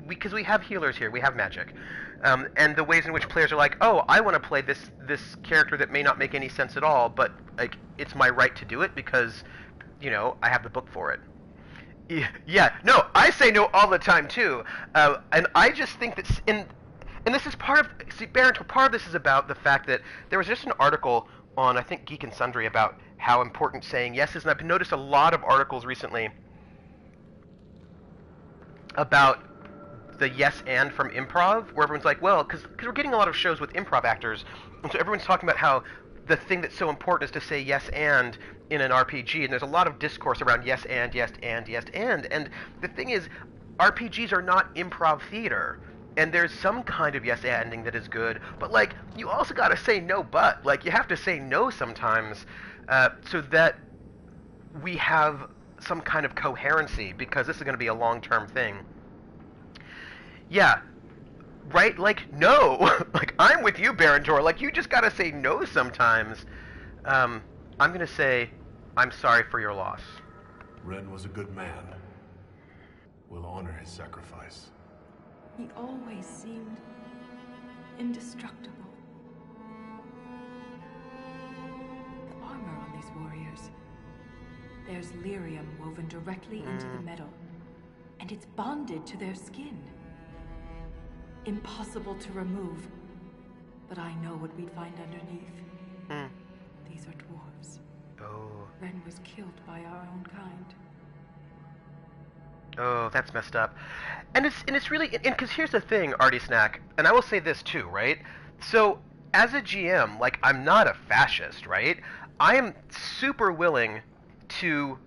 Speaker 1: Because we have healers here, we have magic. And the ways in which players are like, oh, I want to play this character that may not make any sense at all, but like it's my right to do it because, you know, I have the book for it. Yeah, no, I say no all the time too. And I just think that, and this is part of, see, Baron, part of this is about the fact that there was just an article on, I think, Geek and Sundry about how important saying yes is, and I've noticed a lot of articles recently about the yes and from improv, where everyone's like, well, because we're getting a lot of shows with improv actors, and so everyone's talking about how the thing that's so important is to say yes and in an RPG, and there's a lot of discourse around yes and, and the thing is, RPGs are not improv theater, and there's some kind of yes ending that is good, but like you also got to say no but. Like you have to say no sometimes, so that we have some kind of coherency, because this is going to be a long-term thing. Yeah, right? Like, no! Like, I'm with you, Barantor. Like, you just gotta say no sometimes. I'm gonna say, I'm sorry for your loss.
Speaker 4: Ren was a good man. We'll honor his sacrifice.
Speaker 2: He always seemed indestructible. The armor on these warriors. There's lyrium woven directly into the metal, and it's bonded to their skin. Impossible to remove, but I know what we'd find underneath. These are dwarves.
Speaker 1: Oh.
Speaker 2: Ren was killed by our own kind.
Speaker 1: Oh, that's messed up. And it's really, and because here's the thing, Artie Snack, and I will say this too, right? So, as a GM, like, I'm not a fascist, right? I am super willing to,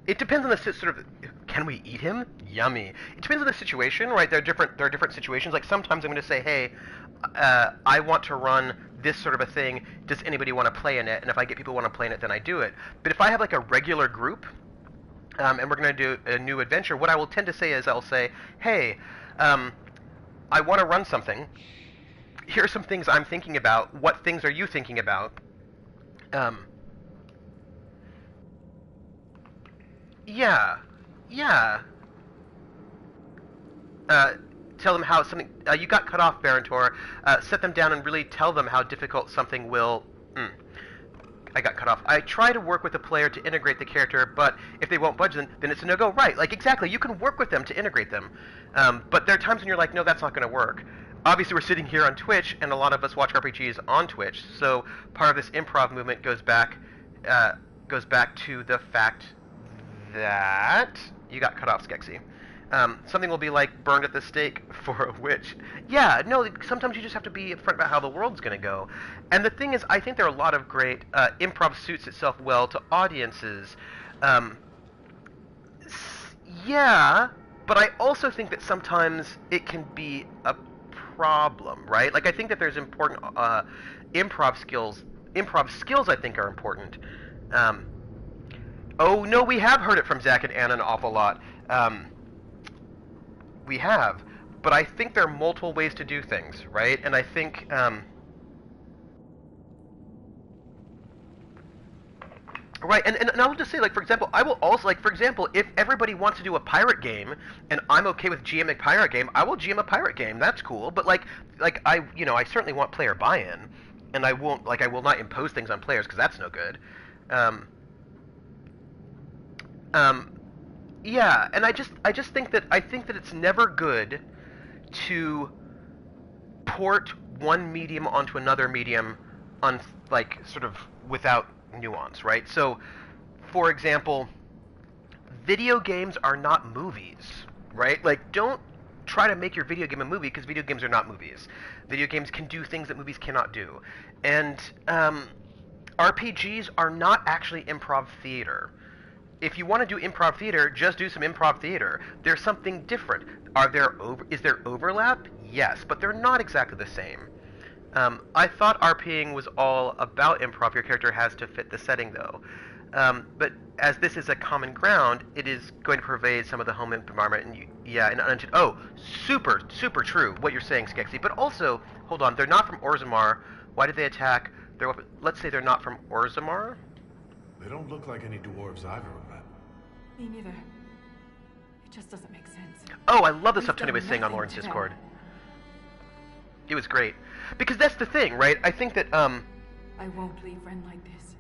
Speaker 1: it depends on the sort of, can we eat him? Yummy. It depends on the situation, right? There are different situations. Like, sometimes I'm going to say, hey, I want to run this sort of a thing. Does anybody want to play in it? And if I get people who want to play in it, then I do it. But if I have like a regular group, and we're going to do a new adventure, what I will tend to say is I'll say, hey, I want to run something. Here are some things I'm thinking about. What things are you thinking about? Yeah. Tell them how something... you got cut off, Barantor. Set them down and really tell them how difficult something will... I got cut off. I try to work with the player to integrate the character, but if they won't budge, then it's a no-go. Right, like, exactly. You can work with them to integrate them. But there are times when you're like, no, that's not going to work. Obviously, we're sitting here on Twitch, and a lot of us watch RPGs on Twitch, so part of this improv movement goes back to the fact that... You got cut off, Skexy. Something will be like burned at the stake for a witch. Yeah, no, sometimes you just have to be upfront about how the world's going to go. And the thing is, I think there are a lot of great... improv suits itself well to audiences. Yeah, but I also think that sometimes it can be a problem, right? Like, I think that there's important improv skills. Improv skills, I think, are important. Oh, no, we have heard it from Zach and Anna an awful lot. We have. But I think there are multiple ways to do things, right? And I think... Right, and I'll just say, like, for example, I will also, like, for example, if everybody wants to do a pirate game, and I'm okay with GM a pirate game, I will GM a pirate game. That's cool. But, like I certainly want player buy-in. And I won't, like, I will not impose things on players, because that's no good. Yeah, and I just think that it's never good to port one medium onto another medium on, like, sort of without nuance, right? So, for example, video games are not movies, right? Like, don't try to make your video game a movie, because video games are not movies. Video games can do things that movies cannot do. And RPGs are not actually improv theater. If you want to do improv theater, just do some improv theater. There's something different. Is there overlap? Yes, but they're not exactly the same. I thought RPing was all about improv. Your character has to fit the setting, though. But as this is a common ground, it is going to pervade some of the home environment. And super, super true what you're saying, Skexy. But also, hold on, they're not from Orzammar. Why did they attack their weapon? Let's say they're not from Orzammar.
Speaker 4: They don't look like any dwarves I've ever met.
Speaker 2: Me neither. It just doesn't make sense.
Speaker 1: Oh, I love the stuff
Speaker 2: We've
Speaker 1: Tony
Speaker 2: done
Speaker 1: was saying on
Speaker 2: nothing
Speaker 1: Lauren's
Speaker 2: to them.
Speaker 1: Discord. It was great. Because that's the thing, right? I think that,
Speaker 2: I won't leave Ren like this.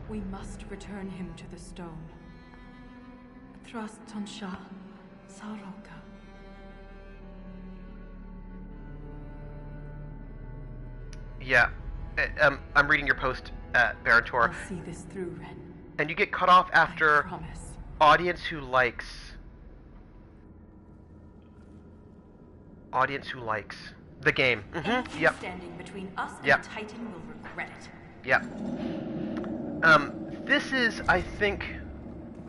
Speaker 2: We must return him to the stone. Thrust Tonsha Saroka.
Speaker 1: yeah. I'm reading your post, Barantor.
Speaker 2: I'll see this through, Ren.
Speaker 1: And you get cut off
Speaker 2: I
Speaker 1: after
Speaker 2: promise.
Speaker 1: audience who likes the game.
Speaker 2: Anything
Speaker 1: Yep.
Speaker 2: standing between us and
Speaker 1: Yep.
Speaker 2: Titan will regret it.
Speaker 1: Yep. This is, I think...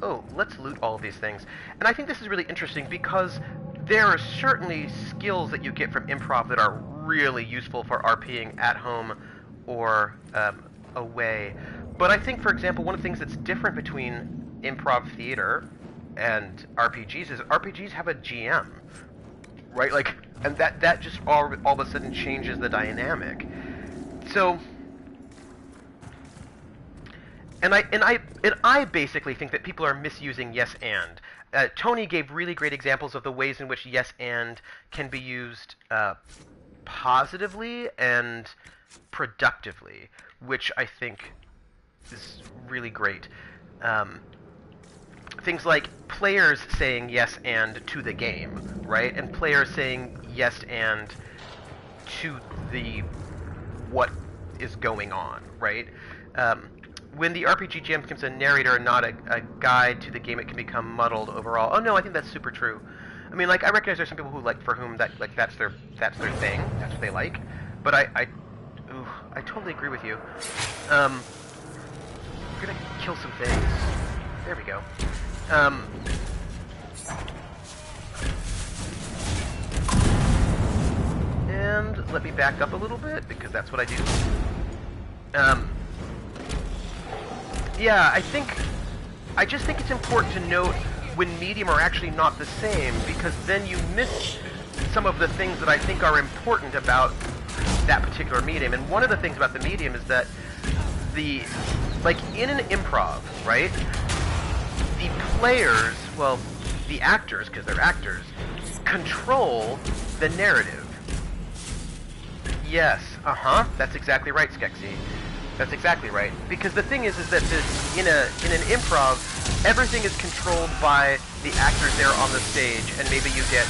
Speaker 1: Oh, let's loot all of these things. And I think this is really interesting because there are certainly skills that you get from improv that are really useful for RPing at home or away. But I think, for example, one of the things that's different between improv theater and RPGs is RPGs have a GM, right? Like, and that just all of a sudden changes the dynamic. So, and I basically think that people are misusing yes and. Tony gave really great examples of the ways in which yes and can be used positively and productively, which I think is really great. Things like players saying yes and to the game, right? And players saying yes and to the what is going on, right? When the RPG GM becomes a narrator and not a guide to the game, it can become muddled overall. Oh no, I think that's super true. I mean, like, I recognize there's some people who, like, for whom that's their thing, that's what they like. But I totally agree with you. We're gonna kill some things. There we go. And let me back up a little bit, because that's what I do. Yeah, I just think it's important to note when medium are actually not the same, because then you miss some of the things that I think are important about that particular medium. And one of the things about the medium is that like in an improv, right, the players, well, the actors, because they're actors, control the narrative. Yes, that's exactly right, Skeksis. That's exactly right. Because the thing is that in an improv, everything is controlled by the actors there on the stage, and maybe you get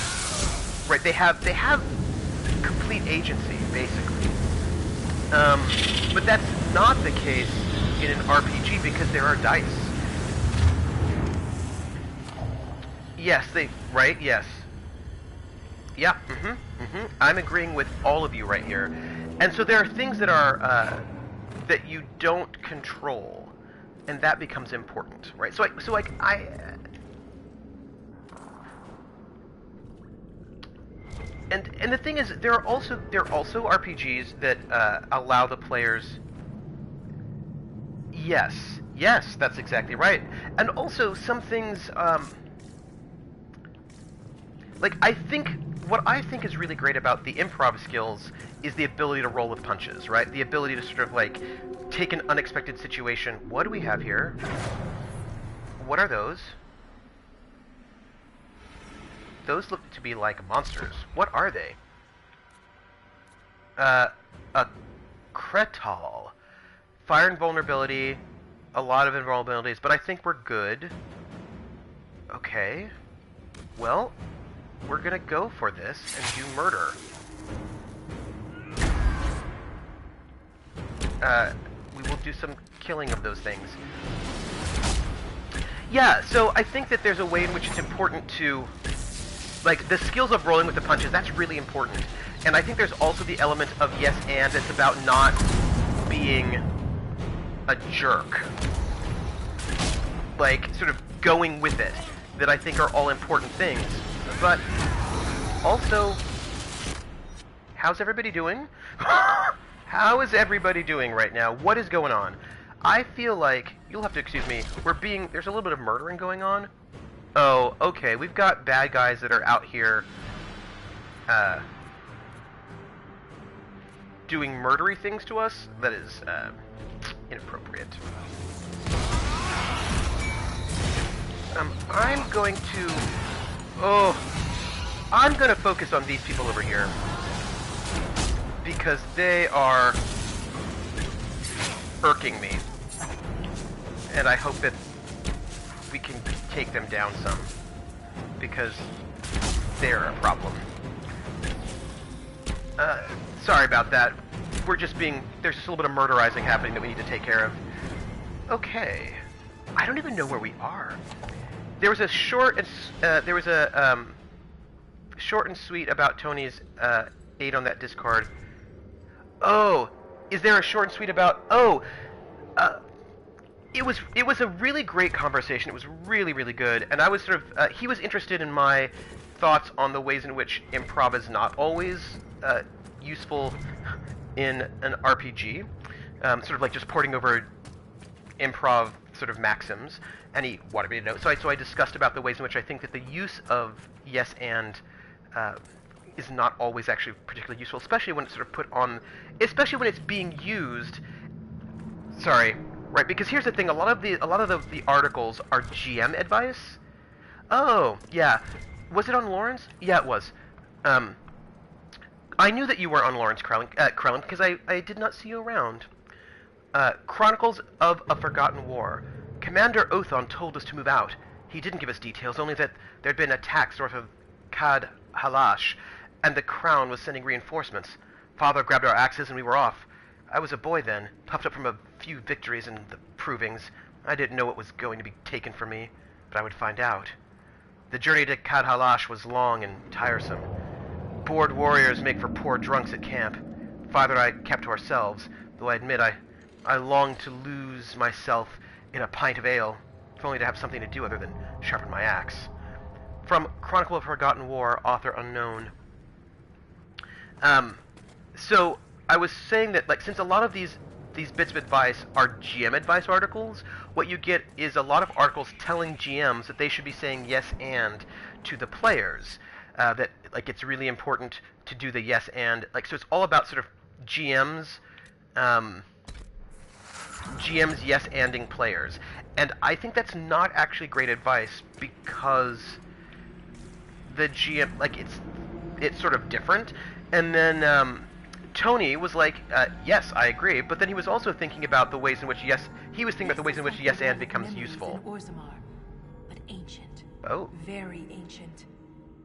Speaker 1: right. They have complete agency, basically. But that's not the case in an RPG because there are dice. Yes, right. Yes. Yeah. I'm agreeing with all of you right here. And so there are things that are that you don't control, and that becomes important, right? So and the thing is, there are also RPGs that allow the players. Yes, that's exactly right. And also some things, like what I think is really great about the improv skills is the ability to roll with punches, right? The ability to sort of like take an unexpected situation. What do we have here? What are those? Those look to be like monsters. What are they? A Kretal. Fire invulnerability, a lot of invulnerabilities, but I think we're good. Okay. Well, we're gonna go for this and do murder. We will do some killing of those things. Yeah, so I think that there's a way in which it's important to, like, the skills of rolling with the punches, that's really important. And I think there's also the element of yes and, it's about not being a jerk. Like, sort of going with it, that I think are all important things. But also, how's everybody doing? How is everybody doing right now? What is going on? I feel like, you'll have to excuse me, there's a little bit of murdering going on. Oh, okay, we've got bad guys that are out here, doing murdery things to us. That is, inappropriate. I'm going to focus on these people over here. Because they are irking me. And I hope that we can take them down some. Because they're a problem. Sorry about that. There's just a little bit of murderizing happening that we need to take care of. Okay. I don't even know where we are. There was a short and sweet about Tony's 8 on that Discord. Oh, is there a short and sweet about? It was a really great conversation. It was really, really good, and I was sort of he was interested in my thoughts on the ways in which improv is not always useful in an RPG, sort of like just porting over improv sort of maxims, and he wanted me to know. So I discussed about the ways in which I think that the use of yes and is not always actually particularly useful, especially when it's sort of put on, especially when it's being used. Sorry, right? Because here's the thing: a lot of the articles are GM advice. Oh, yeah. Was it on Lawrence? Yeah, it was. I knew that you were on Lawrence, Krellin, because I did not see you around. Chronicles of a Forgotten War. Commander Othon told us to move out. He didn't give us details, only that there had been attacks north of Kad Halash, and the Crown was sending reinforcements. Father grabbed our axes and we were off. I was a boy then, puffed up from a few victories and the provings. I didn't know what was going to be taken from me, but I would find out. The journey to Kad Halash was long and tiresome. Bored warriors make for poor drunks at camp. Father and I kept to ourselves, though I admit I longed to lose myself in a pint of ale, if only to have something to do other than sharpen my axe. From Chronicle of Forgotten War, author unknown. So I was saying that, like, since a lot of these bits of advice are GM advice articles, what you get is a lot of articles telling GMs that they should be saying yes and to the players. That, like, it's really important to do the yes and, like, so it's all about sort of GMs yes anding players. And I think that's not actually great advice, because the GM, like, it's sort of different. And then Tony was like, yes, I agree, but then he was also thinking about the ways in which yes and becomes useful.
Speaker 2: In Orzammar, but ancient.
Speaker 1: Oh.
Speaker 2: Very ancient.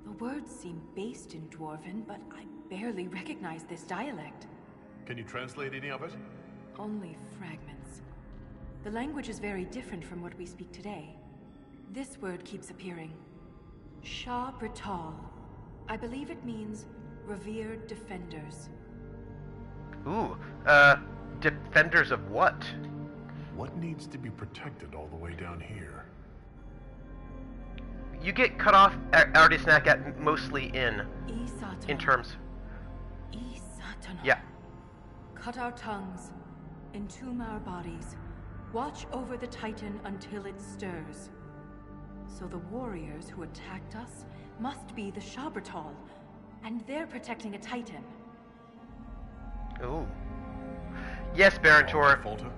Speaker 2: The words seem based in Dwarven, but I barely recognize this dialect.
Speaker 4: Can you translate any of it?
Speaker 2: Only fragments. The language is very different from what we speak today. This word keeps appearing. Shah Brital. I believe it means revered defenders.
Speaker 1: Ooh, defenders of what?
Speaker 4: What needs to be protected all the way down here?
Speaker 1: You get cut off, already snack at mostly in terms. Yeah.
Speaker 2: Cut our tongues, entomb our bodies, watch over the Titan until it stirs. So the warriors who attacked us must be the Shabertal, and they're protecting a Titan.
Speaker 1: Ooh. Yes, Baron Tor.
Speaker 4: Folta?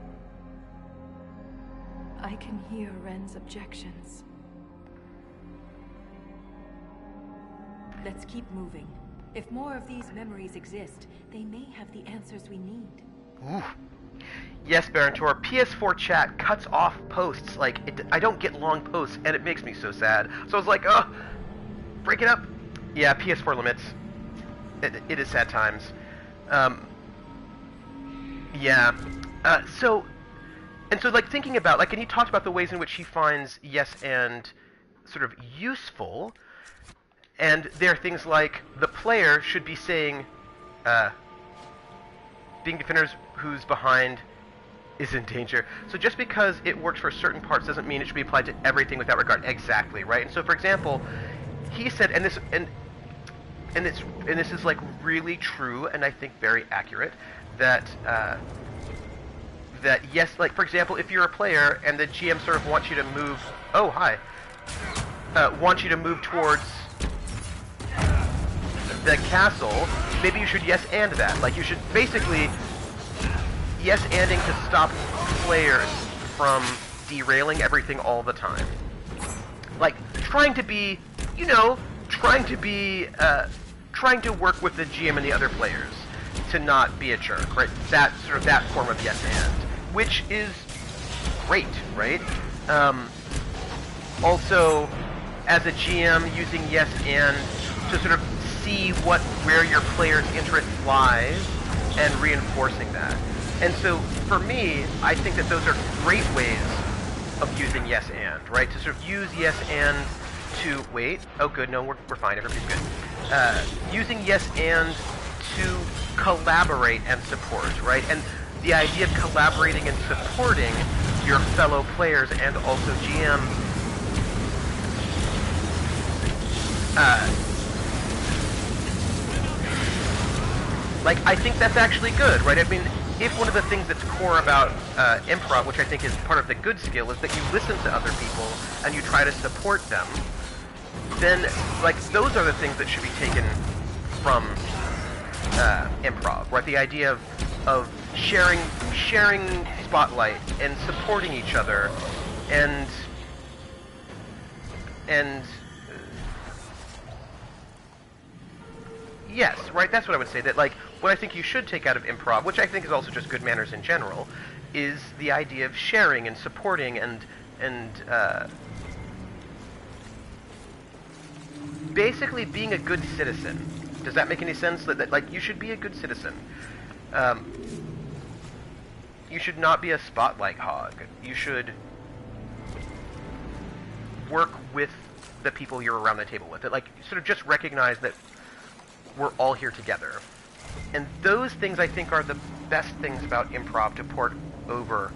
Speaker 2: I can hear Ren's objections. Let's keep moving. If more of these memories exist, they may have the answers we need.
Speaker 1: Ooh. Yes, Baron Tor. PS4 chat cuts off posts. Like, I don't get long posts, and it makes me so sad. So I was like, oh, break it up. Yeah, PS4 limits. It is sad times. Yeah. So, like, thinking about, like, and he talked about the ways in which he finds yes and sort of useful, and there are things like the player should be saying, being defenders who's behind is in danger. So just because it works for certain parts doesn't mean it should be applied to everything with that regard. Exactly, right? And so, for example, he said, and this is like really true, and I think very accurate, that that yes, like, for example, if you're a player and the GM sort of wants you to move, oh hi, wants you to move towards the castle, maybe you should yes and that. Like, you should basically yes anding to stop players from derailing everything all the time. Like, trying to be, you know, trying to work with the GM and the other players to not be a jerk, right? That sort of, that form of yes and, which is great, right? Also, as a GM, using yes and to sort of see where your player's interest lies and reinforcing that. And so, for me, I think that those are great ways of using yes and, right? To sort of use yes and to, wait, oh good, no, we're fine, everybody's good. Using yes and to collaborate and support, right? And the idea of collaborating and supporting your fellow players and also GM like, I think that's actually good, right? I mean, if one of the things that's core about improv, which I think is part of the good skill, is that you listen to other people and you try to support them, then, like, those are the things that should be taken from improv, right? The idea of sharing spotlight and supporting each other, and yes, right. That's what I would say. That, like, what I think you should take out of improv, which I think is also just good manners in general, is the idea of sharing and supporting and basically being a good citizen. Does that make any sense? That like, you should be a good citizen. You should not be a spotlight hog. You should work with the people you're around the table with. That, like, sort of just recognize that we're all here together. And those things, I think, are the best things about improv to port over.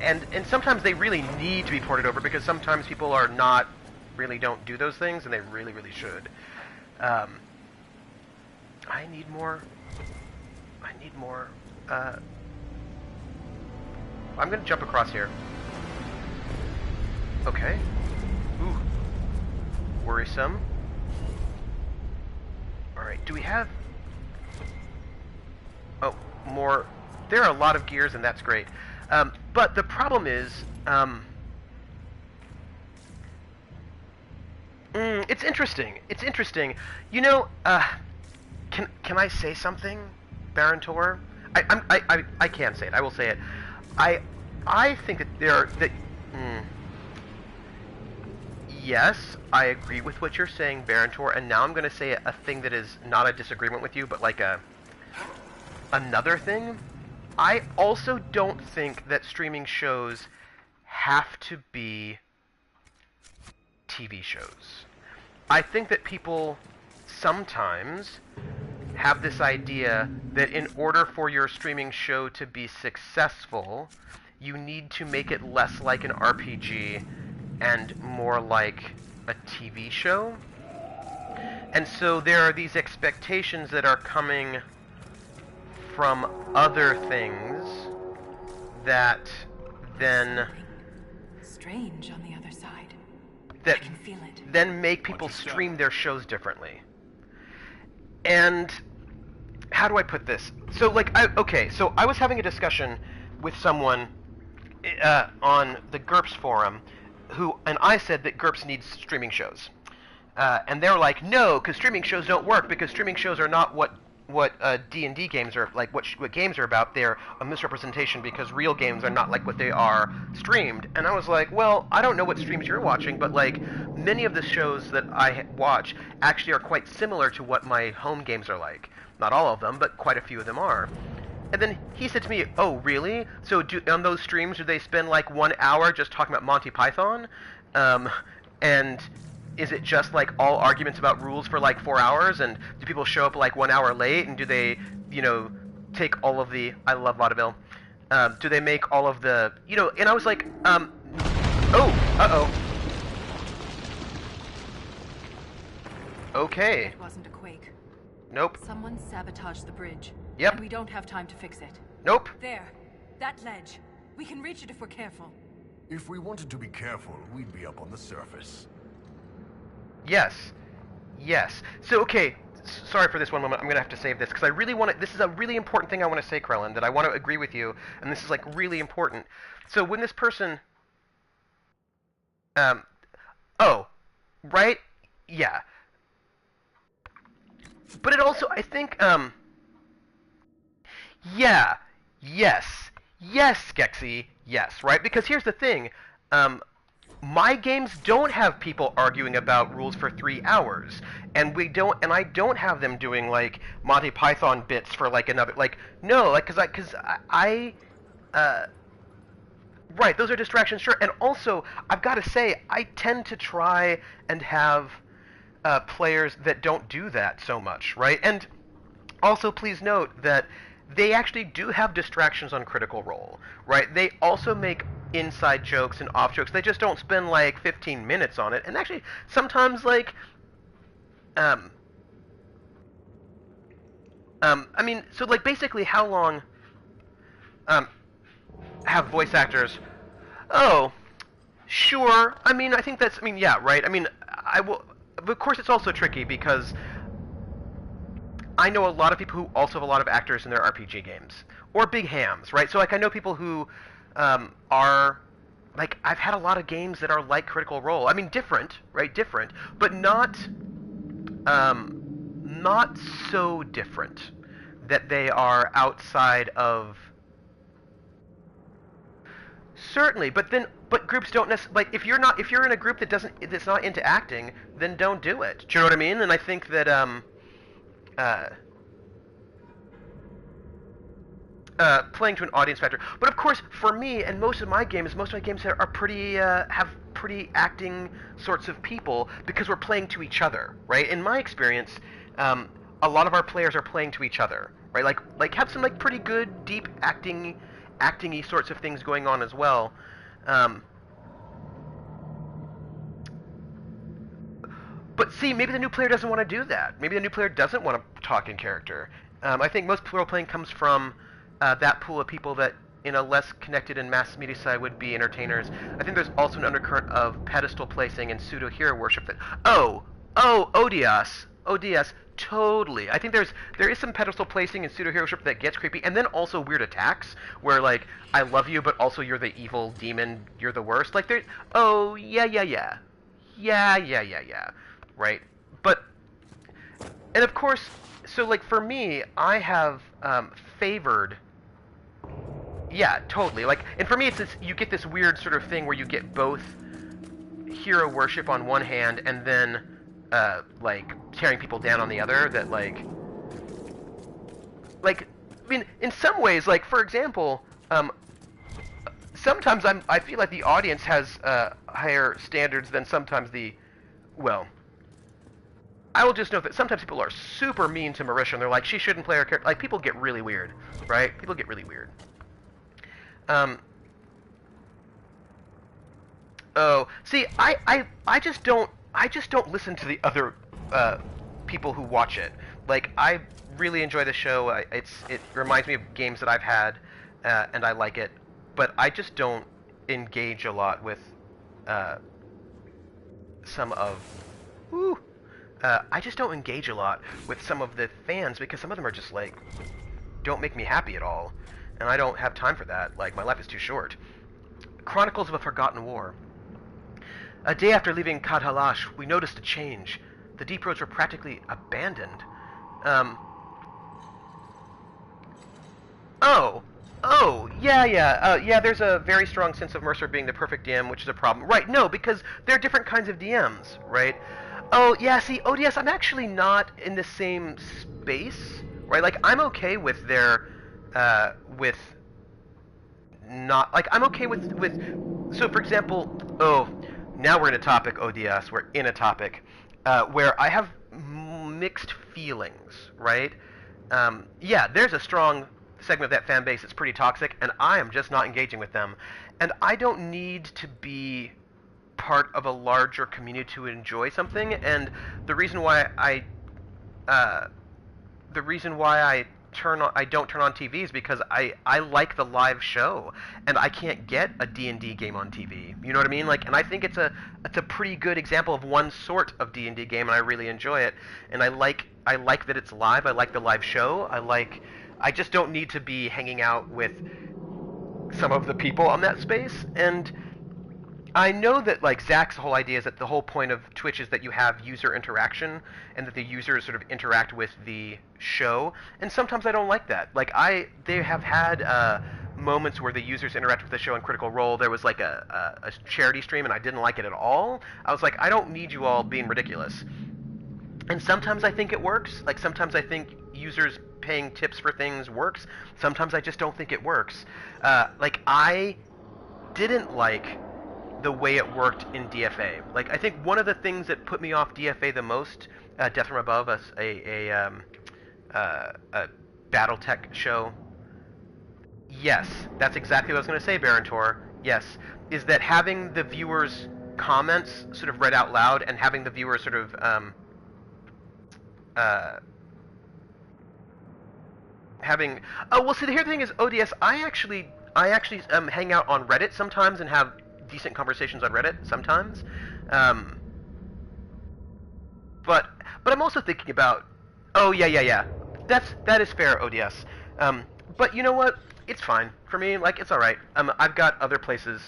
Speaker 1: And sometimes they really need to be ported over, because sometimes people are not, really don't do those things, and they really, really should. I need more. I'm going to jump across here. Okay. Ooh. Worrisome. Alright, do we have... Oh, more... There are a lot of gears, and that's great. But the problem is... it's interesting. It's interesting. You know, can I say something, Baron Tor? I can say it. I will say it. I think that yes, I agree with what you're saying, Baron Tor, and now I'm going to say a thing that is not a disagreement with you, but like another thing. I also don't think that streaming shows have to be TV shows. I think that people sometimes have this idea that in order for your streaming show to be successful, you need to make it less like an RPG and more like a TV show. And so there are these expectations that are coming from other things that then...
Speaker 2: Strange on the other side.
Speaker 1: That
Speaker 2: I can feel it.
Speaker 1: Then make people stream their shows differently. And how do I put this? So, like, so I was having a discussion with someone on the GURPS forum, and I said that GURPS needs streaming shows. And they were like, no, because streaming shows don't work, because streaming shows are not what D&D games are, like, what games are about. They're a misrepresentation, because real games are not like what they are streamed. And I was like, well, I don't know what streams you're watching, but, like, many of the shows that I watch actually are quite similar to what my home games are like. Not all of them, but quite a few of them are. And then he said to me, oh, really? So on those streams, do they spend, like, 1 hour just talking about Monty Python? And is it just, like, all arguments about rules for, like, 4 hours? And do people show up, like, 1 hour late? And do they, you know, take all of the... I love vaudeville. Do they make all of the... You know, and I was like, oh, uh-oh. Okay.
Speaker 2: It wasn't a quake.
Speaker 1: Nope.
Speaker 2: Someone sabotaged the bridge.
Speaker 1: Yep.
Speaker 2: And we don't have time to fix it.
Speaker 1: Nope.
Speaker 2: There. That ledge. We can reach it if we're careful.
Speaker 4: If we wanted to be careful, we'd be up on the surface.
Speaker 1: Yes. Yes. So, okay, sorry for this one moment. I'm going to have to save this, because I really want to... This is a really important thing I want to say, Krellin, that I want to agree with you, and this is, like, really important. So when this person... Oh, right? Yeah. But it also, I think, yeah, yes, Skexy, yes, right? Because here's the thing, my games don't have people arguing about rules for 3 hours, and I don't have them doing, like, Monty Python bits for, like, another, like, no, like, because right, those are distractions, sure, and also, I've got to say, I tend to try and have players that don't do that so much, right? And also, please note that they actually do have distractions on Critical Role, right? They also make inside jokes and off jokes. They just don't spend, like, 15 minutes on it. And actually, sometimes, like, um, I mean, so like basically, how long have voice actors? Oh, sure. I mean, I think that's. I mean, yeah, right. I mean, I will. But of course, it's also tricky because I know a lot of people who also have a lot of actors in their RPG games or big hams, right? So like, I know people who are like I've had a lot of games that are like Critical Role. I mean, different, right? Different, but not so different that they are outside of. Certainly, but groups don't necessarily like if you're in a group that's not into acting, then don't do it. Do you know what I mean? And I think that uh, playing to an audience factor. But of course, for me and most of my games are pretty have pretty acting sorts of people because we're playing to each other, right? In my experience, a lot of our players are playing to each other, right? Like have some like pretty good deep acting-y sorts of things going on as well. But see, maybe the new player doesn't want to do that. Maybe the new player doesn't want to talk in character. I think most role playing comes from that pool of people that, in a less connected and mass media side, would be entertainers. I think there's also an undercurrent of pedestal placing and pseudo hero worship. That ODS, totally. I think there is some pedestal placing and pseudo hero worship that gets creepy, and then also weird attacks where like I love you, but also you're the evil demon, you're the worst. Like there, oh yeah, right? But and of course, so like for me, I have favored. Yeah, totally. Like, and for me, it's this, you get this weird sort of thing where you get both hero worship on one hand, and then like tearing people down on the other. That like, I mean, in some ways, like for example, sometimes I feel like the audience has higher standards than sometimes well. I will just note that sometimes people are super mean to Marisha, and they're like, she shouldn't play her character. Like, people get really weird, right? People get really weird. Oh, see, I just don't listen to the other people who watch it. Like, I really enjoy the show. It reminds me of games that I've had, and I like it. But I just don't engage a lot with some of. I just don't engage a lot with some of the fans because some of them are just like don't make me happy at all, and I don't have time for that. Like, my life is too short. Chronicles of a Forgotten War. A day after leaving Kadhalash, we noticed a change. The deep roads were practically abandoned. Yeah. There's a very strong sense of Mercer being the perfect DM, which is a problem. Right? No, because there are different kinds of DMs, right? Oh yeah. See, ODS, I'm actually not in the same space, right? Like, I'm okay with their, with not like I'm okay with. So, for example, now we're in a topic, ODS. We're in a topic where I have mixed feelings, right? Yeah, there's a strong segment of that fan base that's pretty toxic, and I am just not engaging with them. And I don't need to be part of a larger community to enjoy something. And the reason why I don't turn on TV is because I like the live show, and I can't get a D&D game on TV. You know what I mean? Like, and I think it's a pretty good example of one sort of D&D game, and I really enjoy it. And I like that it's live. I like the live show. I just don't need to be hanging out with some of the people on that space. And I know that, like, Zach's whole idea is that the whole point of Twitch is that you have user interaction and that the users sort of interact with the show. And sometimes I don't like that. Like, they have had moments where the users interact with the show in Critical Role. There was like a charity stream, and I didn't like it at all. I was like, I don't need you all being ridiculous. And sometimes I think it works. Like, sometimes I think users paying tips for things works. Sometimes I just don't think it works. Like, I didn't like the way it worked in DFA. Like, I think one of the things that put me off DFA the most, Death from Above, a BattleTech show. Yes, that's exactly what I was going to say, Baron Tor. Yes, is that having the viewers' comments sort of read out loud and having the viewers sort of uh, having. Oh well, see, the thing is, ODS. I actually hang out on Reddit sometimes and have decent conversations on Reddit sometimes. Um, but I'm also thinking about. Oh yeah. That is fair, ODS. But you know what? It's fine for me. Like it's all right. I've got other places.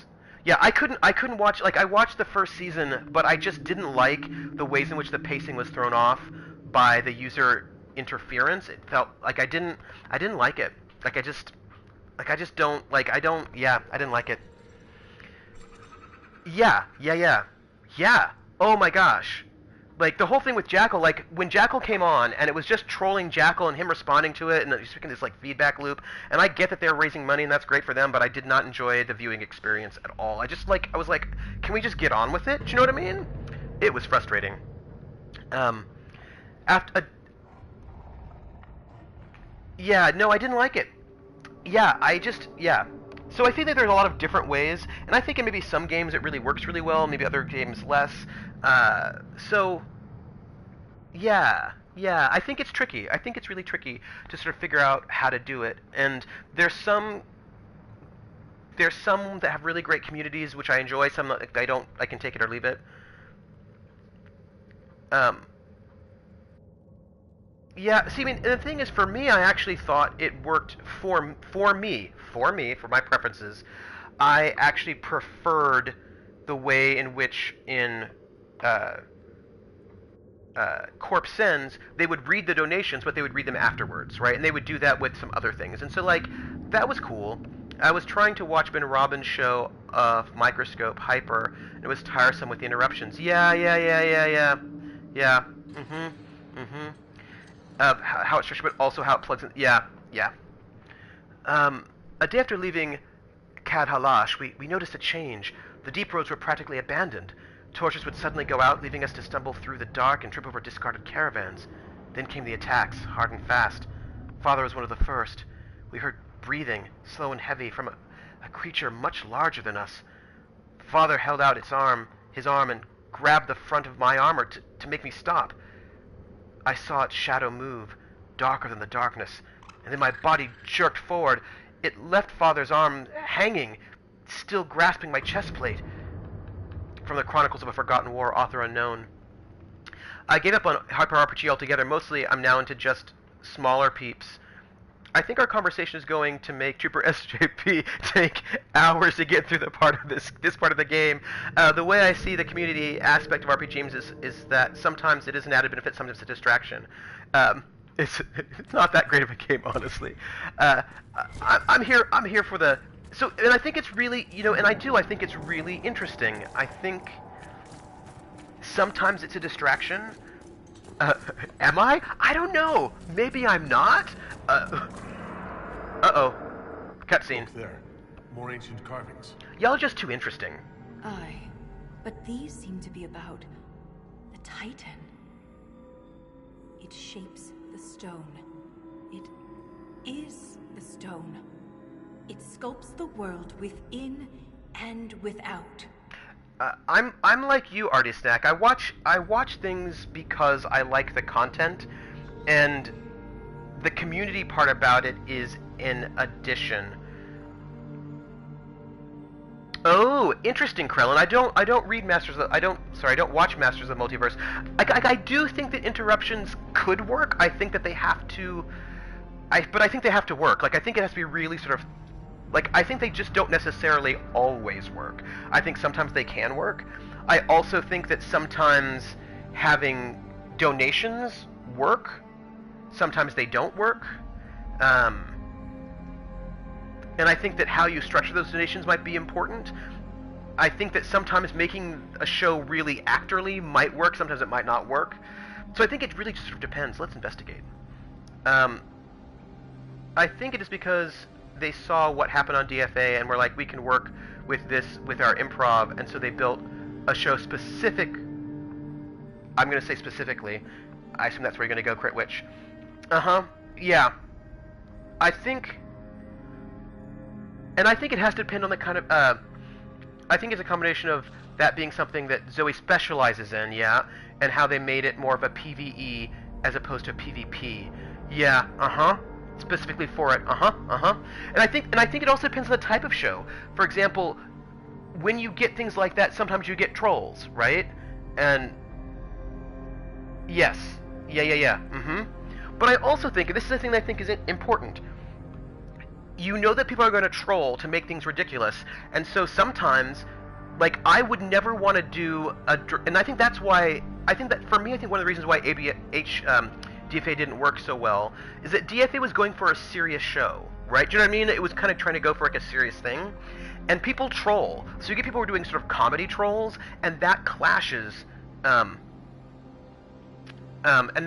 Speaker 1: Yeah, I couldn't watch. Like I watched the first season, but I just didn't like the ways in which the pacing was thrown off by the user interference. It felt like I didn't like it. Like I just don't like. I don't. Yeah, I didn't like it. Yeah. Oh my gosh. Like the whole thing with Jackal, like when Jackal came on and it was just trolling Jackal and him responding to it and he's speaking this like feedback loop, and I get that they're raising money and that's great for them, but I did not enjoy the viewing experience at all. I was like, can we just get on with it? Do you know what I mean? It was frustrating. After, yeah, no, I didn't like it. Yeah. So I think that there's a lot of different ways, and I think in maybe some games it really works really well, maybe other games less. So, yeah, I think it's tricky. I think it's really tricky to sort of figure out how to do it. And there's some that have really great communities, which I enjoy. Some that I don't. I can take it or leave it. Um, Yeah, see, I mean, the thing is, for me, I actually thought it worked for my preferences. I actually preferred the way in which in uh, Corp Sends, they would read the donations, but they would read them afterwards, right? And they would do that with some other things. And so, like, that was cool. I was trying to watch Ben Robbins' show of Microscope Hyper, and it was tiresome with the interruptions. Yeah. How it's structured, but also how it plugs in. Yeah. A day after leaving Cad Halash, we noticed a change. The deep roads were practically abandoned. Torches would suddenly go out, leaving us to stumble through the dark and trip over discarded caravans. Then came the attacks, hard and fast. Father was one of the first. We heard breathing, slow and heavy, from a creature much larger than us. Father held out his arm, and grabbed the front of my armor to make me stop. I saw its shadow move, darker than the darkness, and then my body jerked forward. It left Father's arm hanging, still grasping my chest plate. From the Chronicles of a Forgotten War, author unknown. I gave up on Hyper RPG altogether. Mostly, I'm now into just smaller peeps. I think our conversation is going to make Trooper SJP take hours to get through the part of this part of the game. The way I see the community aspect of RPG games is that sometimes it is an added benefit, sometimes it's a distraction. It's not that great of a game, honestly. I'm here for the. So, and I think it's really, I think it's really interesting. I think sometimes it's a distraction. Am I? I don't know. Maybe I'm not. Uh-oh. Cutscene.
Speaker 4: Look there. More ancient carvings.
Speaker 1: Y'all are just too interesting.
Speaker 2: Aye, but these seem to be about the Titan. It shapes the stone. It is the stone. It sculpts the world within and without.
Speaker 1: I'm like you, Artie Snack. I watch things because I like the content, and the community part about it is an addition. Oh, interesting, Krellin. I don't read Masters of... I don't watch Masters of the Multiverse. I do think that interruptions could work. I think that they have to... But I think they have to work. Like, I think it has to be really sort of... Like, I think they just don't necessarily always work. I think sometimes they can work. I also think that sometimes having donations work. Sometimes they don't work. And I think that how you structure those donations might be important. I think that sometimes making a show really actorly might work. Sometimes it might not work. So I think it really just sort of depends. Let's investigate. I think it is because they saw what happened on DFA and were like, we can work with this with our improv, and so they built a show specific. I'm going to say specifically. I assume that's where you're going to go, Crit Witch. Yeah. I think it has to depend on the kind of, I think it's a combination of that being something that Zoe specializes in, yeah, and how they made it more of a PvE as opposed to PvP. Yeah, specifically for it. And I think it also depends on the type of show. For example, when you get things like that, sometimes you get trolls, right? And yes, yeah. But I also think, and this is the thing that I think is important, you know that people are going to troll to make things ridiculous, and so sometimes, like, I would never want to do and I think that's why, I think that for me, I think one of the reasons why DFA didn't work so well is that DFA was going for a serious show, right? Do you know what I mean? It was kind of trying to go for like a serious thing, and people troll. So you get people who are doing sort of comedy trolls, and that clashes, and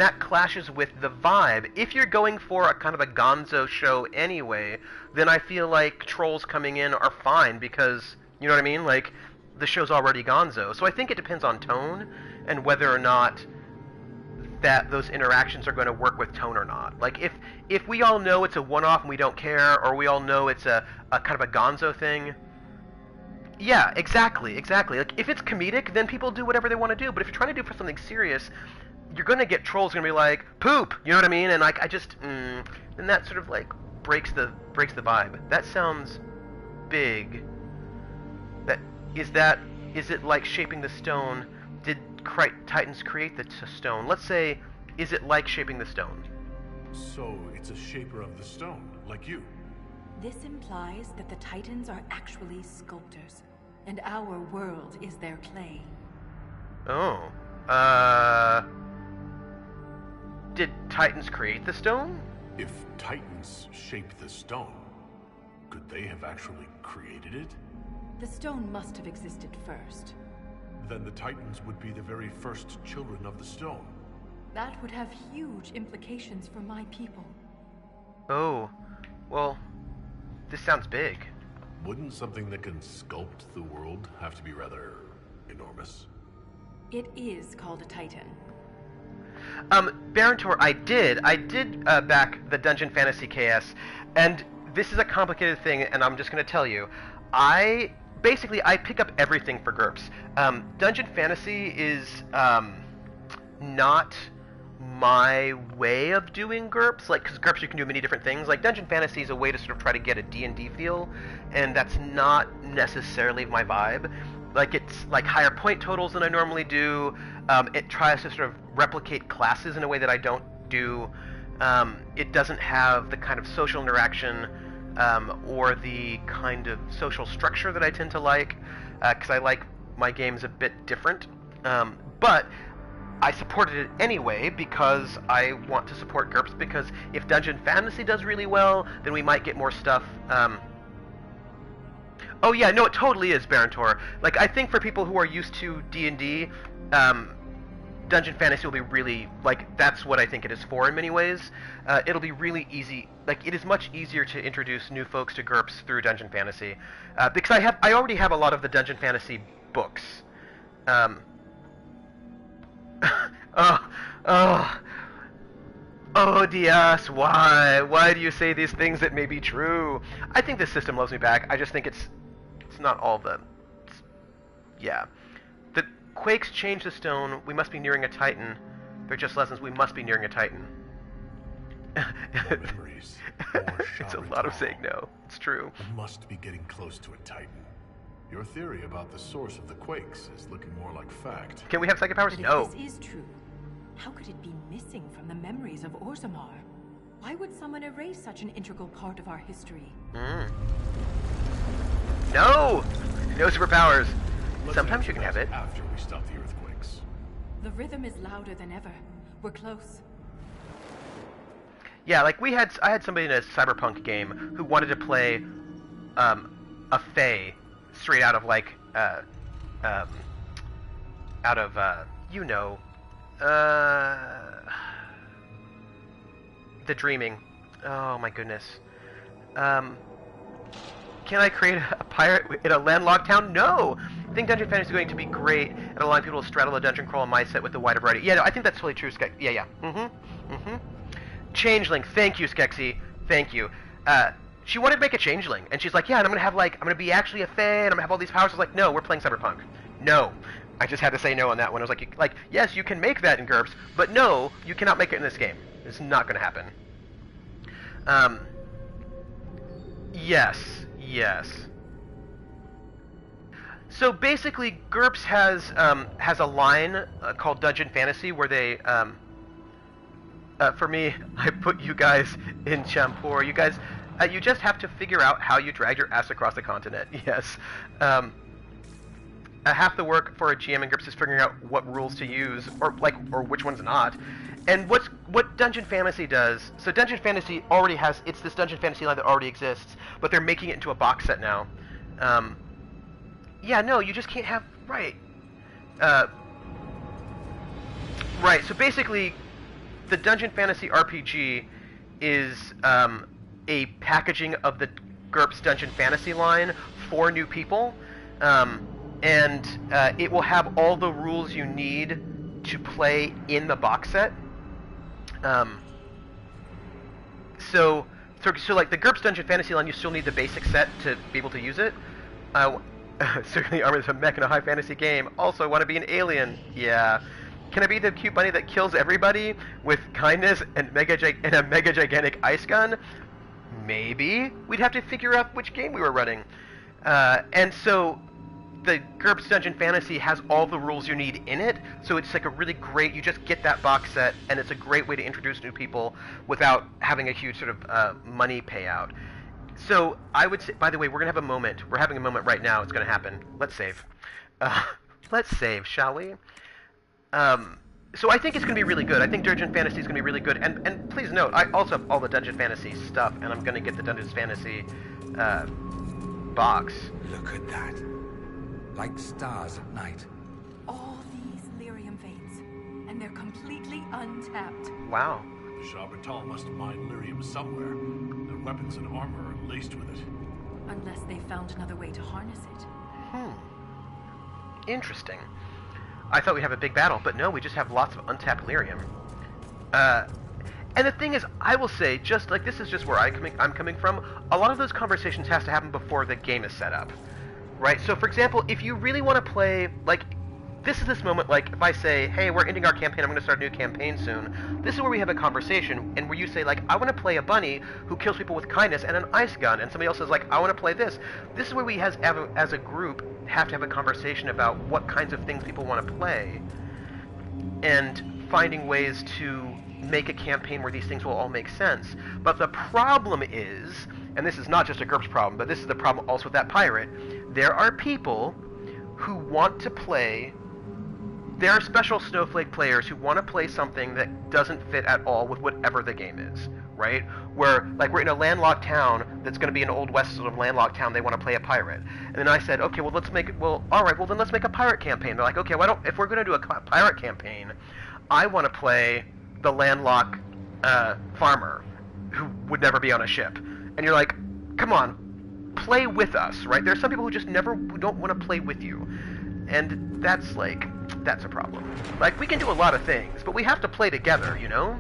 Speaker 1: that clashes with the vibe. If you're going for a kind of a gonzo show anyway, then I feel like trolls coming in are fine because, you know what I mean? Like, the show's already gonzo. So I think it depends on tone and whether or not that those interactions are going to work with tone or not. Like, if we all know it's a one-off and we don't care, or we all know it's a kind of a gonzo thing, yeah, exactly. Like, if it's comedic, then people do whatever they want to do. But if you're trying to do for something serious, you're going to get trolls going to be like, poop, you know what I mean? And like, and that sort of like breaks the vibe. That sounds big. Is it like shaping the stone? Did Titans create the stone? Let's say, is it like shaping the stone?
Speaker 4: So it's a shaper of the stone, like you.
Speaker 2: This implies that the Titans are actually sculptors, and our world is their clay.
Speaker 1: Oh. Did Titans create the stone?
Speaker 4: If Titans shaped the stone, could they have actually created it?
Speaker 2: The stone must have existed first.
Speaker 4: Then the Titans would be the very first children of the stone.
Speaker 2: That would have huge implications for my people.
Speaker 1: Oh. Well, this sounds big.
Speaker 4: Wouldn't something that can sculpt the world have to be rather enormous?
Speaker 2: It is called a Titan.
Speaker 1: Barontor, I did back the Dungeon Fantasy KS, and this is a complicated thing, and I'm just going to tell you. I pick up everything for GURPS. Dungeon Fantasy is not my way of doing GURPS, like, because GURPS you can do many different things. Like, Dungeon Fantasy is a way to sort of try to get a D&D feel, and that's not necessarily my vibe. Like, it's like higher point totals than I normally do. It tries to sort of replicate classes in a way that I don't do. It doesn't have the kind of social interaction or the kind of social structure that I tend to like, because I like my games a bit different. But I supported it anyway because I want to support GURPS, because if Dungeon Fantasy does really well, then we might get more stuff. Oh yeah, no, it totally is, Barontor. Like, I think for people who are used to D&D, Dungeon Fantasy will be really, like, that's what I think it is for in many ways. It'll be really easy, like, it is much easier to introduce new folks to GURPS through Dungeon Fantasy, because I already have a lot of the Dungeon Fantasy books. Oh, Diaz, why do you say these things that may be true? I think this system loves me back. I just think it's not all the... yeah. The Quakes change the stone. We must be nearing a Titan. They're just lessons. We must be nearing a Titan.
Speaker 4: More memories. More
Speaker 1: It's a lot of saying no. It's true.
Speaker 4: We must be getting close to a Titan. Your theory about the source of the quakes is looking more like fact.
Speaker 1: Can we have psychic powers?
Speaker 2: But
Speaker 1: No.
Speaker 2: if this is true, how could it be missing from the memories of Orzammar? Why would someone erase such an integral part of our history?
Speaker 1: No! No superpowers.
Speaker 4: Let's
Speaker 1: Sometimes
Speaker 4: answer
Speaker 1: you can have
Speaker 4: that
Speaker 1: it.
Speaker 4: after we stop the earthquakes.
Speaker 2: The rhythm is louder than ever. We're close.
Speaker 1: Yeah, like I had somebody in a cyberpunk game who wanted to play a Fae straight out of like The Dreaming. Oh my goodness. Can I create a pirate in a landlocked town? No! I think Dungeon Fantasy is going to be great at allowing people to straddle a dungeon crawl mindset with the wider variety. Yeah, no, I think that's totally true, Skek. Yeah. Changeling. Thank you, Skexy. Thank you. She wanted to make a changeling, and she's like, yeah, and I'm gonna be actually a Fae, and I'm gonna have all these powers. I was like, no, we're playing Cyberpunk. No. I just had to say no on that one. I was like, yes, you can make that in GURPS, but no, you cannot make it in this game. It's not going to happen. Yes. So basically, GURPS has a line called Dungeon Fantasy where they, for me, I put you guys in Champur. You guys, you just have to figure out how you drag your ass across the continent. Yes. Half the work for a GM in GURPS is figuring out what rules to use, or which ones not. And what Dungeon Fantasy does, so Dungeon Fantasy already has, it's this Dungeon Fantasy line that already exists, but they're making it into a box set now. Yeah, no, you just can't have, right. Right, so basically, the Dungeon Fantasy RPG is a packaging of the GURPS Dungeon Fantasy line for new people. And it will have all the rules you need to play in the box set. So like the GURPS Dungeon Fantasy line, you still need the basic set to be able to use it. Certainly, Armor is a mech in a high fantasy game. Also, I want to be an alien. Yeah. Can I be the cute bunny that kills everybody with kindness and a mega gigantic ice gun? Maybe. We'd have to figure out which game we were running. And so the GURPS Dungeon Fantasy has all the rules you need in it, so it's like a really great, you just get that box set, and it's a great way to introduce new people without having a huge sort of money payout. So I would say, by the way, we're going to have a moment. We're having a moment right now. It's going to happen. Let's save. Let's save, shall we? So I think it's going to be really good. I think Dungeon Fantasy is going to be really good. And please note, I also have all the Dungeon Fantasy stuff, and I'm going to get the Dungeon Fantasy box.
Speaker 5: Look at that. Like stars at night.
Speaker 2: All these lyrium veins, and they're completely untapped.
Speaker 1: Wow.
Speaker 4: Shabratal must have mined lyrium somewhere. Their weapons and armor are laced with it.
Speaker 2: Unless they found another way to harness it.
Speaker 1: Interesting. I thought we'd have a big battle, but no, we just have lots of untapped lyrium. And the thing is, I will say, just like this is just where I'm coming from, a lot of those conversations has to happen before the game is set up. Right? So, for example, if you really want to play, like, this moment, like, if I say, hey, we're ending our campaign, I'm going to start a new campaign soon, this is where we have a conversation, and where you say, like, I want to play a bunny who kills people with kindness and an ice gun, and somebody else says, like, I want to play this. This is where we, as a group, have to have a conversation about what kinds of things people want to play, and finding ways to make a campaign where these things will all make sense. But the problem is, and this is not just a GURPS problem, but this is the problem also with that pirate, there are people who want to play, there are special snowflake players who want to play something that doesn't fit at all with whatever the game is, right? Where, like, we're in a landlocked town that's going to be an Old West sort of landlocked town, they want to play a pirate. And then I said, okay, well, let's make a pirate campaign. They're like, okay, if we're going to do a pirate campaign, I want to play the landlocked farmer who would never be on a ship. And you're like, come on, play with us, right? There's some people who don't want to play with you. And that's a problem. Like, we can do a lot of things, but we have to play together, you know?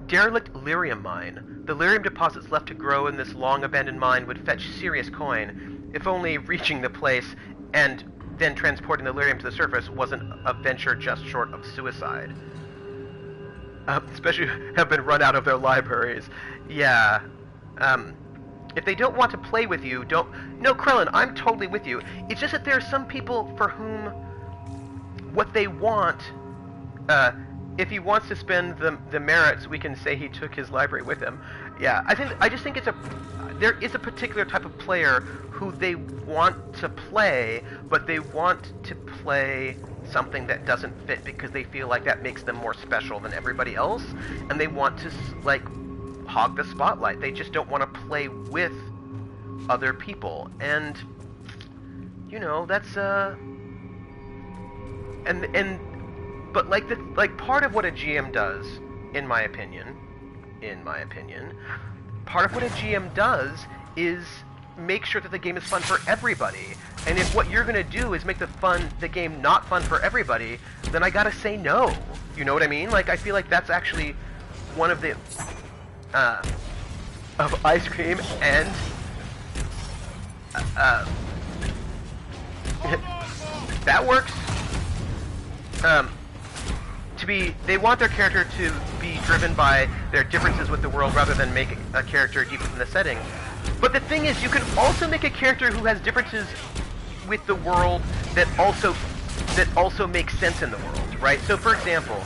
Speaker 1: Derelict lyrium mine. The lyrium deposits left to grow in this long-abandoned mine would fetch serious coin, if only reaching the place and then transporting the lyrium to the surface wasn't a venture just short of suicide. Especially have been run out of their libraries. Yeah. If they don't want to play with you, No, Krellin, I'm totally with you. It's just that there are some people for whom what they want, if he wants to spend the merits, we can say he took his library with him. Yeah, I just think there is a particular type of player who they want to play, but they want to play something that doesn't fit because they feel like that makes them more special than everybody else, and they want to, like, hog the spotlight. They just don't want to play with other people, and you know, that's but like part of what a GM does, in my opinion, part of what a GM does is make sure that the game is fun for everybody. And if what you're going to do is make the game not fun for everybody, then I gotta say no. You know what I mean? Like, I feel like that's actually one of the of ice cream and That works. They want their character to be driven by their differences with the world rather than make a character deep within the setting. But the thing is, you can also make a character who has differences with the world that also make sense in the world, right? So, for example,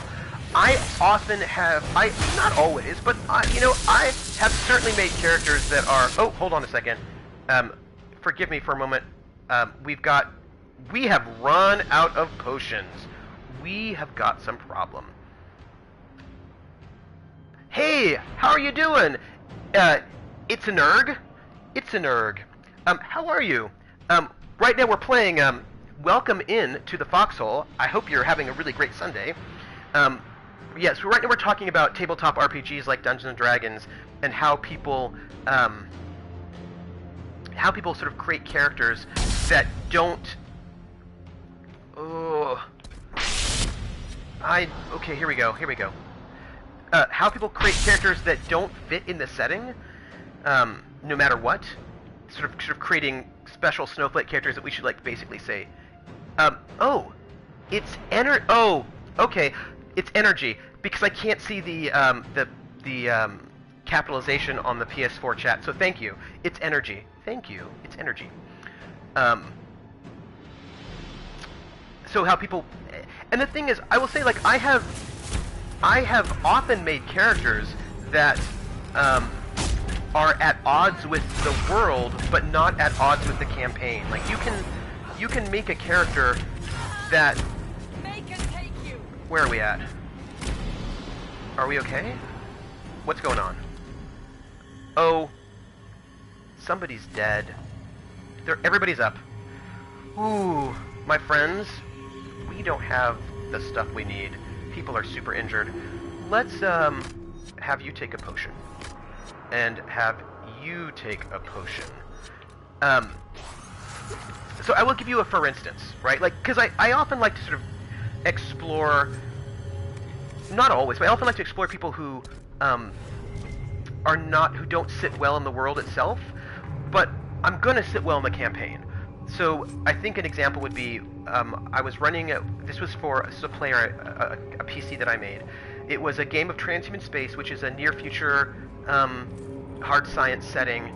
Speaker 1: I often have, not always, but I have certainly made characters that are. Oh, hold on a second. Forgive me for a moment. We have run out of potions. We have got some problem. Hey, how are you doing? It's an erg. It's an erg. How are you? Right now we're playing, Welcome In to the Foxhole. I hope you're having a really great Sunday. Yeah, so right now we're talking about tabletop RPGs like Dungeons and Dragons and how people sort of create characters that don't... Okay, here we go. How people create characters that don't fit in the setting, no matter what. Sort of creating special snowflake characters that we should, like, basically say, it's okay, it's energy, because I can't see the capitalization on the PS4 chat, so thank you. It's energy. Thank you. It's energy. So how people... And the thing is, I will say, like, I have often made characters that are at odds with the world, but not at odds with the campaign. Like, you can make a character that... Where are we at? Are we okay? What's going on? Oh, somebody's dead. Everybody's up. Ooh, my friends, we don't have the stuff we need. People are super injured. Let's have you take a potion. And have you take a potion. So I will give you a for instance, right? Like, because I often like to sort of explore, not always, but I often like to explore people who who don't sit well in the world itself, but I'm gonna sit well in the campaign. So I think an example would be, I was running, this was for a player, a PC that I made. It was a game of transhuman space, which is a near future hard science setting,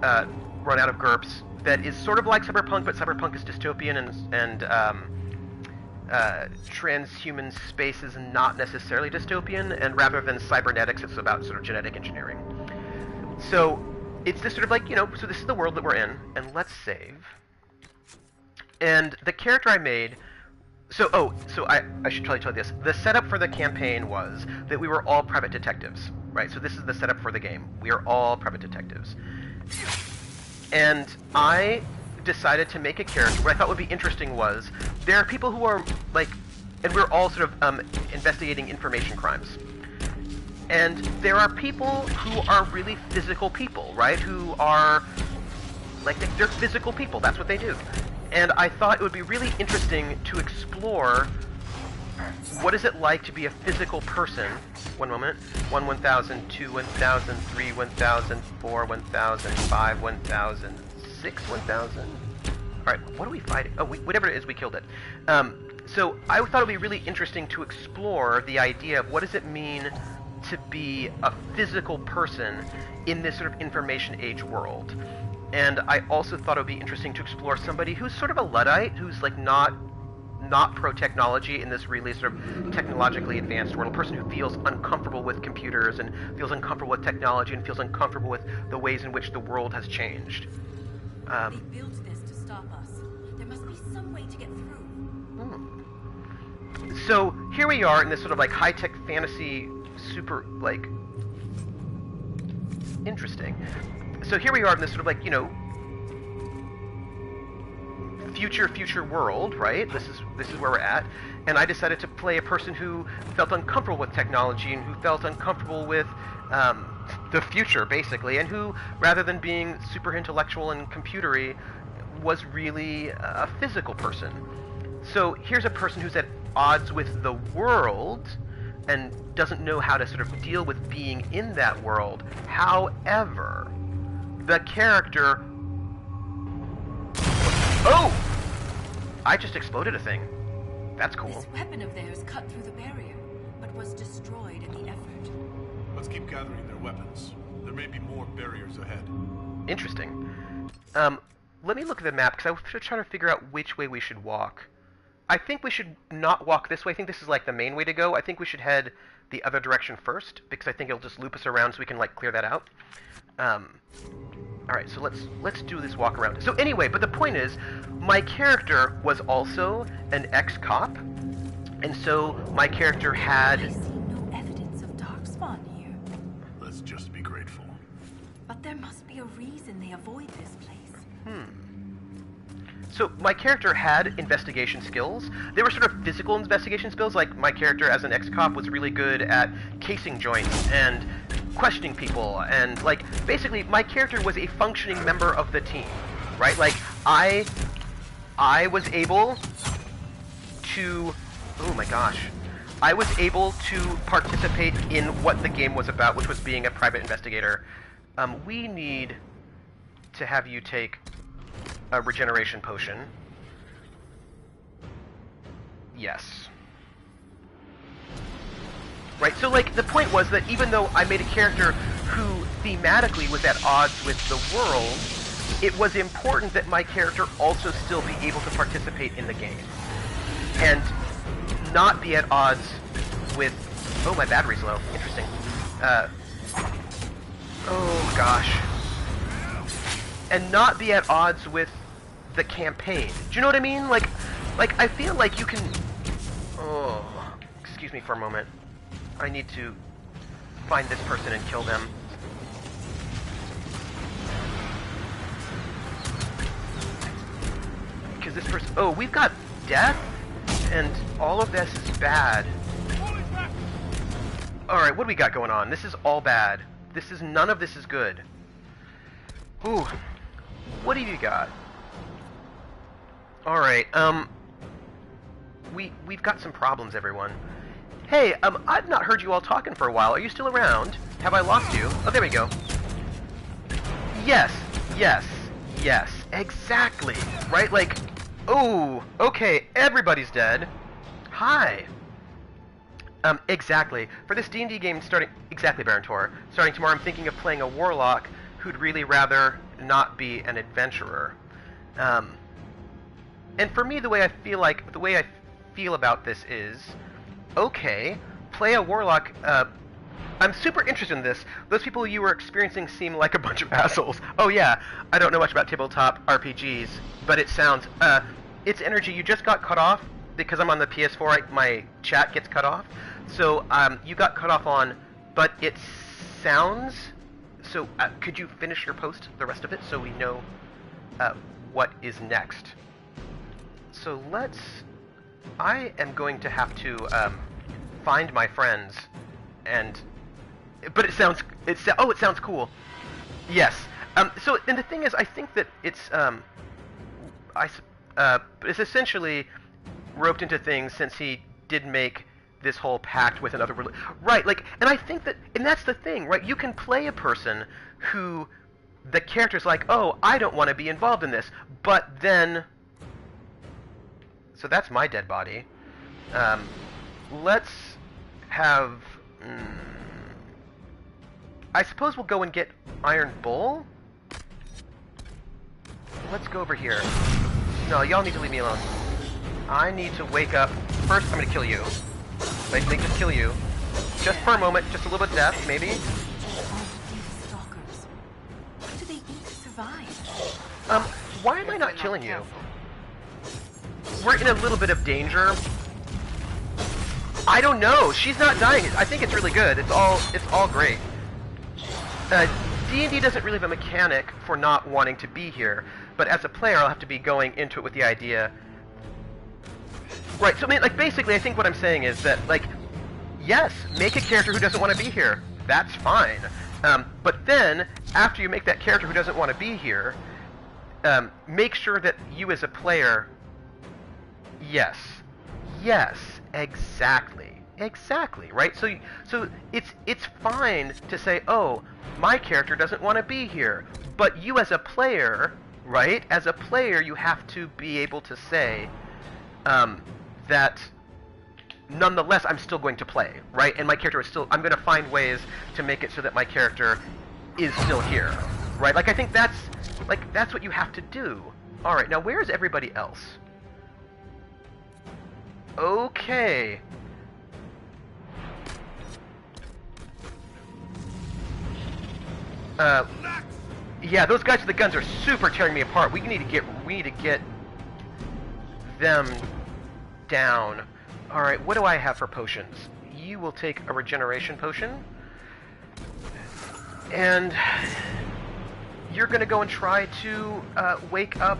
Speaker 1: run out of GURPS, that is sort of like Cyberpunk, but Cyberpunk is dystopian, and transhuman space is not necessarily dystopian, and rather than cybernetics, it's about sort of genetic engineering. So it's this sort of like, so this is the world that we're in, and let's save. And the character I made, so I should probably tell you this. The setup for the campaign was that we were all private detectives, right? So this is the setup for the game. We are all private detectives. And I decided to make a character. What I thought would be interesting was, there are people who are, like, and we're all sort of investigating information crimes. And there are people who are really physical people, right? Who are, like, they're physical people. That's what they do. And I thought it would be really interesting to explore what is it like to be a physical person. One moment. 1, 1000, 2, 1000, 3, 1000, 4, 1000, 5, 1000, 6, 1000. Alright, what are we fighting? Oh, whatever it is, we killed it. So I thought it would be really interesting to explore the idea of what does it mean to be a physical person in this sort of information age world. And I also thought it would be interesting to explore somebody who's sort of a Luddite, who's like not pro-technology in this really sort of technologically advanced world, a person who feels uncomfortable with computers and feels uncomfortable with technology and feels uncomfortable with the ways in which the world has changed.
Speaker 2: They built this to stop us. There must be some way to get through.
Speaker 1: So here we are in this sort of like high-tech fantasy, super like interesting. So here we are in this sort of like, future world, right? This is where we're at. And I decided to play a person who felt uncomfortable with technology and who felt uncomfortable with the future, basically, and who, rather than being super intellectual and computery, was really a physical person. So here's a person who's at odds with the world and doesn't know how to sort of deal with being in that world. However, the character... Oh! I just exploded a thing. That's cool.
Speaker 2: This weapon of theirs cut through the barrier, but was destroyed in the effort.
Speaker 4: Let's keep gathering their weapons. There may be more barriers ahead.
Speaker 1: Interesting. Let me look at the map, because I should try to figure out which way we should walk. I think we should not walk this way. I think this is like the main way to go. I think we should head the other direction first, because I think it'll just loop us around so we can like clear that out. Alright, so let's do this walk around. So anyway, but the point is, my character was also an ex-cop, and so my character
Speaker 2: I
Speaker 1: had...
Speaker 2: see no evidence of Darkspawn here.
Speaker 4: Let's just be grateful.
Speaker 2: But there must be a reason they avoid this place.
Speaker 1: So my character had investigation skills. They were sort of physical investigation skills, like my character as an ex-cop was really good at casing joints and questioning people, and like basically my character was a functioning member of the team, right? Like I was able to, oh my gosh, I was able to participate in what the game was about, which was being a private investigator. We need to have you take a regeneration potion. Yes. Right, so like the point was that even though I made a character who thematically was at odds with the world, it was important that my character also still be able to participate in the game. And not be at odds with... Oh, my battery's low. Interesting. Oh, gosh. And not be at odds with the campaign. Do you know what I mean? Like I feel like you can... Oh, excuse me for a moment. I need to find this person and kill them. Because this person... Oh, we've got death, and all of this is bad. Alright, what do we got going on? This is all bad. None of this is good. Ooh. What have you got? Alright, we've got some problems, everyone. Hey, I've not heard you all talking for a while. Are you still around? Have I lost you? Oh, there we go. Yes, exactly. Right, like, oh, okay, everybody's dead. Hi. Exactly. For this D&D game starting... Exactly, Baron Tor. Starting tomorrow, I'm thinking of playing a warlock who'd really rather not be an adventurer. And for me, the way I feel about this is, okay, play a warlock. I'm super interested in this. Those people you were experiencing seem like a bunch of assholes. Oh yeah, I don't know much about tabletop RPGs, but it sounds, it's energy. You just got cut off because I'm on the PS4. My chat gets cut off. So you got cut off on, but it sounds. So could you finish your post, the rest of it, so we know what is next? So I am going to have to find my friends, but it sounds cool. Yes. So, and the thing is, I think that it's it's essentially roped into things since he did make this whole pact with another religion. Right, like, and I think that, and that's the thing, right? You can play a person who the character's like, oh, I don't want to be involved in this, but then... So that's my dead body. Let's have... I suppose we'll go and get Iron Bull? Let's go over here. No, y'all need to leave me alone. I need to wake up. First, I'm gonna kill you. Like, they just kill you. Just for a moment, just a little bit of death, maybe.
Speaker 2: All of these stalkers. What do they eat to survive?
Speaker 1: Why am I not killing you? We're in a little bit of danger. I don't know. She's not dying. I think it's really good. It's all great. D&D doesn't really have a mechanic for not wanting to be here, but as a player, I'll have to be going into it with the idea. Right, so I mean, like, basically, I think what I'm saying is that, like, yes, make a character who doesn't want to be here. That's fine. But then, after you make that character who doesn't want to be here, make sure that you as a player... Yes, exactly, right? So it's fine to say, oh, my character doesn't want to be here, but you as a player, right? As a player, you have to be able to say, that nonetheless I'm still going to play, right? And my character is still, I'm going to find ways to make it so that my character is still here, right? Like, I think that's what you have to do. All right, now where is everybody else? Okay. Yeah, those guys with the guns are super tearing me apart. We need to get them down. All right, what do I have for potions? You will take a regeneration potion, and you're gonna go and try to wake up.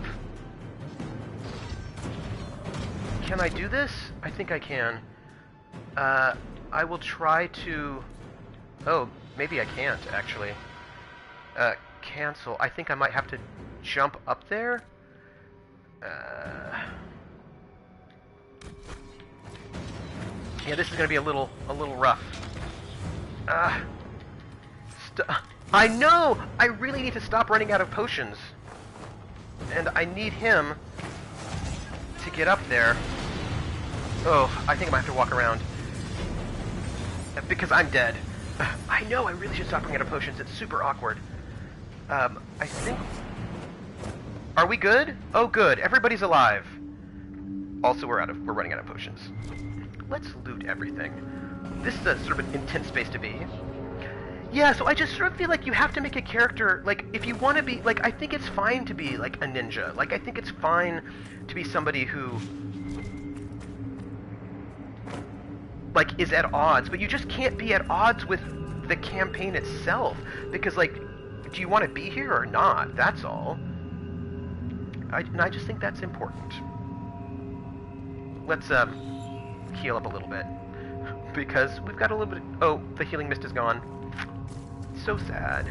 Speaker 1: Can I do this? I think I can. I will try to. Oh, maybe I can't actually. Cancel. I think I might have to jump up there. Yeah, this is gonna be a little rough. I know! I really need to stop running out of potions. And I need him to get up there. Oh, I think I might have to walk around. Because I'm dead. I know, I really should stop running out of potions. It's super awkward. I think... Are we good? Oh, good. Everybody's alive. Also, we're running out of potions. Let's loot everything. This is a sort of an intense space to be. Yeah, so I just sort of feel like you have to make a character, like, if you want to be, like, I think it's fine to be, like, a ninja. Like, I think it's fine to be somebody who, like, is at odds, but you just can't be at odds with the campaign itself. Because, like, do you want to be here or not? That's all. And I just think that's important. Let's, heal up a little bit. Because we've got a little bit... Oh, the healing mist is gone. So sad.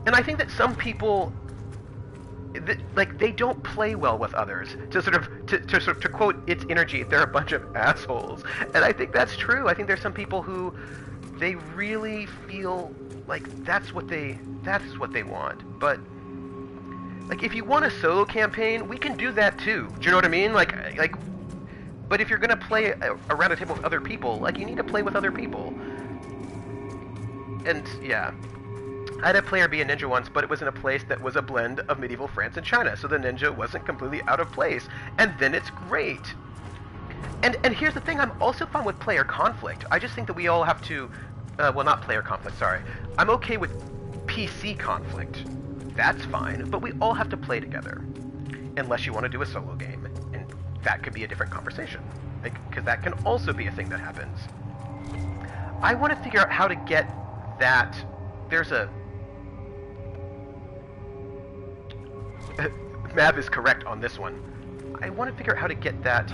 Speaker 1: And I think that some people, like, they don't play well with others. To quote its energy, they're a bunch of assholes. And I think that's true. I think there's some people who, they really feel like that's what they want. But, like, if you want a solo campaign, we can do that too. Do you know what I mean? Like, but if you're gonna play around a table with other people, like, you need to play with other people. And, yeah. I had a player be a ninja once, but it was in a place that was a blend of medieval France and China, so the ninja wasn't completely out of place. And then it's great. And here's the thing, I'm also fine with player conflict. I just think that we all have to... well, not player conflict, sorry. I'm okay with PC conflict. That's fine, but we all have to play together. Unless you want to do a solo game. And that could be a different conversation. Because that can also be a thing that happens. I want to figure out how to get that... There's a... Mav is correct on this one. I want to figure out how to get that...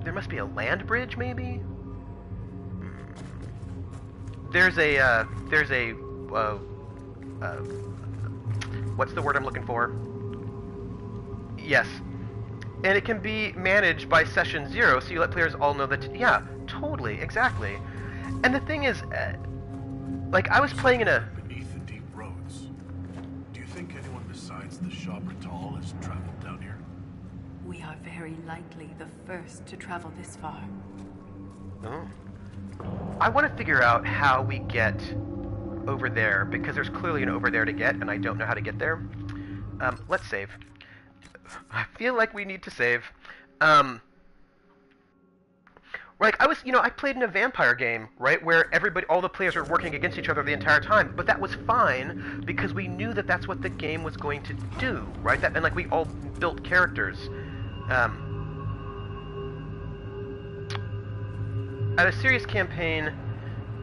Speaker 1: There must be a land bridge, maybe? There's a... what's the word I'm looking for? Yes. And it can be managed by session 0, so you let players all know that... Yeah, totally, exactly. And the thing is, like, I was playing in a...
Speaker 4: Beneath the deep roads, do you think anyone besides the Shabratal has traveled down here?
Speaker 2: We are very likely the first to travel this far.
Speaker 1: Oh. I want to figure out how we get over there, because there's clearly an over there to get, and I don't know how to get there. Let's save. I feel like we need to save. Like, I played in a vampire game, right, where all the players were working against each other the entire time, but that was fine, because we knew that that's what the game was going to do, right? And, like, we all built characters. At a serious campaign,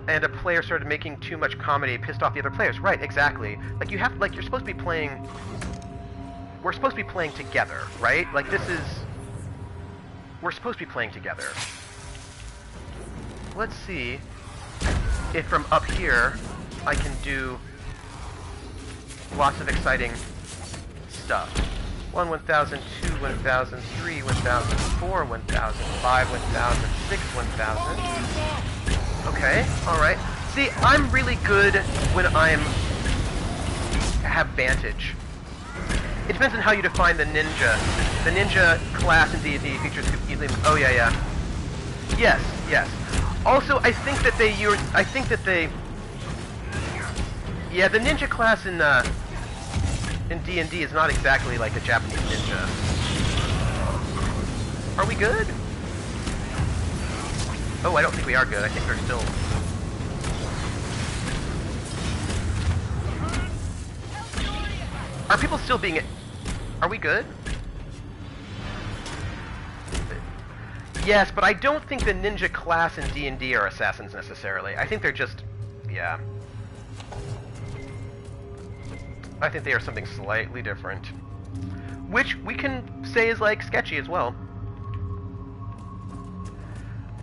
Speaker 1: and a player started making too much comedy, pissed off the other players. Right, exactly. Like, you're supposed to be playing... We're supposed to be playing together, right? Like, we're supposed to be playing together. Let's see if from up here I can do lots of exciting stuff. 1, 1000, 2, 1000, 3, 1000, 4, 1000, 5, 1000, 6, 1000. Okay, alright. See, I'm really good when have vantage. it depends on how you define the ninja. The ninja class in D&D features easily. Oh yeah, yeah. Yes, yes. Also, I think that yeah, the ninja class in D&D is not exactly like a Japanese ninja. Are we good? Oh, I don't think we are good. I think they're still... Are people still being... Are we good? Yes, but I don't think the ninja class in D&D are assassins necessarily. I think they're just... Yeah. I think they are something slightly different. Which we can say is, like, sketchy as well.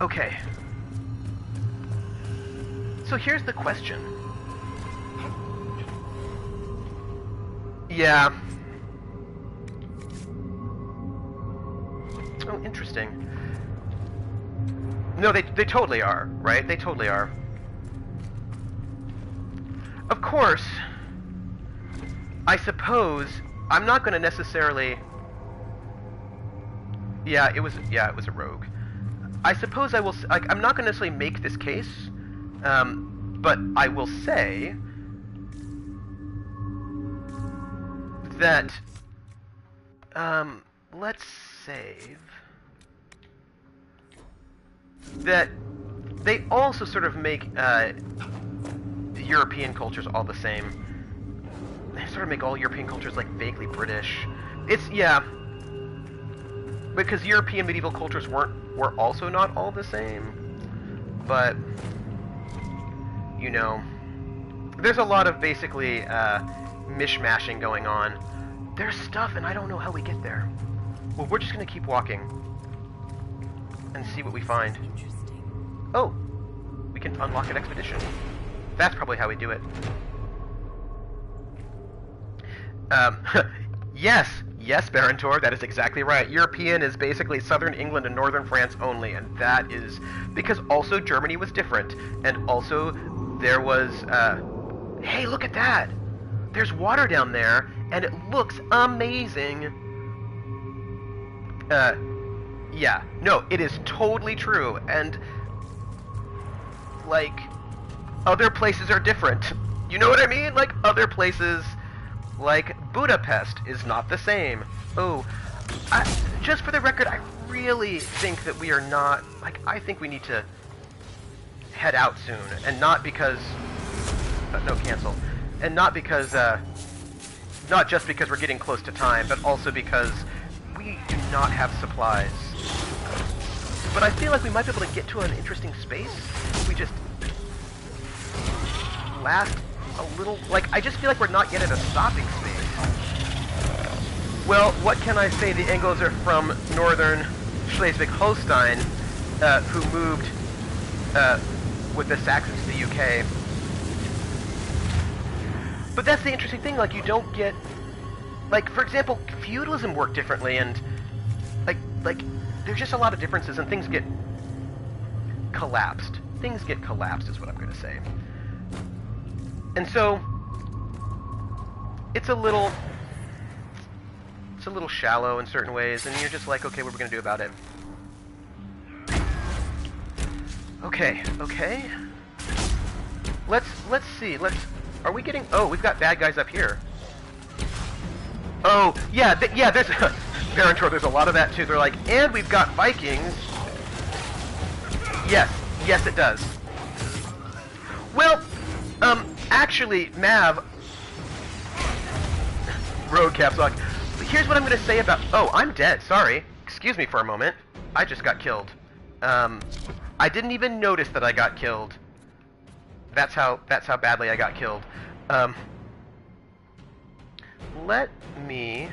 Speaker 1: Okay. So here's the question. Yeah. Oh, interesting. No, they totally are, right? They totally are. Of course, I suppose I'm not going to necessarily... Yeah, it was a rogue. I suppose I will... Like, I'm not going to necessarily make this case, but I will say that... let's save... That they also sort of make the European cultures all the same. They sort of make all European cultures like vaguely British. It's yeah, because European medieval cultures were also not all the same. But you know, there's a lot of basically mishmashing going on. There's stuff, and I don't know how we get there. Well, we're just gonna keep walking and see what we find. Oh, we can unlock an expedition. That's probably how we do it. Yes, Barantor, that is exactly right. European is basically southern England and northern France only, and that is because also Germany was different, and also there was, hey, look at that! There's water down there, and it looks amazing! Yeah, no, it is totally true, and, like, other places are different. You know what I mean? Like, other places, like, Budapest is not the same. Oh, just for the record, I really think that we are not, like, I think we need to head out soon, and not because, no, cancel, and not because, not just because we're getting close to time, but also because we do not have supplies. But I feel like we might be able to get to an interesting space if we just last a little... Like, I just feel like we're not yet at a stopping space. Well, what can I say? The Anglos are from northern Schleswig-Holstein, who moved with the Saxons to the UK. But that's the interesting thing, like, you don't get... Like, for example, feudalism worked differently, and, like, there's just a lot of differences, and things get collapsed. Things get collapsed, is what I'm going to say. And so, it's a little shallow in certain ways, and you're just like, okay, what are we going to do about it? Okay. Let's see, are we getting... Oh, we've got bad guys up here. Oh, yeah, there's... Barantor, there's a lot of that, too. They're like, and we've got Vikings. Yes, it does. Well, actually, Mav... Road caps lock. Here's what I'm going to say about... Oh, I'm dead, sorry. Excuse me for a moment. I just got killed. I didn't even notice that I got killed. That's how badly I got killed. Let me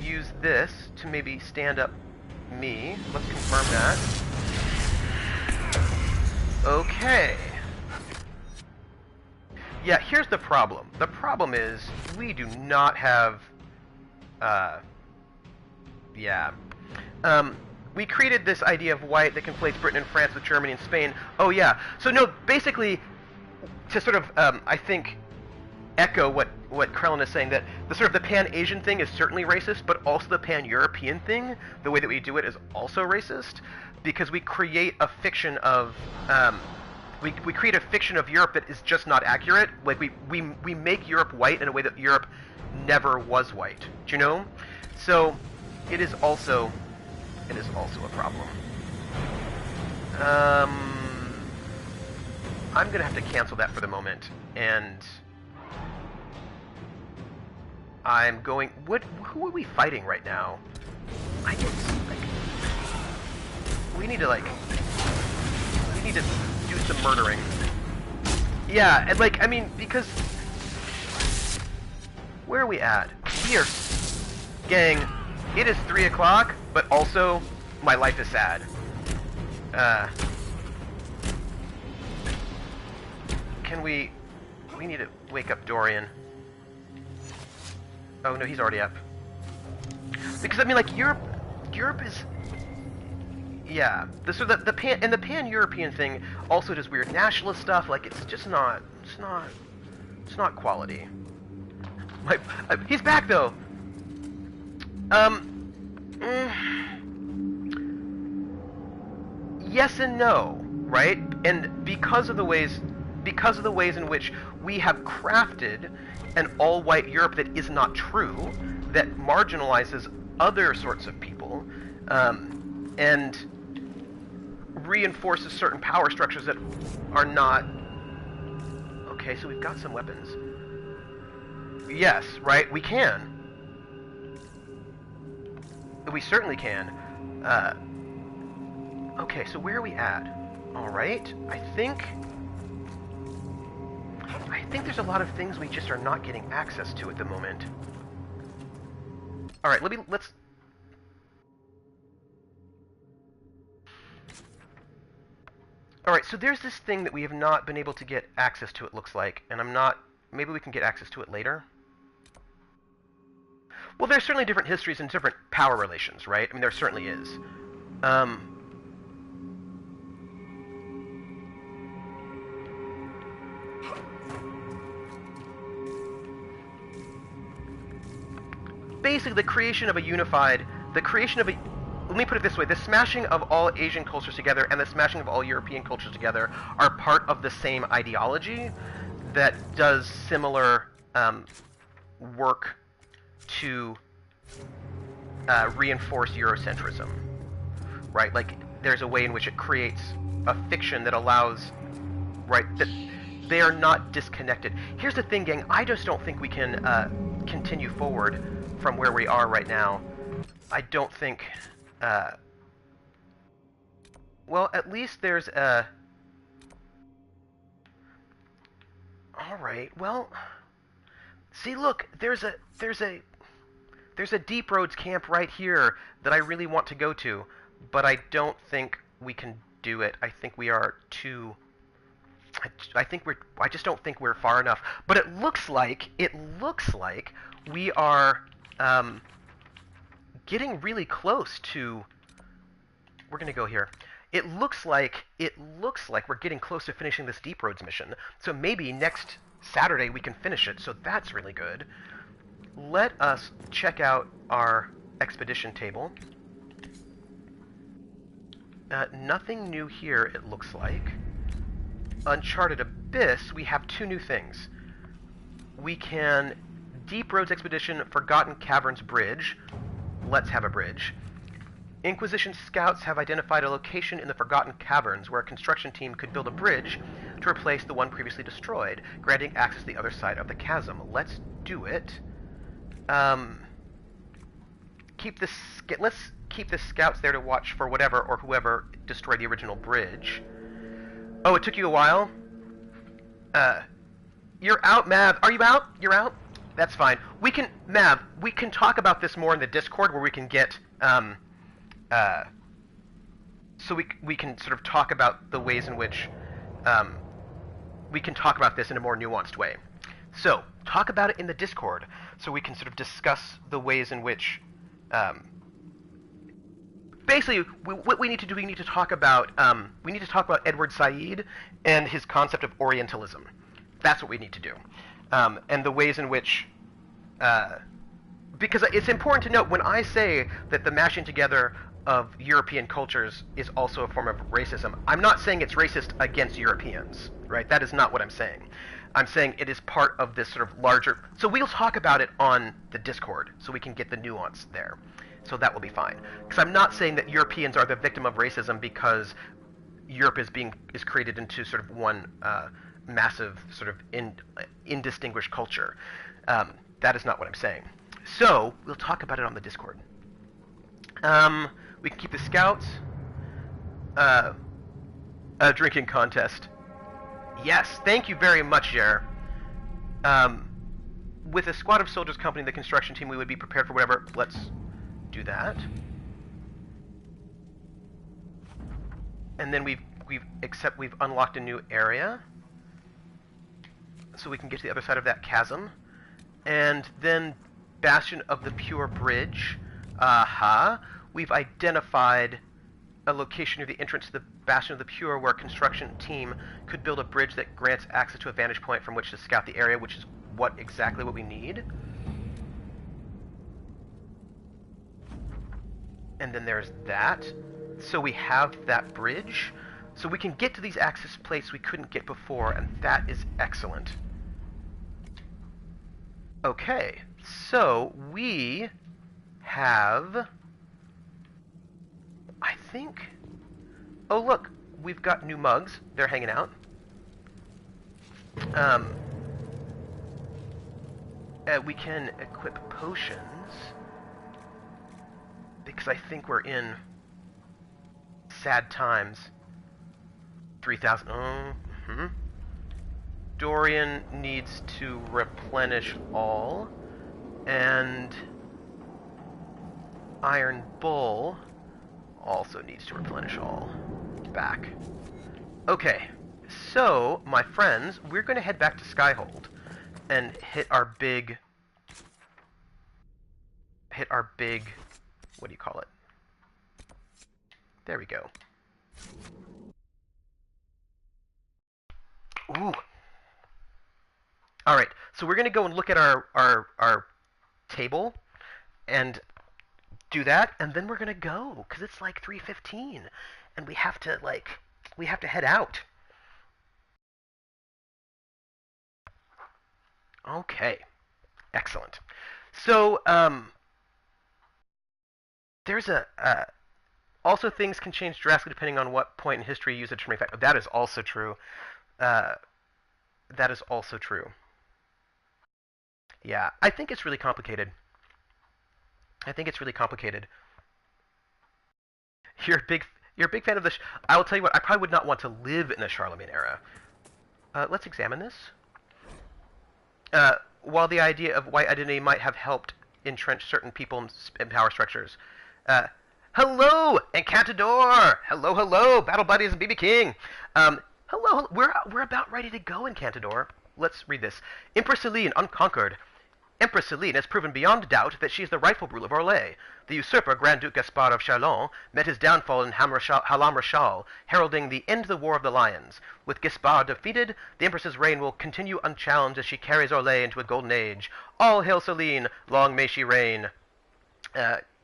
Speaker 1: use this to maybe stand up me. Let's confirm that. Okay. Yeah, here's the problem. The problem is we do not have... we created this idea of white that conflates Britain and France with Germany and Spain. Oh, yeah. So, no, basically, to sort of, I think, echo what Krellin is saying, that the sort of the Pan-Asian thing is certainly racist, but also the Pan-European thing, the way that we do it, is also racist, because we create a fiction of we create a fiction of Europe that is just not accurate. Like we make Europe white in a way that Europe never was white. Do you know? So it is also a problem. I'm gonna have to cancel that for the moment, and I'm going. Who are we fighting right now? I get like, we need to do some murdering. Yeah, and like, I mean, because where are we at? We are, gang. It is 3 o'clock, but also my life is sad. Can we need to wake up Dorian. Oh no, he's already up. Because I mean, like, Europe is, yeah. The Pan-European thing also does weird nationalist stuff. Like, it's just not, it's not quality. He's back though. Yes and no, right? And because of the ways in which we have crafted an all-white Europe that is not true, that marginalizes other sorts of people, and reinforces certain power structures that are not... Okay, so we've got some weapons. Yes, right? We can. We certainly can. Okay, so where are we at? Alright, I think there's a lot of things we just are not getting access to at the moment. Alright, let's... Alright, so there's this thing that we have not been able to get access to, it looks like, and I'm not... Maybe we can get access to it later? Well, there's certainly different histories and different power relations, right? I mean, there certainly is. Basically, the creation of a... Let me put it this way, the smashing of all Asian cultures together and the smashing of all European cultures together are part of the same ideology that does similar work to reinforce Eurocentrism, right? Like, there's a way in which it creates a fiction that allows, right, that they are not disconnected. Here's the thing, gang, I just don't think we can continue forward from where we are right now. I don't think, well, at least there's a... Alright, well, see, look, there's a Deep Roads camp right here that I really want to go to, but I don't think we can do it. I think we are too... I just don't think we're far enough. But it looks like we are getting really close to... We're gonna go here. It looks like we're getting close to finishing this Deep Roads mission. So maybe next Saturday we can finish it. So that's really good. Let us check out our expedition table. Nothing new here, it looks like. Uncharted Abyss, we have 2 new things. We can... Deep Roads Expedition, Forgotten Caverns Bridge. Let's have a bridge. Inquisition scouts have identified a location in the Forgotten Caverns where a construction team could build a bridge to replace the one previously destroyed, granting access to the other side of the chasm. Let's do it. Let's keep the scouts there to watch for whatever or whoever destroyed the original bridge. Oh, it took you a while? You're out, Mav. Are you out? You're out? That's fine. We can, Mav, we can talk about this more in the Discord where we can get, so we can sort of talk about the ways in which, we can talk about this in a more nuanced way. So, talk about it in the Discord, so we can sort of discuss the ways in which, basically, what we need to do, we need to talk about Edward Said and his concept of Orientalism, That's what we need to do. And the ways in which... because it's important to note, when I say that the mashing together of European cultures is also a form of racism, I'm not saying it's racist against Europeans, right? That is not what I'm saying. I'm saying it is part of this sort of larger... So we'll talk about it on the Discord, so we can get the nuance there. So that will be fine. Because I'm not saying that Europeans are the victim of racism because Europe is created into sort of one massive sort of indistinguished culture. That is not what I'm saying. So we'll talk about it on the Discord. We can keep the scouts. A drinking contest. Yes, thank you very much, Jer. With a squad of soldiers accompanying the construction team, we would be prepared for whatever. Let's do that. And then we've unlocked a new area, so we can get to the other side of that chasm. And then Bastion of the Pure Bridge. Aha. We've identified a location near the entrance to the Bastion of the Pure where a construction team could build a bridge that grants access to a vantage point from which to scout the area, which is exactly what we need. And then there's that. So we have that bridge. So we can get to these access plates we couldn't get before, and that is excellent. Okay, so we have... I think... Oh, look, we've got new mugs. They're hanging out. We can equip potions, because I think we're in sad times. 3,000. Dorian needs to replenish all, and Iron Bull also needs to replenish all. Back. Okay, so, my friends, we're going to head back to Skyhold and hit our big, what do you call it? There we go. Ooh. Alright, so we're going to go and look at our table and do that, and then we're going to go, because it's like 3:15, and we have to head out. Okay, excellent. So, there's also things can change drastically depending on what point in history you use a determining factor. That is also true. That is also true. Yeah, I think it's really complicated. You're a big fan of the... I will tell you what, I probably would not want to live in the Charlemagne era. Let's examine this. While the idea of white identity might have helped entrench certain people in power structures. Hello, Encantador! Hello, Battle Buddies and BB King! Hello, we're about ready to go, Encantador. Let's read this. Empress Celine, unconquered. Empress Celine has proven beyond doubt that she is the rightful ruler of Orlais. The usurper, Grand Duke Gaspard of Chalon, met his downfall in Halam Rashal, heralding the end of the War of the Lions. With Gaspard defeated, the Empress's reign will continue unchallenged as she carries Orlais into a golden age. All hail Celine, long may she reign.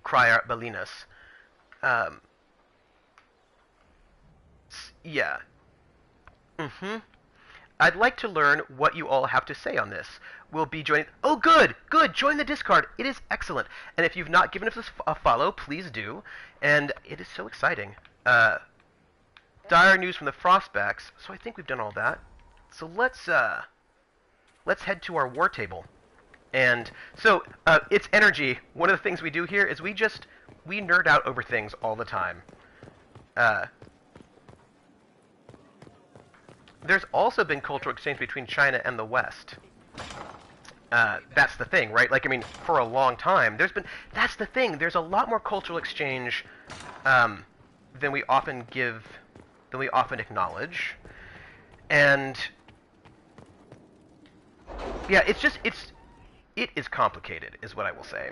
Speaker 1: Crier Belinus. Yeah. I'd like to learn what you all have to say on this. We'll be joining... Oh, good! Join the Discord. It is excellent. And if you've not given us a follow, please do. And it is so exciting. Dire news from the Frostbacks. So I think we've done all that. So let's head to our war table. And so, it's energy. One of the things we do here is we nerd out over things all the time. There's also been cultural exchange between China and the West. That's the thing, right? Like, I mean, for a long time, that's the thing. There's a lot more cultural exchange than we often acknowledge. And yeah, it is complicated, is what I will say.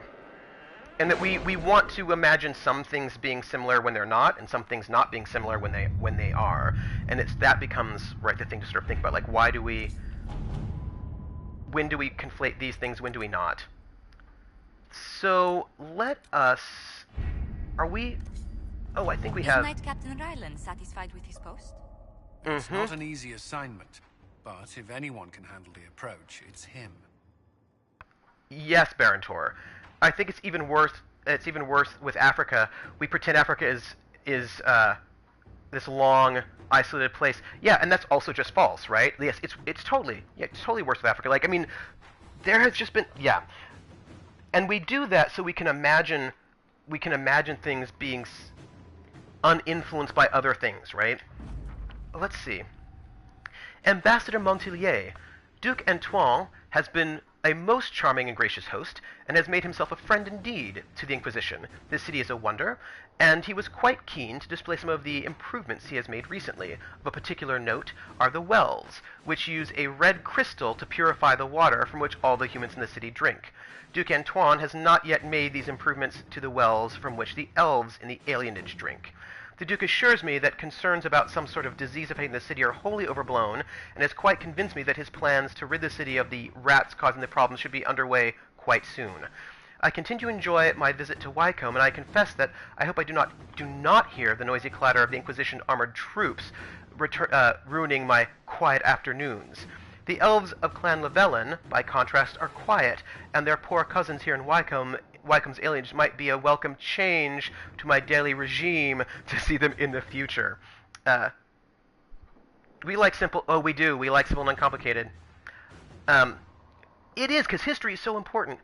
Speaker 1: And that we want to imagine some things being similar when they're not, and some things not being similar when they are. And that becomes, right, the thing to sort of think about, like, why do we when do we conflate these things, when do we not? So let us... Are we... Oh, I think we have...
Speaker 7: Is Knight Captain Ryland satisfied with his post?
Speaker 3: It's not an easy assignment, but if anyone can handle the approach, it's him.
Speaker 1: Yes, Baron Tor. I think it's even worse. It's even worse with Africa. We pretend Africa is this long, isolated place. Yeah, and that's also just false, right? Yes, it's totally worse with Africa. Like, I mean, there has just been and we do that so we can imagine things being uninfluenced by other things, right? Let's see. Ambassador Montilier, Duke Antoine has been a most charming and gracious host, and has made himself a friend indeed to the Inquisition. This city is a wonder, and he was quite keen to display some of the improvements he has made recently. Of a particular note are the wells, which use a red crystal to purify the water from which all the humans in the city drink. Duke Antoine has not yet made these improvements to the wells from which the elves in the alienage drink. The Duke assures me that concerns about some sort of disease affecting the city are wholly overblown, and has quite convinced me that his plans to rid the city of the rats causing the problems should be underway quite soon. I continue to enjoy my visit to Wycombe, and I confess that I hope I do not hear the noisy clatter of the Inquisition armored troops ruining my quiet afternoons. The elves of Clan Llewellyn, by contrast, are quiet, and their poor cousins here in Wycombe's alienage might be a welcome change to my daily regime to see them in the future. We like simple... Oh, we do. We like simple and uncomplicated. It is, because history is so important.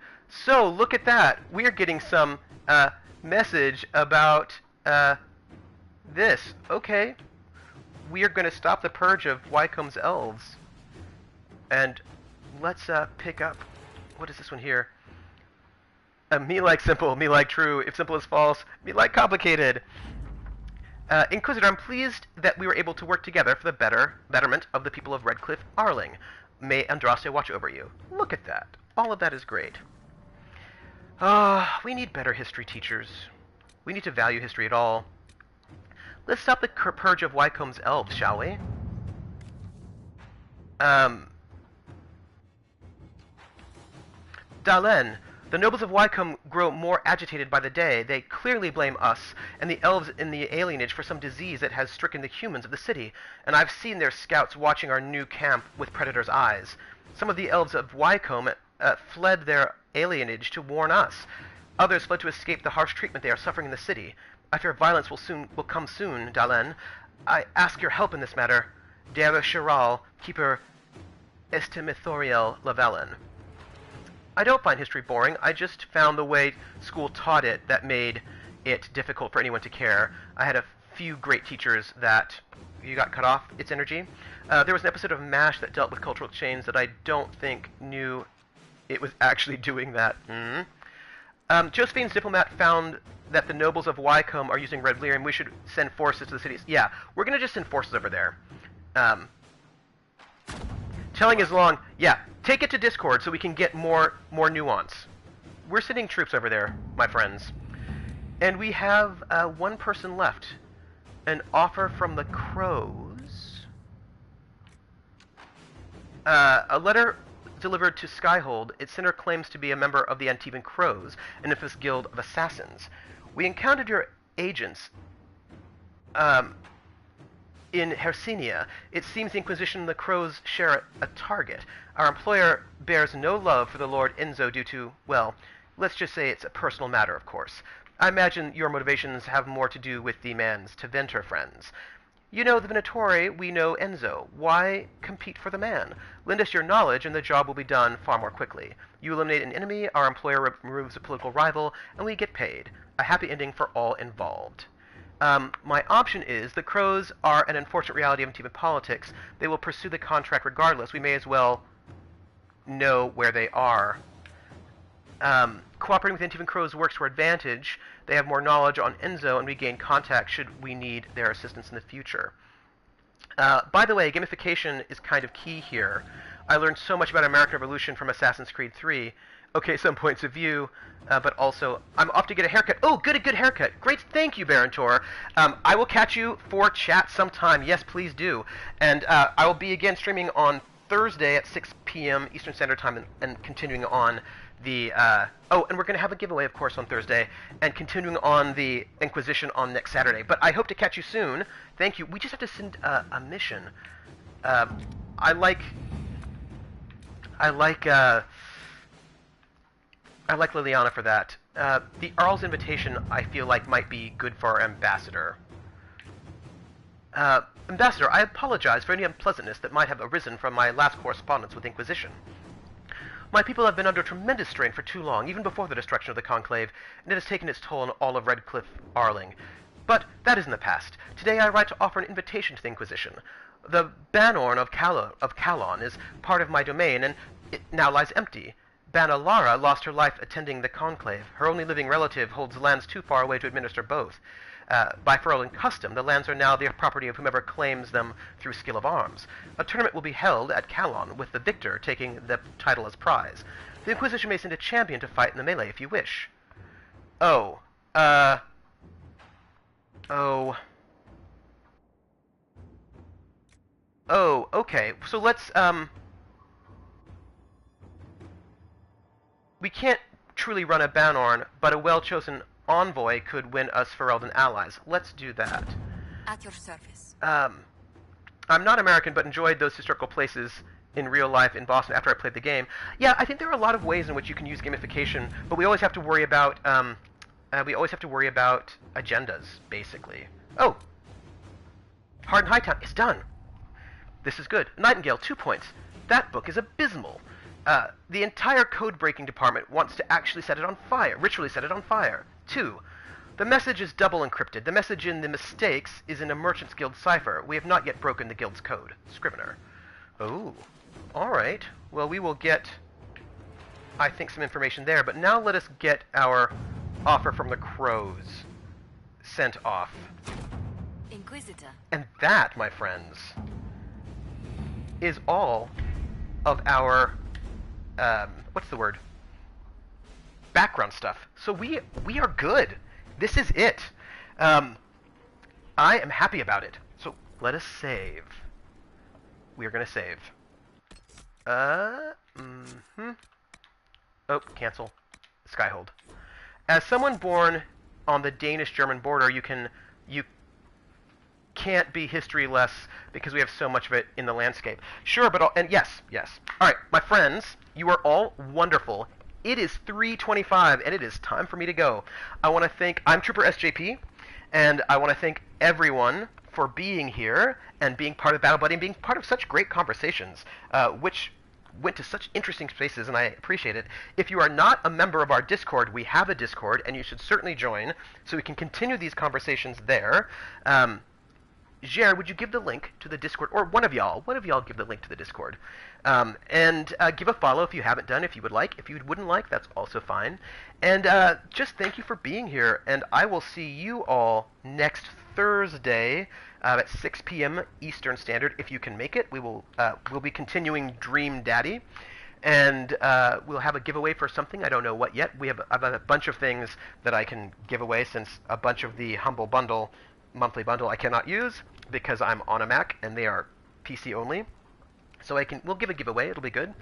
Speaker 1: So, look at that. We are getting some message about this. Okay. We are going to stop the purge of Wycombe's elves. And let's pick up... What is this one here? Me like simple, me like true. If simple is false, me like complicated. Inquisitor, I'm pleased that we were able to work together for the betterment of the people of Redcliffe Arling. May Andraste watch over you. Look at that. All of that is great. We need better history teachers. We need to value history at all. Let's stop the purge of Wycombe's elves, shall we? Dalen, the nobles of Wycombe grow more agitated by the day. They clearly blame us and the elves in the alienage for some disease that has stricken the humans of the city, and I've seen their scouts watching our new camp with predators' eyes. Some of the elves of Wycombe fled their alienage to warn us. Others fled to escape the harsh treatment they are suffering in the city. I fear violence will come soon, Dalen. I ask your help in this matter. Dere Chiral, Keeper Estimithoriel Llewellyn. I don't find history boring. I just found the way school taught it that made it difficult for anyone to care. I had a few great teachers that... You got cut off its energy? There was an episode of MASH that dealt with cultural change that I don't think knew it was actually doing that. Josephine's diplomat found that the nobles of Wycombe are using red lyrium. We should send forces to the cities. Yeah, we're going to just send forces over there. Telling is long. Yeah, take it to Discord so we can get more nuance. We're sending troops over there, my friends. And we have one person left. An offer from the Crows. A letter delivered to Skyhold. Its sender claims to be a member of the Antivan Crows, an infamous guild of assassins. We encountered your agents in Hercynia. It seems the Inquisition and the Crows share a target. Our employer bears no love for the Lord Enzo due to, well, let's just say it's a personal matter, of course. I imagine your motivations have more to do with the man's Teventer friends. You know the Venatori, we know Enzo. Why compete for the man? Lend us your knowledge and the job will be done far more quickly. You eliminate an enemy, our employer removes a political rival, and we get paid. A happy ending for all involved. My option is the Crows are an unfortunate reality of Antivan politics. They will pursue the contract regardless. We may as well know where they are. Cooperating with Antivan Crows works to our advantage. They have more knowledge on Enzo, and we gain contact should we need their assistance in the future. By the way, gamification is kind of key here. I learned so much about American Revolution from Assassin's Creed 3. Okay, some points of view, but also, I'm off to get a haircut. Oh, good haircut. Great, thank you, Baron Tor. I will catch you for chat sometime. Yes, please do. And I will be again streaming on Thursday at 6 p.m. Eastern Standard Time, and continuing on the and we're going to have a giveaway, of course, on Thursday, and continuing on the Inquisition on next Saturday. But I hope to catch you soon. Thank you. We just have to send a mission. I like Liliana for that. The Arl's invitation, I feel like, might be good for our ambassador. Ambassador, I apologize for any unpleasantness that might have arisen from my last correspondence with Inquisition. My people have been under tremendous strain for too long, even before the destruction of the Conclave, and it has taken its toll on all of Redcliffe Arling. But that is in the past. Today I write to offer an invitation to the Inquisition. The Banorn of Calon is part of my domain, and it now lies empty. Banalara lost her life attending the Conclave. Her only living relative holds lands too far away to administer both. By Ferelden custom, the lands are now the property of whomever claims them through skill of arms. A tournament will be held at Calon, with the victor taking the title as prize. The Inquisition may send a champion to fight in the melee if you wish. Oh, okay. So let's, we can't truly run a Banorn, but a well-chosen envoy could win us Ferelden allies. Let's do that.
Speaker 7: At your service.
Speaker 1: I'm not American, but enjoyed those historical places in real life in Boston after I played the game. Yeah, I think there are a lot of ways in which you can use gamification, but we always have to worry about agendas, basically. Oh, Hard and Hightown is done. This is good. Nightingale, 2 points. That book is abysmal. The entire code-breaking department wants to actually set it on fire, ritually set it on fire. 2. The message is double encrypted. The message in the mistakes is in a Merchant's Guild cipher. We have not yet broken the guild's code. Scrivener. Oh, alright. Well, we will get, I think, some information there, but now let us get our offer from the Crows sent off.
Speaker 7: Inquisitor.
Speaker 1: And that, my friends, is all of our, what's the word? Background stuff. So we are good. This is it. I am happy about it. So let us save. We are going to save. Oh, cancel. Skyhold. As someone born on the Danish-German border, you can't be history-less because we have so much of it in the landscape. Sure, but yes. All right, my friends, you are all wonderful. It is 3:25, and it is time for me to go. I want to thank, I'm Trooper SJP, and I want to thank everyone for being here and being part of Battle Buddy and being part of such great conversations, which went to such interesting spaces, and I appreciate it. If you are not a member of our Discord, we have a Discord, and you should certainly join so we can continue these conversations there. Jer, would you give the link to the Discord, or one of y'all give the link to the Discord, and give a follow if you haven't done, if you would like. If you wouldn't like, that's also fine. And just thank you for being here, and I will see you all next Thursday at 6 p.m. Eastern Standard, if you can make it. We'll be continuing Dream Daddy, and we'll have a giveaway for something. I don't know what yet. I've a bunch of things that I can give away, since a bunch of the Humble Bundle monthly bundle I cannot use because I'm on a Mac and they are PC only. So we'll give a giveaway. It'll be good.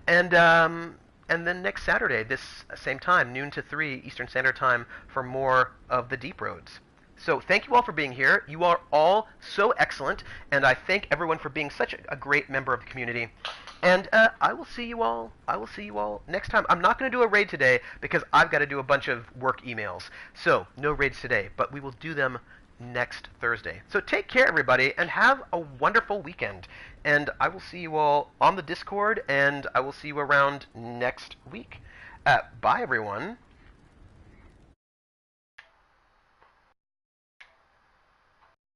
Speaker 1: And then next Saturday, this same time, noon to 3 Eastern Standard Time, for more of the Deep Roads. So thank you all for being here. You are all so excellent, and I thank everyone for being such a great member of the community. And I will see you all next time. I'm not going to do a raid today because I've got to do a bunch of work emails. So no raids today, but we will do them next Thursday. So take care, everybody, and have a wonderful weekend. And I will see you all on the Discord, and I will see you around next week. Bye, everyone.